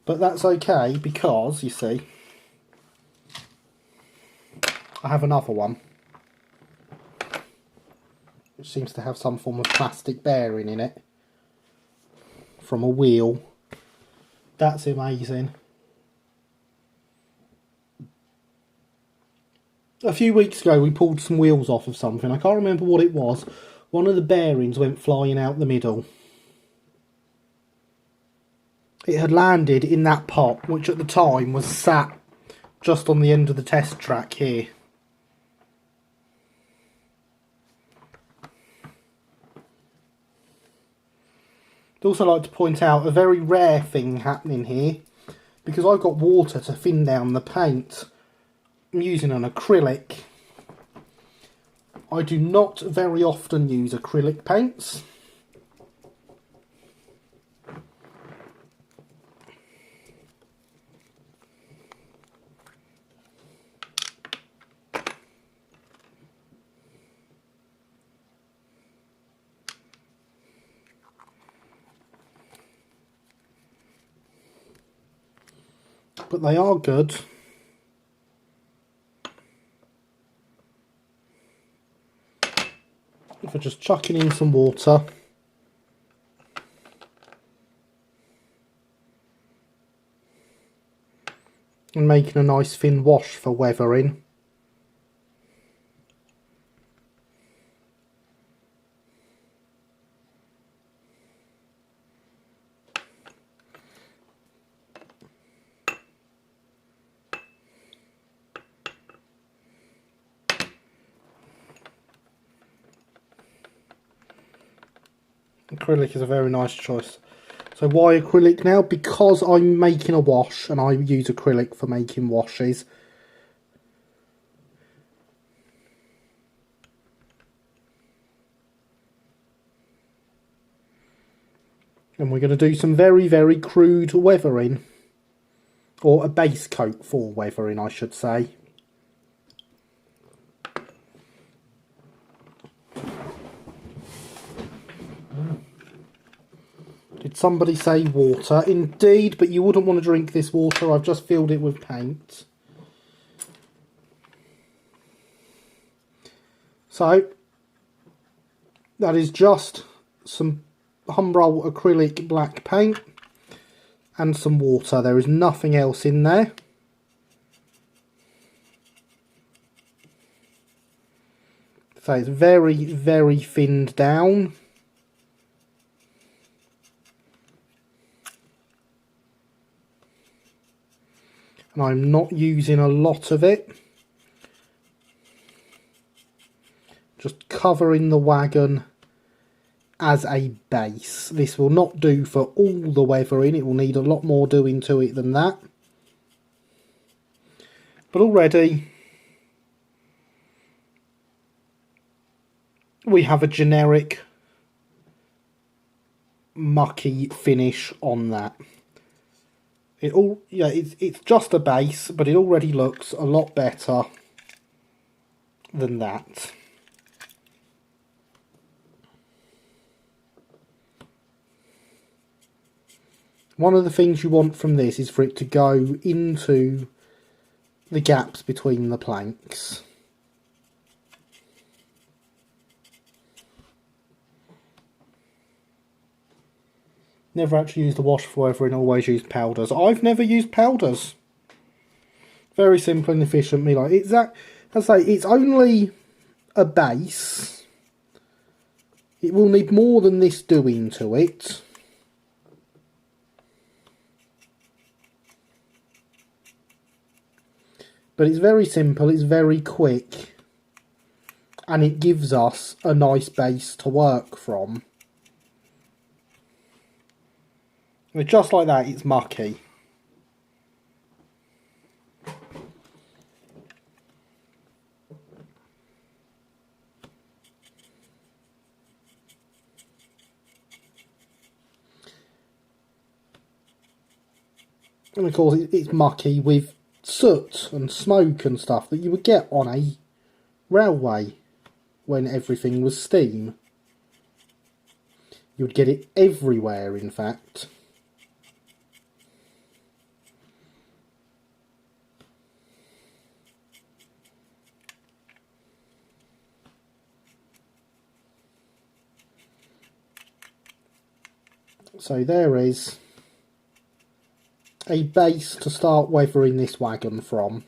But that's okay because, you see, I have another one which seems to have some form of plastic bearing in it from a wheel. That's amazing. A few weeks ago we pulled some wheels off of something. I can't remember what it was. One of the bearings went flying out the middle. It had landed in that pot, which at the time was sat just on the end of the test track here. I'd also like to point out a very rare thing happening here, because I've got water to thin down the paint. I'm using an acrylic. I do not very often use acrylic paints. but they are good. For just chucking in some water. And making a nice thin wash for weathering. Acrylic is a very nice choice. So why acrylic now? Because I'm making a wash and I use acrylic for making washes. And we're going to do some very, very crude weathering. Or a base coat for weathering, I should say. Did somebody say water? Indeed, but you wouldn't want to drink this water. I've just filled it with paint. So, that is just some Humbrol acrylic black paint and some water. There is nothing else in there. So it's very, very thinned down. And I'm not using a lot of it. Just covering the wagon as a base. This will not do for all the weathering. It will need a lot more doing to it than that. But already we have a generic mucky finish on that. It's just a base, but it already looks a lot better than that. One of the things you want from this is for it to go into the gaps between the planks. Never actually used the wash for weathering, always used powders. I've never used powders. Very simple and efficient. Me like it's that. I say it's only a base. It will need more than this doing to it. But it's very simple. It's very quick, and it gives us a nice base to work from. And just like that, it's mucky. And of course, it's mucky with soot and smoke and stuff that you would get on a railway when everything was steam. You would get it everywhere, in fact. So there is a base to start weathering this wagon from.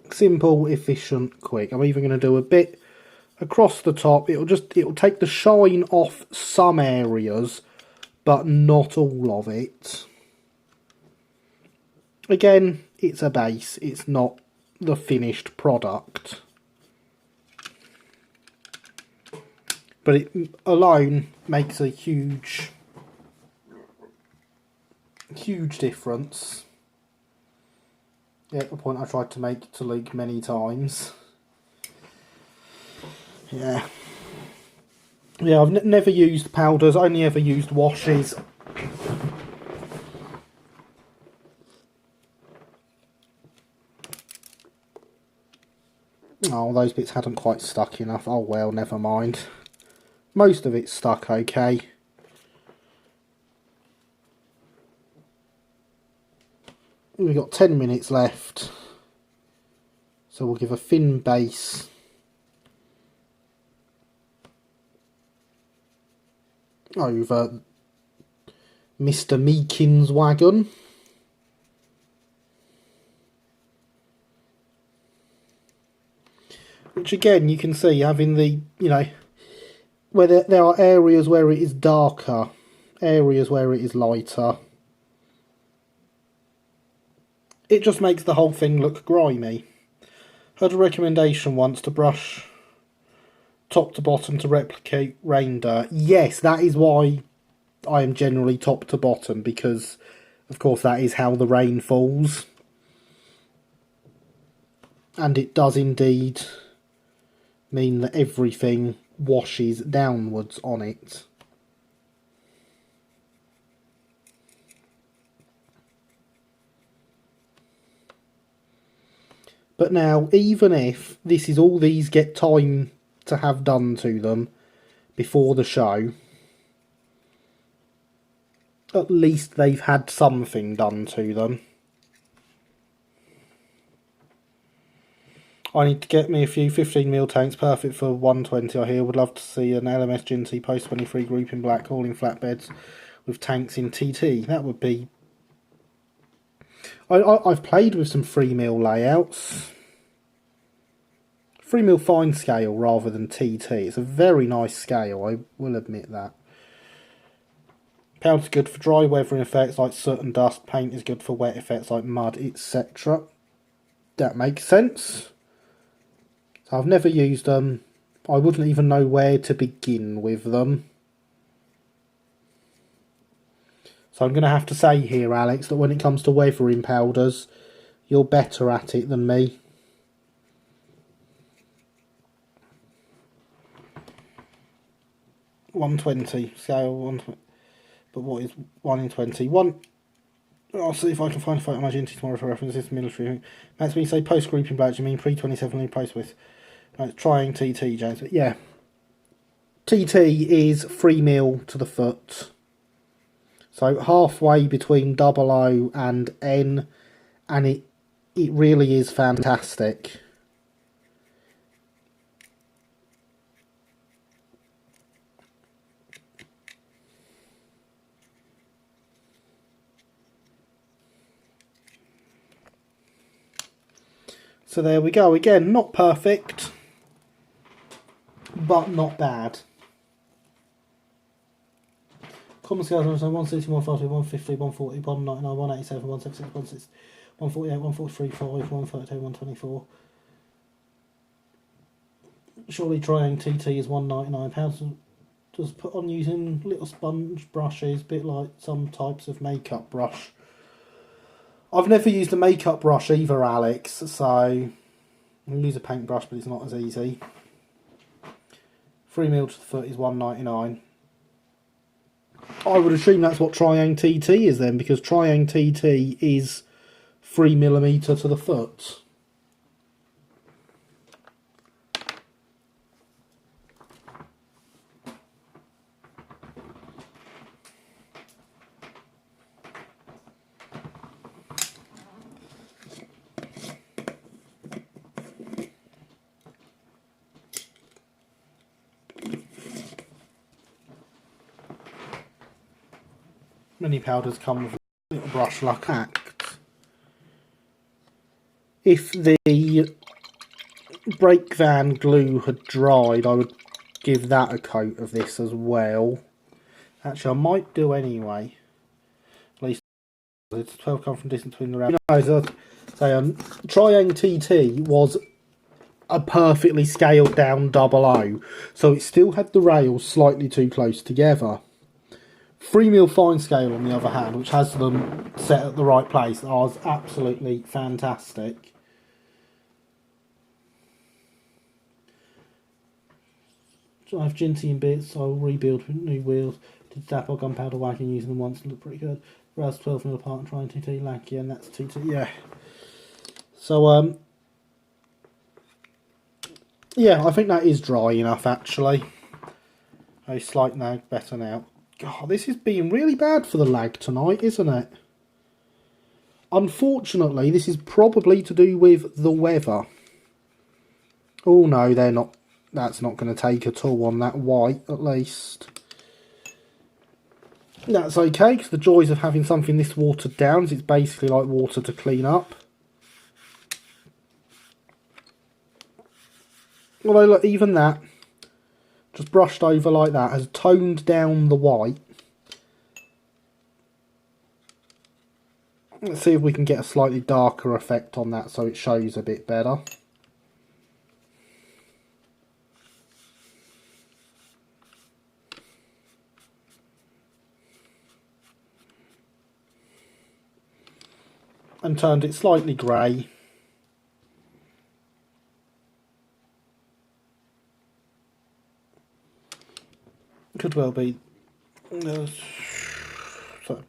Simple, efficient, quick. I'm even going to do a bit across the top. It'll take the shine off some areas, but not all of it. Again, it's a base, it's not the finished product. But it alone makes a huge difference. Yeah, the point I tried to make to Luke many times. Yeah. Yeah, I've never used powders, only ever used washes. Oh, those bits hadn't quite stuck enough. Oh well, never mind. Most of it's stuck okay. We've got 10 minutes left. So we'll give a thin base. Over Mr. Meakin's wagon. Which again, you can see having the, you know, where there are areas where it is darker, areas where it is lighter. It just makes the whole thing look grimy. Heard a recommendation once to brush top to bottom to replicate rain dirt. Yes, that is why I am generally top to bottom, because of course that is how the rain falls. And it does indeed mean that everything washes downwards on it. But now, even if this is all these get time to have done to them before the show, at least they've had something done to them. I need to get me a few 15mm tanks, perfect for 120 I hear. Would love to see an LMS Ginty post 23 group in black, all in flatbeds with tanks in TT. That would be... I've played with some 3mm layouts. 3mm fine scale rather than TT. It's a very nice scale, I will admit that. Powder's good for dry weathering effects like soot and dust. Paint is good for wet effects like mud, etc. That makes sense. So I've never used them. I wouldn't even know where to begin with them. So I'm going to have to say here, Alex, that when it comes to weathering powders, you're better at it than me. .120 scale 120. But what is 1 in 20? I'll see if I can find a photo of my Ginty tomorrow for reference. This military. That's when you say post grouping black. Do you mean pre-27 post with? Right, trying TT, James. But yeah, TT is 3mm to the foot. So halfway between 00 and N, and it really is fantastic. So there we go. Again, not perfect, but not bad. Common scales are 160, 140, 150, 140, 199, 187, 176, 148, 143, 5, 132, 124. Surely trying TT is £199. Just put on using little sponge brushes, a bit like some types of makeup brush. I've never used a makeup brush either, Alex, so I can use a paintbrush, but it's not as easy. 3mm to the foot is £199. I would assume that's what Triang TT is then, because Triang TT is 3mm to the foot. Many powders come with a little brush like that. If the brake van glue had dried, I would give that a coat of this as well. Actually, I might do anyway. At least it's 12 come from distance between the round. Triang TT was a perfectly scaled down 00, so it still had the rails slightly too close together. 3mm fine scale, on the other hand, which has them set at the right place, was absolutely fantastic. So I have Ginty in bits, so I'll rebuild with new wheels. Did dapple gunpowder wagon using them once, look pretty good. Whereas 12mm apart and trying TT lanky, and that's TT, yeah. So Yeah, I think that is dry enough actually. A slight lag, better now. God, this is being really bad for the lag tonight, isn't it? Unfortunately, this is probably to do with the weather. Oh no, they're not. That's not going to take at all on that white, at least. That's okay, because the joys of having something this watered down is it's basically like water to clean up. Although, look, even that, just brushed over like that, has toned down the white. Let's see if we can get a slightly darker effect on that so it shows a bit better. And turned it slightly grey. Could well be. So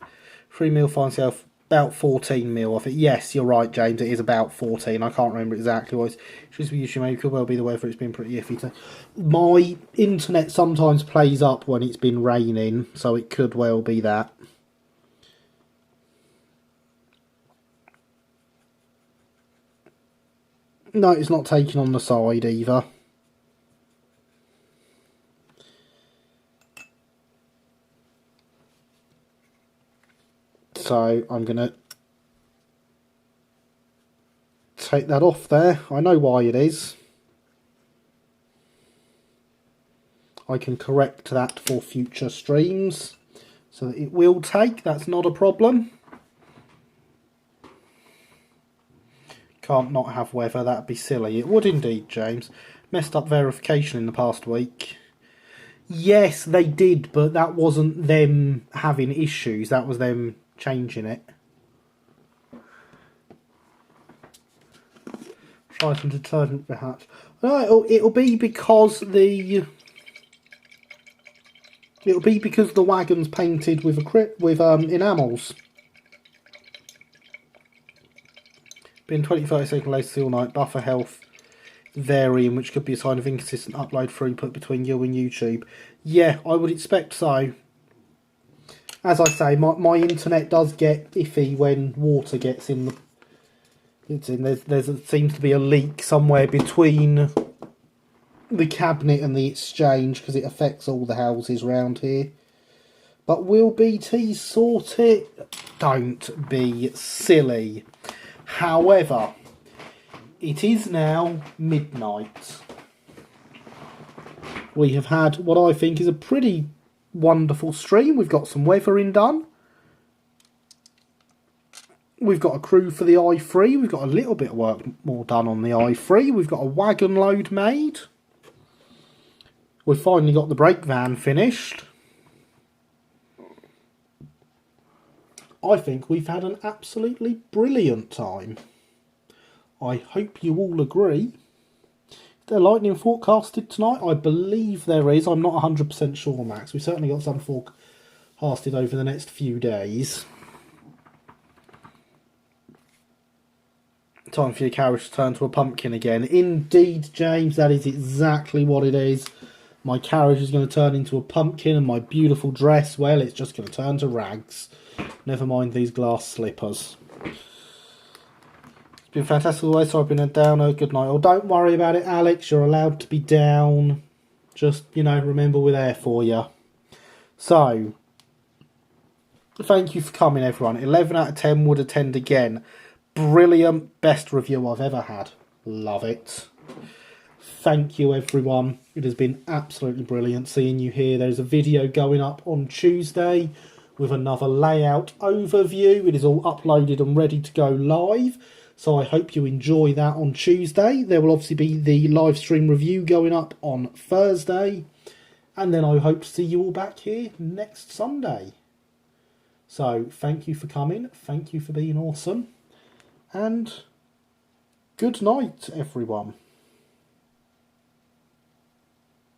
3 mil fine self, about 14 mil. I think yes, you're right, James. It is about 14. I can't remember exactly what it's. Just be usually maybe could well be the weather. It's been pretty iffy. My internet sometimes plays up when it's been raining, so it could well be that. No, it's not taking on the side either. So I'm going to take that off there. I know why it is. I can correct that for future streams so that it will take. That's not a problem. Can't not have weather, that'd be silly. It would indeed, James. Messed up verification in the past week. Yes, they did, but that wasn't them having issues. That was them changing it. Try some detergent, perhaps. No, it'll be because the wagon's painted with enamels. Been 20-30 second latency all night. Buffer health varying, which could be a sign of inconsistent upload throughput between you and YouTube. Yeah, I would expect so. As I say, my internet does get iffy when water gets in the. There seems to be a leak somewhere between the cabinet and the exchange because it affects all the houses round here. But will BT sort it? Don't be silly. However, it is now midnight. We have had what I think is a pretty wonderful stream. We've got some weathering done. We've got a crew for the i3. We've got a little bit of work more done on the i3. We've got a wagon load made. We've finally got the brake van finished. I think we've had an absolutely brilliant time. I hope you all agree. Is there lightning forecasted tonight? I believe there is. I'm not 100% sure, Max. We've certainly got some forecasted over the next few days. Time for your carriage to turn to a pumpkin again. Indeed, James, that is exactly what it is. My carriage is going to turn into a pumpkin, and my beautiful dress, well, it's just going to turn to rags. Never mind these glass slippers. It's been fantastic all the way, so I've been a downer. Good night. Oh, don't worry about it, Alex. You're allowed to be down. Just, remember we're there for you. So, thank you for coming, everyone. 11 out of 10 would attend again. Brilliant. Best review I've ever had. Love it. Thank you, everyone. It has been absolutely brilliant seeing you here. There's a video going up on Tuesday with another layout overview. It is all uploaded and ready to go live. So I hope you enjoy that on Tuesday. There will obviously be the live stream review going up on Thursday. And then I hope to see you all back here next Sunday. So thank you for coming. Thank you for being awesome. And good night, everyone.